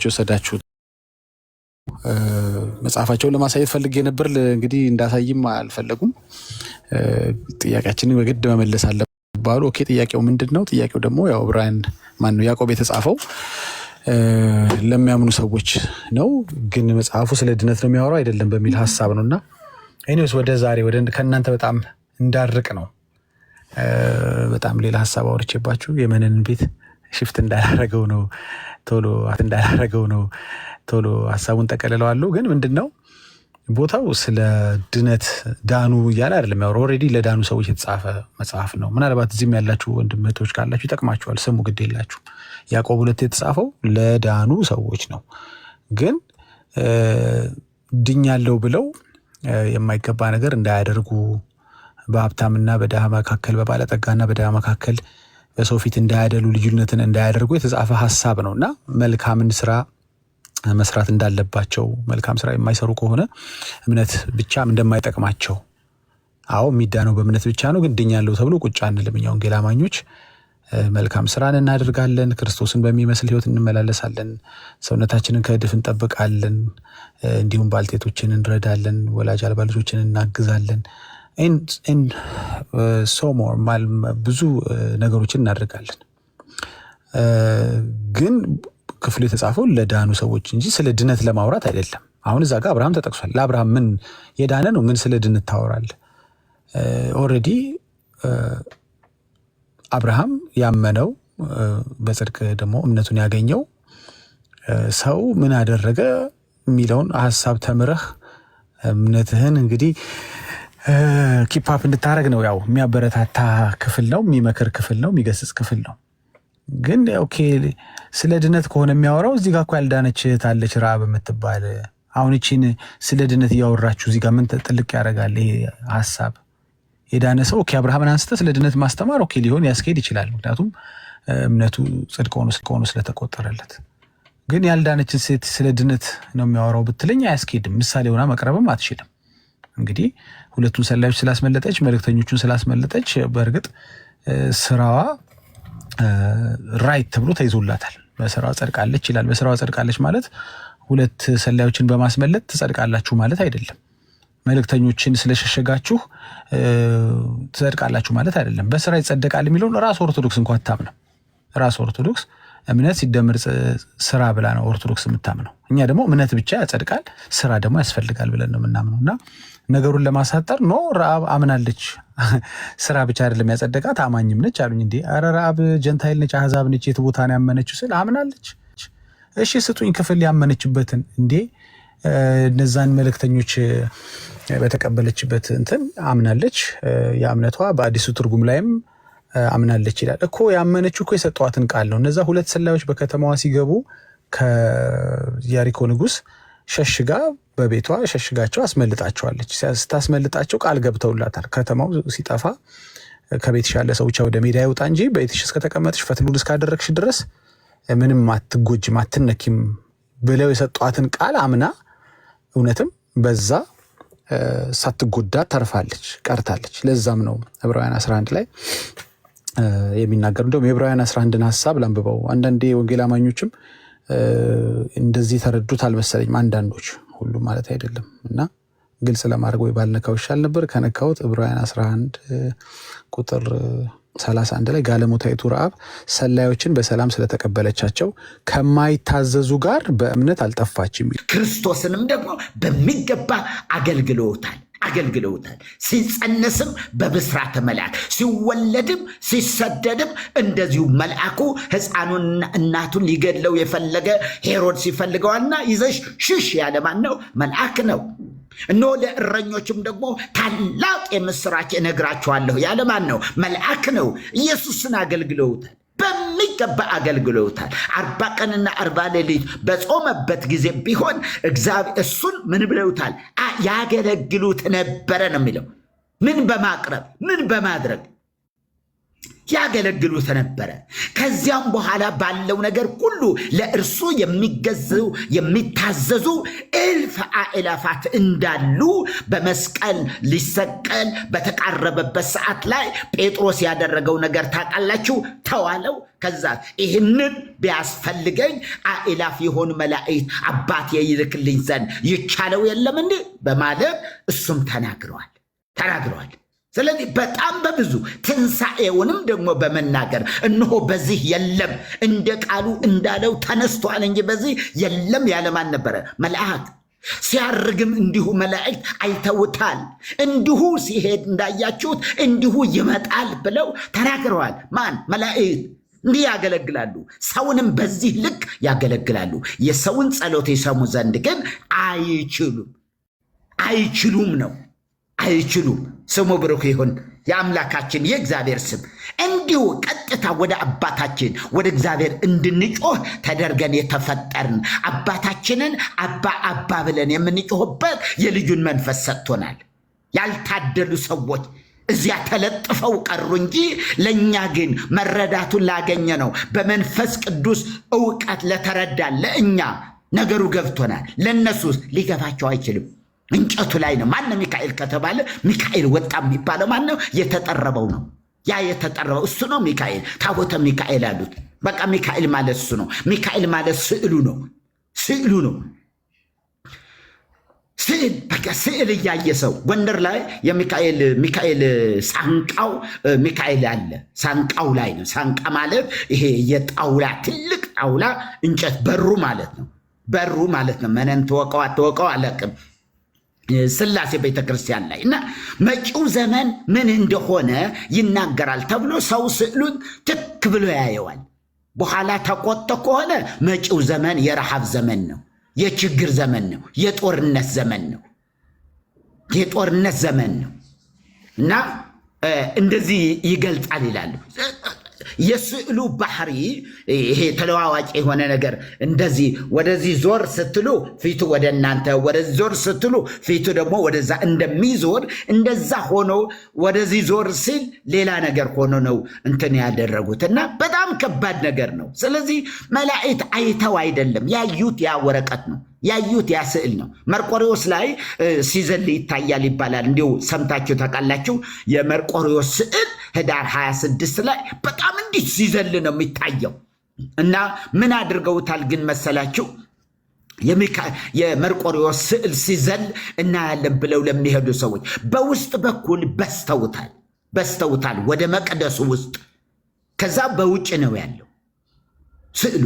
S11: የወሰዳችሁት። መጽሐፋቸውን ለማሳየት ፈልጌ ነበር። እንግዲህ እንዳሳይም አልፈለጉም። ጥያቄያችንን በግድ መመለስ አለባሉ። ኦኬ፣ ጥያቄው ምንድን ነው? ጥያቄው ደግሞ ያው ያዕቆብ የተጻፈው ለሚያምኑ ሰዎች ነው። ግን መጽሐፉ ስለ ድነት ነው የሚያወራው አይደለም በሚል ሀሳብ ነው። እና ኤኒዌይስ ወደ ዛሬ ከእናንተ በጣም እንዳርቅ ነው። በጣም ሌላ ሀሳብ አውርቼባችሁ የመነንን ቤት ሽፍት እንዳላረገው ነው ቶሎ ሀሳቡን ጠቀልለዋለሁ። ግን ምንድነው ቦታው ስለ ድነት ዳኑ እያለ አይደለም ያወራው። ኦልሬዲ ለዳኑ ሰዎች የተጻፈ መጽሐፍ ነው። ምናልባት እዚህም ያላችሁ ወንድም እህቶች ካላችሁ ይጠቅማችኋል፣ ስሙ፣ ግድ የላችሁ። ያዕቆብ 2 የተጻፈው ለዳኑ ሰዎች ነው። ግን ድኛለሁ ብለው የማይገባ ነገር እንዳያደርጉ፣ በሀብታምና በድሃ መካከል፣ በባለጠጋና በድሃ መካከል በሰው ፊት እንዳያደሉ፣ ልዩነትን እንዳያደርጉ የተጻፈ ሀሳብ ነው እና መልካምን ስራ መስራት እንዳለባቸው፣ መልካም ስራ የማይሰሩ ከሆነ እምነት ብቻም እንደማይጠቅማቸው። አዎ የሚዳነው በእምነት ብቻ ነው። ግን ድኛለሁ ተብሎ ቁጭ አንልም። እኛ ወንጌል አማኞች መልካም ስራን እናደርጋለን፣ ክርስቶስን በሚመስል ህይወት እንመላለሳለን፣ ሰውነታችንን ከእድፍ እንጠብቃለን፣ እንዲሁም ባልቴቶችን እንረዳለን፣ ወላጅ አልባ ልጆችን እናግዛለን፣ ሶሞር ብዙ ነገሮችን እናደርጋለን። ግን ክፍሉ የተጻፈው ለዳኑ ሰዎች እንጂ ስለ ድነት ለማውራት አይደለም። አሁን እዛ ጋር አብርሃም ተጠቅሷል። ለአብርሃም ምን የዳነ ነው? ምን ስለ ድነት ታወራለህ? ኦልሬዲ አብርሃም ያመነው በጽድቅ ደግሞ እምነቱን ያገኘው ሰው ምን አደረገ የሚለውን ሀሳብ ተምረህ እምነትህን እንግዲህ ኪፓፕ እንድታረግ ነው። ያው የሚያበረታታ ክፍል ነው፣ የሚመክር ክፍል ነው፣ የሚገስጽ ክፍል ነው። ግን ኦኬ ስለ ድነት ከሆነ የሚያወራው እዚህ ጋር እኮ ያልዳነች እህት አለች ረዓብ የምትባል። አሁን እቺን ስለ ድነት እያወራችሁ እዚህ ጋር ምን ጥልቅ ያደርጋል ይሄ ሀሳብ? የዳነ ሰው ኦኬ አብርሃምን አንስተ ስለ ድነት ማስተማር ኦኬ ሊሆን ያስኬድ ይችላል። ምክንያቱም እምነቱ ጽድቅ ሆኖ ስለተቆጠረለት። ግን ያልዳነችን ሴት ስለ ድነት ነው የሚያወራው ብትለኝ አያስኬድም። ምሳሌ ሆና መቅረብም አትችልም። እንግዲህ ሁለቱን ሰላዮች ስላስመለጠች፣ መልእክተኞቹን ስላስመለጠች በእርግጥ ስራዋ ራይት ተብሎ ተይዞላታል። በስራዋ ጸድቃለች ይላል። በስራዋ ጸድቃለች ማለት ሁለት ሰላዮችን በማስመለጥ ትጸድቃላችሁ ማለት አይደለም። መልእክተኞችን ስለሸሸጋችሁ ትጸድቃላችሁ ማለት አይደለም። በስራ ይጸደቃል የሚለውን ራስ ኦርቶዶክስ እንኳን አታምነው። ራስ ኦርቶዶክስ እምነት ሲደመር ስራ ብላ ነው ኦርቶዶክስ የምታምነው። እኛ ደግሞ እምነት ብቻ ያጸድቃል፣ ስራ ደግሞ ያስፈልጋል ብለን ነው የምናምነው። እና ነገሩን ለማሳጠር ኖ ረዓብ አምናለች፣ ስራ ብቻ አይደለም ያጸደቃት አማኝም ነች አሉኝ። እንዴ ኧረ ረዓብ ጀንታይል ነች፣ አህዛብ ነች፣ የት ቦታ ነው ያመነችው ስል አምናለች። እሺ ስጡኝ ክፍል ያመነችበትን። እንዴ እነዛን መልእክተኞች በተቀበለችበት እንትን አምናለች። የእምነቷ በአዲሱ ትርጉም ላይም አምናለች ይላል እኮ። ያመነችው እኮ የሰጧትን ቃል ነው። እነዛ ሁለት ሰላዮች በከተማዋ ሲገቡ ከያሪኮ ንጉስ ሸሽጋ በቤቷ ሸሽጋቸው አስመልጣቸዋለች። ስታስመልጣቸው ቃል ገብተውላታል። ከተማው ሲጠፋ ከቤትሽ ያለ ሰው ብቻ ወደ ሜዳ ይውጣ እንጂ በቤትሽ እስከተቀመጥሽ ፈትሉን እስካደረግሽ ድረስ ምንም አትጎጂም አትነኪም ብለው የሰጧትን ቃል አምና እውነትም በዛ ሳትጎዳ ተርፋለች፣ ቀርታለች። ለዛም ነው ዕብራውያን 11 ላይ የሚናገር። እንደውም የዕብራውያን 11ን ሀሳብ ላንብበው። አንዳንዴ ወንጌል አማኞችም እንደዚህ ተረዱት አልመሰለኝም። አንዳንዶች፣ ሁሉ ማለት አይደለም። እና ግልጽ ለማድረግ ወይ ባልነካው ይሻል ነበር። ከነካሁት ዕብራውያን 11 ቁጥር 31 ላይ ጋለሞታይቱ ረዓብ ሰላዮችን በሰላም ስለተቀበለቻቸው ከማይታዘዙ ጋር በእምነት አልጠፋችም።
S12: ክርስቶስንም ደግሞ በሚገባ አገልግለውታል። ሲጸነስም በብስራተ መልአክ፣ ሲወለድም ሲሰደድም እንደዚሁ መልአኩ ሕፃኑን እናቱን ሊገድለው የፈለገ ሄሮድስ ይፈልገዋልና ይዘሽ ሽሽ ያለ ማን ነው? መልአክ ነው። እነሆ ለእረኞችም ደግሞ ታላቅ የምስራች እነግራችኋለሁ ያለ ማን ነው? መልአክ ነው። ኢየሱስን አገልግለውታል። በሚገባ አገልግሎታል። 40 ቀንና 40 ሌሊት በጾመበት ጊዜ ቢሆን እግዚአብሔር እሱን ምን ብለውታል? ያገለግሉት ነበረ ነው የሚለው። ምን በማቅረብ ምን በማድረግ ያገለግሉት ነበረ። ከዚያም በኋላ ባለው ነገር ሁሉ ለእርሱ የሚገዙ የሚታዘዙ እልፍ አእላፋት እንዳሉ በመስቀል ሊሰቀል በተቃረበበት ሰዓት ላይ ጴጥሮስ ያደረገው ነገር ታውቃላችሁ። ተዋለው። ከዛ ይህንን ቢያስፈልገኝ አእላፍ የሆኑ መላእክት አባቴ ይልክልኝ ዘንድ ይቻለው የለም እንዴ በማለት እሱም ተናግረዋል። ስለዚህ በጣም በብዙ ትንሣኤውንም ደግሞ በመናገር እነሆ በዚህ የለም እንደ ቃሉ እንዳለው ተነስቷል እንጂ በዚህ የለም ያለማን ነበረ? መልአክ። ሲያርግም እንዲሁ መላእክት አይተውታል። እንዲሁ ሲሄድ እንዳያችሁት እንዲሁ ይመጣል ብለው ተናግረዋል። ማን? መላእክት። እንዲህ ያገለግላሉ። ሰውንም በዚህ ልክ ያገለግላሉ። የሰውን ጸሎት የሰሙ ዘንድ ግን አይችሉም ነው። አይችሉም። ስሙ ብሩክ ይሁን የአምላካችን የእግዚአብሔር ስም። እንዲሁ ቀጥታ ወደ አባታችን ወደ እግዚአብሔር እንድንጮህ ተደርገን የተፈጠርን አባታችንን አባ ብለን የምንጮህበት የልጁን መንፈስ ሰጥቶናል። ያልታደሉ ሰዎች እዚያ ተለጥፈው ቀሩ እንጂ ለእኛ ግን መረዳቱን ላገኘ ነው በመንፈስ ቅዱስ እውቀት ለተረዳ ለእኛ ነገሩ ገብቶናል። ለእነሱስ ሊገባቸው አይችልም። እንጨቱ ላይ ነው። ማነው ሚካኤል ከተባለ ሚካኤል ወጣ የሚባለው ማነው? የተጠረበው ነው። ያ የተጠረበው እሱ ነው ሚካኤል። ታቦተ ሚካኤል አሉት። በቃ ሚካኤል ማለት እሱ ነው። ሚካኤል ማለት ስዕሉ ነው። በቃ ስዕል እያየ ሰው ጎንደር ላይ የሚካኤል ሳንቃው ሚካኤል አለ። ሳንቃው ላይ ነው። ሳንቃ ማለት ይሄ የጣውላ ትልቅ ጣውላ እንጨት በሩ ማለት ነው። መነን ተወቀው አትወቀው አላቅም። ስላሴ ቤተክርስቲያን ላይ እና መጪው ዘመን ምን እንደሆነ ይናገራል ተብሎ ሰው ስዕሉን ትክ ብሎ ያየዋል። በኋላ ተቆጥቶ ከሆነ መጪው ዘመን የረሃብ ዘመን ነው፣ የችግር ዘመን ነው፣ የጦርነት ዘመን ነው እና እንደዚህ ይገልጻል ይላሉ። የስዕሉ ባህሪ ይሄ ተለዋዋጭ የሆነ ነገር እንደዚህ ወደዚህ ዞር ስትሉ ፊቱ ወደ እናንተ፣ ወደዚህ ዞር ስትሉ ፊቱ ደግሞ ወደዛ እንደሚዞር እንደዛ ሆኖ ወደዚህ ዞር ሲል ሌላ ነገር ሆኖ ነው እንትን ያደረጉት እና በጣም ከባድ ነገር ነው። ስለዚህ መላእክት አይተው አይደለም ያዩት፣ ያ ወረቀት ነው ያዩት፣ ያ ስዕል ነው። መርቆሪዎስ ላይ ሲዘል ይታያል ይባላል። እንዲሁ ሰምታችሁ ታውቃላችሁ። የመርቆሪዎስ ስዕል ህዳር 26 ላይ በጣም እንዲህ ሲዘል ነው የሚታየው እና ምን አድርገውታል ግን መሰላችሁ? የመርቆሪዎስ ስዕል ሲዘል እናያለን ብለው ለሚሄዱ ሰዎች በውስጥ በኩል በስተውታል ወደ መቅደሱ ውስጥ። ከዛ በውጭ ነው ያለው ስዕሉ።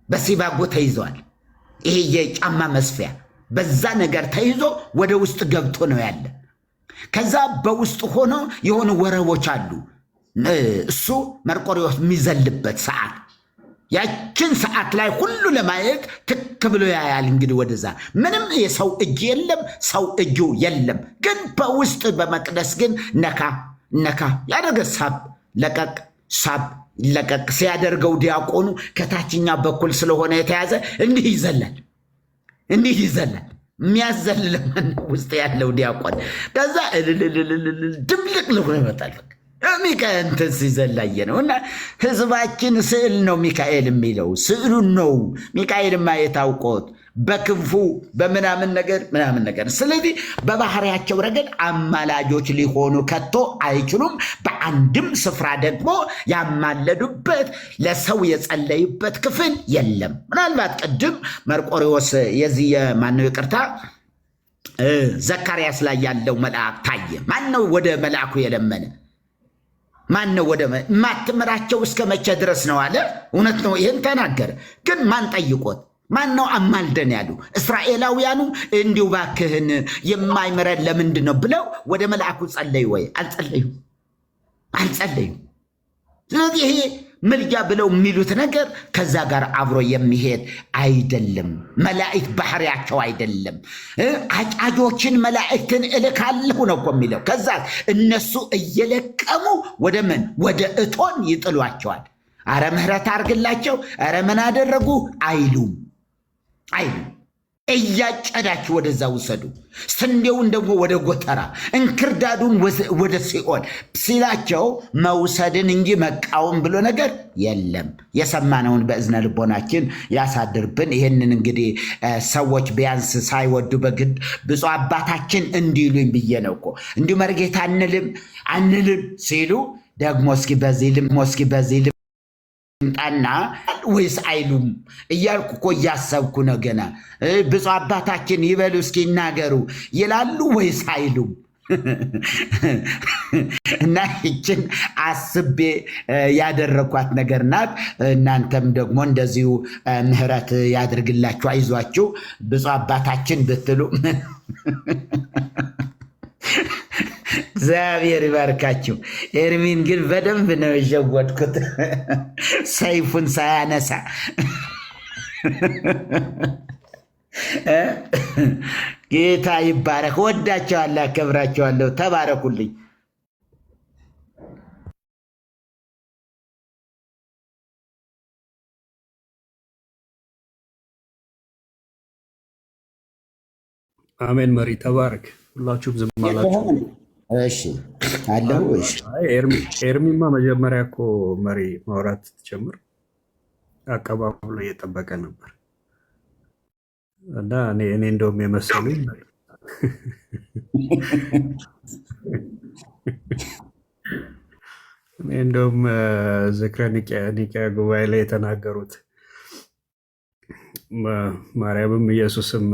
S12: በሲባጎ ተይዘዋል። ይሄ የጫማ መስፊያ በዛ ነገር ተይዞ ወደ ውስጥ ገብቶ ነው ያለ። ከዛ በውስጥ ሆኖ የሆኑ ወረቦች አሉ። እሱ መርቆሪዎስ የሚዘልበት ሰዓት፣ ያችን ሰዓት ላይ ሁሉ ለማየት ትክ ብሎ ያያል። እንግዲህ ወደዛ ምንም የሰው እጅ የለም። ግን በውስጥ በመቅደስ ግን ነካ ያደረገ ሳብ ለቀቅ ሲያደርገው ዲያቆኑ ከታችኛ በኩል ስለሆነ የተያዘ እንዲህ ይዘላል። የሚያዘል ውስጥ ያለው ዲያቆን ከዛ ድብልቅ ልሆ ይመጣል። እንትን ሲዘላየ ነው እና ህዝባችን ስዕል ነው ሚካኤል የሚለው ስዕሉን ነው ሚካኤል ማየት አውቆት በክንፉ በምናምን ነገር። ስለዚህ በባህሪያቸው ረገድ አማላጆች ሊሆኑ ከቶ አይችሉም። በአንድም ስፍራ ደግሞ ያማለዱበት ለሰው የጸለዩበት ክፍል የለም። ምናልባት ቅድም መርቆሪዎስ የዚህ ማነው ይቅርታ ዘካርያስ ላይ ያለው መልአክ ታየ። ማነው ወደ መልአኩ የለመነ? ማነው ወደ ማትምራቸው እስከ መቼ ድረስ ነው አለ። እውነት ነው፣ ይህን ተናገረ። ግን ማን ጠይቆት? ማን ነው አማልደን ያሉ? እስራኤላውያኑ እንዲሁ ባክህን የማይምረን ለምንድን ነው ብለው ወደ መልአኩ ጸለዩ ወይ? አልጸለዩ። ስለዚህ ይሄ ምልጃ ብለው የሚሉት ነገር ከዛ ጋር አብሮ የሚሄድ አይደለም። መላእክት ባህሪያቸው አይደለም። አጫጆችን መላእክትን እልካለሁ ነው እኮ የሚለው። ከዛ እነሱ እየለቀሙ ወደ ምን ወደ እቶን ይጥሏቸዋል። አረ ምህረት አርግላቸው፣ አረ ምን አደረጉ አይሉም። እያጨዳችሁ ወደዛ ውሰዱ፣ ስንዴውን ደግሞ ወደ ጎተራ፣ እንክርዳዱን ወደ ሲኦል ሲላቸው መውሰድን እንጂ መቃወም ብሎ ነገር የለም። የሰማነውን በእዝነ ልቦናችን ያሳድርብን። ይህንን እንግዲህ ሰዎች ቢያንስ ሳይወዱ በግድ ብፁዕ አባታችን እንዲሉኝ ብዬ ነው እኮ እንዲሁ መርጌታ አንልም ሲሉ ደግሞ እስኪ በዚህ ጣና ወይስ አይሉም እያልኩ እኮ እያሰብኩ ነው። ገና ብፁዕ አባታችን ይበሉ እስኪ ይናገሩ ይላሉ ወይስ አይሉም? እና ይችን አስቤ ያደረኳት ነገር ናት። እናንተም ደግሞ እንደዚሁ ምህረት ያድርግላችሁ፣ አይዟችሁ ብፁዕ አባታችን ብትሉ እግዚአብሔር ይባርካችሁ። ኤርሚን ግን በደንብ ነው የሸወድኩት ሰይፉን ሳያነሳ። ጌታ ይባረክ። ወዳቸዋለሁ፣ አከብራቸዋለሁ። ተባረኩልኝ።
S13: አሜን። መሪ ተባረክ። ሁላችሁም ዝም አላችሁ።
S12: እሺ አለው። እሺ
S13: ኤርሚማ መጀመሪያ እኮ መሪ ማውራት ትጀምር አቀባበሉ እየጠበቀ ነበር እና እኔ እንደውም የመሰሉኝ እኔ እንደውም ዝክረ ኒቅያ ጉባኤ ላይ የተናገሩት ማርያምም ኢየሱስም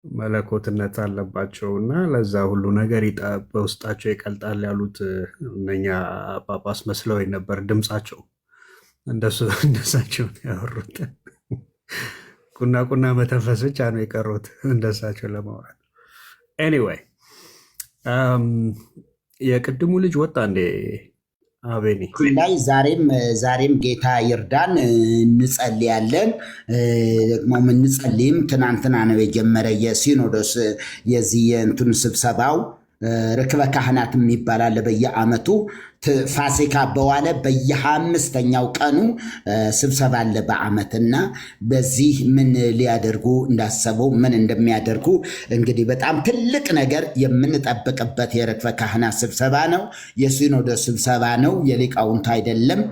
S13: መለኮትነት አለባቸው እና ለዛ ሁሉ ነገር በውስጣቸው ይቀልጣል ያሉት እነኛ ጳጳስ መስለው ነበር። ድምፃቸው እንደሳቸው ያወሩት ቁና መተንፈስ ብቻ ነው የቀሩት እንደሳቸው ለማውራት። ኤኒዌይ የቅድሙ ልጅ ወጣ እንዴ አቤኔ
S12: ላይ ዛሬም ጌታ ይርዳን፣ እንጸልያለን። ደግሞ የምንጸልይም ትናንትና ነው የጀመረ የሲኖዶስ የዚህ የእንትን ስብሰባው ርክበ ካህናት የሚባል አለ በየዓመቱ ፋሲካ በዋለ በየ25ኛው ቀኑ ስብሰባ አለ በዓመትና በዚህ ምን ሊያደርጉ እንዳሰቡ ምን እንደሚያደርጉ እንግዲህ በጣም ትልቅ ነገር የምንጠብቅበት የርክበ ካህናት ስብሰባ ነው። የሲኖዶስ ስብሰባ ነው፣ የሊቃውንት አይደለም።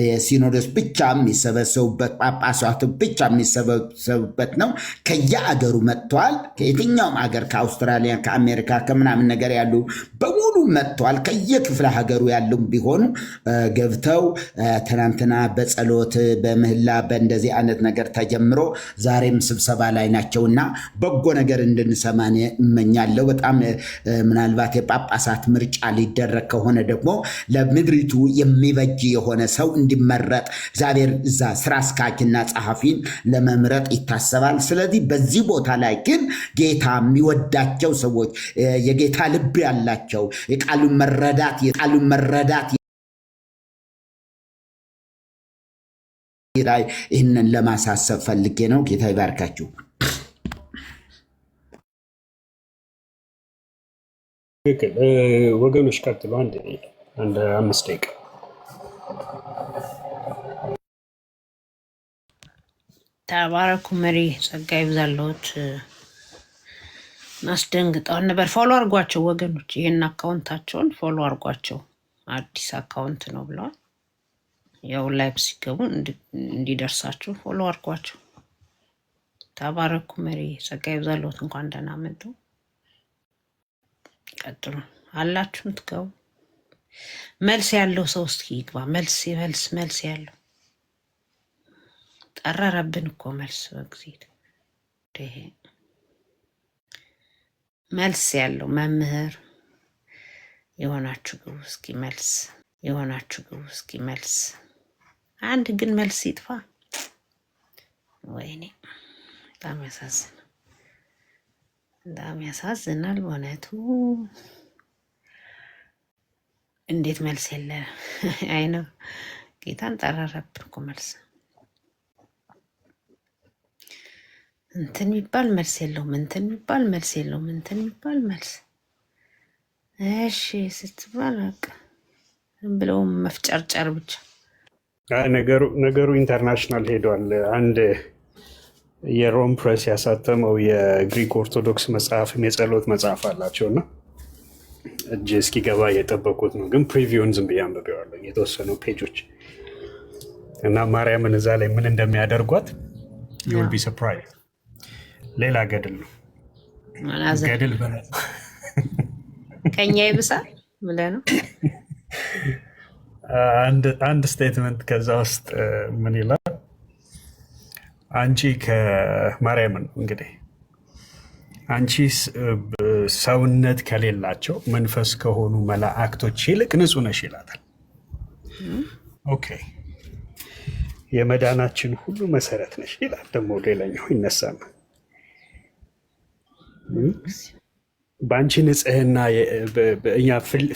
S12: የሲኖዶስ ብቻ የሚሰበሰቡበት ጳጳሳቱ ብቻ የሚሰበሰቡበት ነው። ከየአገሩ መጥተዋል። ከየትኛውም አገር ከአውስትራሊያ፣ ከአሜሪካ፣ ከምናምን ነገር ያሉ በሙሉ መጥተዋል። ከየክፍለ ሀገሩ ያሉ ቢሆኑ ገብተው ትናንትና በጸሎት በምህላ በእንደዚህ አይነት ነገር ተጀምሮ ዛሬም ስብሰባ ላይ ናቸውና በጎ ነገር እንድንሰማ እመኛለሁ። በጣም ምናልባት የጳጳሳት ምርጫ ሊደረግ ከሆነ ደግሞ ለምድሪቱ የሚበጅ የሆነ ሰው እንዲመረጥ እግዚአብሔር እዛ ስራ አስኪያጅና ጸሐፊን ለመምረጥ ይታሰባል። ስለዚህ በዚህ ቦታ ላይ ግን ጌታ የሚወዳቸው ሰዎች የጌታ ልብ ያላቸው የቃሉን መረዳት ላይ ይህንን ለማሳሰብ ፈልጌ ነው። ጌታ ይባርካችሁ።
S13: ወገኖች ቀጥሎ አንድ 5 ደቂቃ
S2: ተባረኩ። መሪ ጸጋ ይብዛልዎት። አስደንግጠውን ነበር። ፎሎ አድርጓቸው ወገኖች፣ ይህን አካውንታቸውን ፎሎ አድርጓቸው። አዲስ አካውንት ነው ብለዋል። ያው ላይቭ ሲገቡ እንዲደርሳችሁ ፎሎ አድርጓቸው። ተባረኩ። መሪ ጸጋ ይብዛልዎት። እንኳን ደህና መጡ። ቀጥሉ አላችሁ ምትገቡ። መልስ ያለው ሰው እስኪ ይግባ። መልስ ያለው ጠረረብን እኮ መልስ በጊዜ መልስ ያለው መምህር የሆናችሁ ግቡ እስኪ። መልስ አንድ ግን መልስ ይጥፋ። ወይኔ በጣም ያሳዝናል በእውነቱ። እንዴት መልስ የለ? አይ ነው ጌታን ጠራረብን እኮ መልስ እንትን የሚባል መልስ የለውም። እንትን የሚባል መልስ የለውም። እንትን የሚባል መልስ እሺ ስትባል በቃ ዝም ብለው መፍጨርጨር ብቻ።
S13: ነገሩ ኢንተርናሽናል ሄዷል። አንድ የሮም ፕሬስ ያሳተመው የግሪክ ኦርቶዶክስ መጽሐፍም የጸሎት መጽሐፍ አላቸው እና እጅ እስኪገባ እየጠበቁት ነው። ግን ፕሪቪውን ዝም ብዬ አንብቤዋለሁ የተወሰኑ ፔጆች እና ማርያምን እዛ ላይ ምን እንደሚያደርጓት ዩል ቢ ሰርፕራይዝ። ሌላ ገድል ነው ገድል
S2: ከኛ ይብሳል ብለህ ነው።
S13: አንድ ስቴትመንት ከዛ ውስጥ ምን ይላል? አንቺ ከማርያምን እንግዲህ አንቺ ሰውነት ከሌላቸው መንፈስ ከሆኑ መላእክቶች ይልቅ ንጹህ ነሽ ይላታል። ኦኬ የመዳናችን ሁሉ መሰረት ነሽ ይላል። ደግሞ ሌላኛው ይነሳና በአንቺ ንጽህና እኛ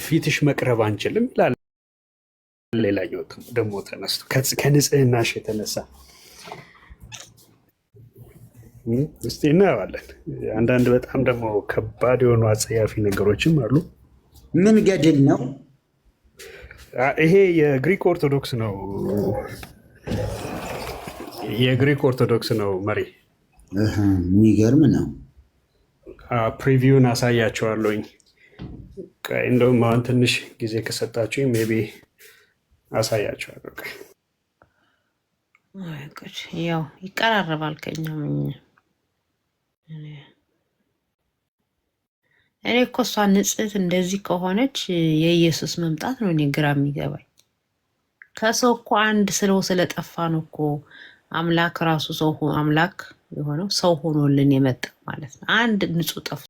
S13: ፊትሽ መቅረብ አንችልም ይላል። ሌላኛው ደግሞ ተነስቶ ከንጽህናሽ የተነሳ እስቲ እናየዋለን። አንዳንድ በጣም ደግሞ ከባድ የሆኑ አጸያፊ ነገሮችም አሉ።
S12: ምን ገድል ነው
S13: ይሄ? የግሪክ ኦርቶዶክስ ነው። የግሪክ ኦርቶዶክስ ነው መሪ።
S12: የሚገርም ነው።
S13: ፕሪቪውን አሳያቸዋለሁኝ። እንደውም አሁን ትንሽ ጊዜ ከሰጣችሁኝ ሜይ ቢ አሳያቸዋለሁ።
S2: ያው ይቀራረባል ከኛ እኔ እኮ እሷ ንጽሕት እንደዚህ ከሆነች የኢየሱስ መምጣት ነው እኔ ግራ የሚገባኝ። ከሰው እኮ አንድ ስለጠፋ ነው እኮ አምላክ ራሱ ሰው አምላክ የሆነው ሰው ሆኖልን የመጣ ማለት ነው። አንድ ንጹህ ጠፋ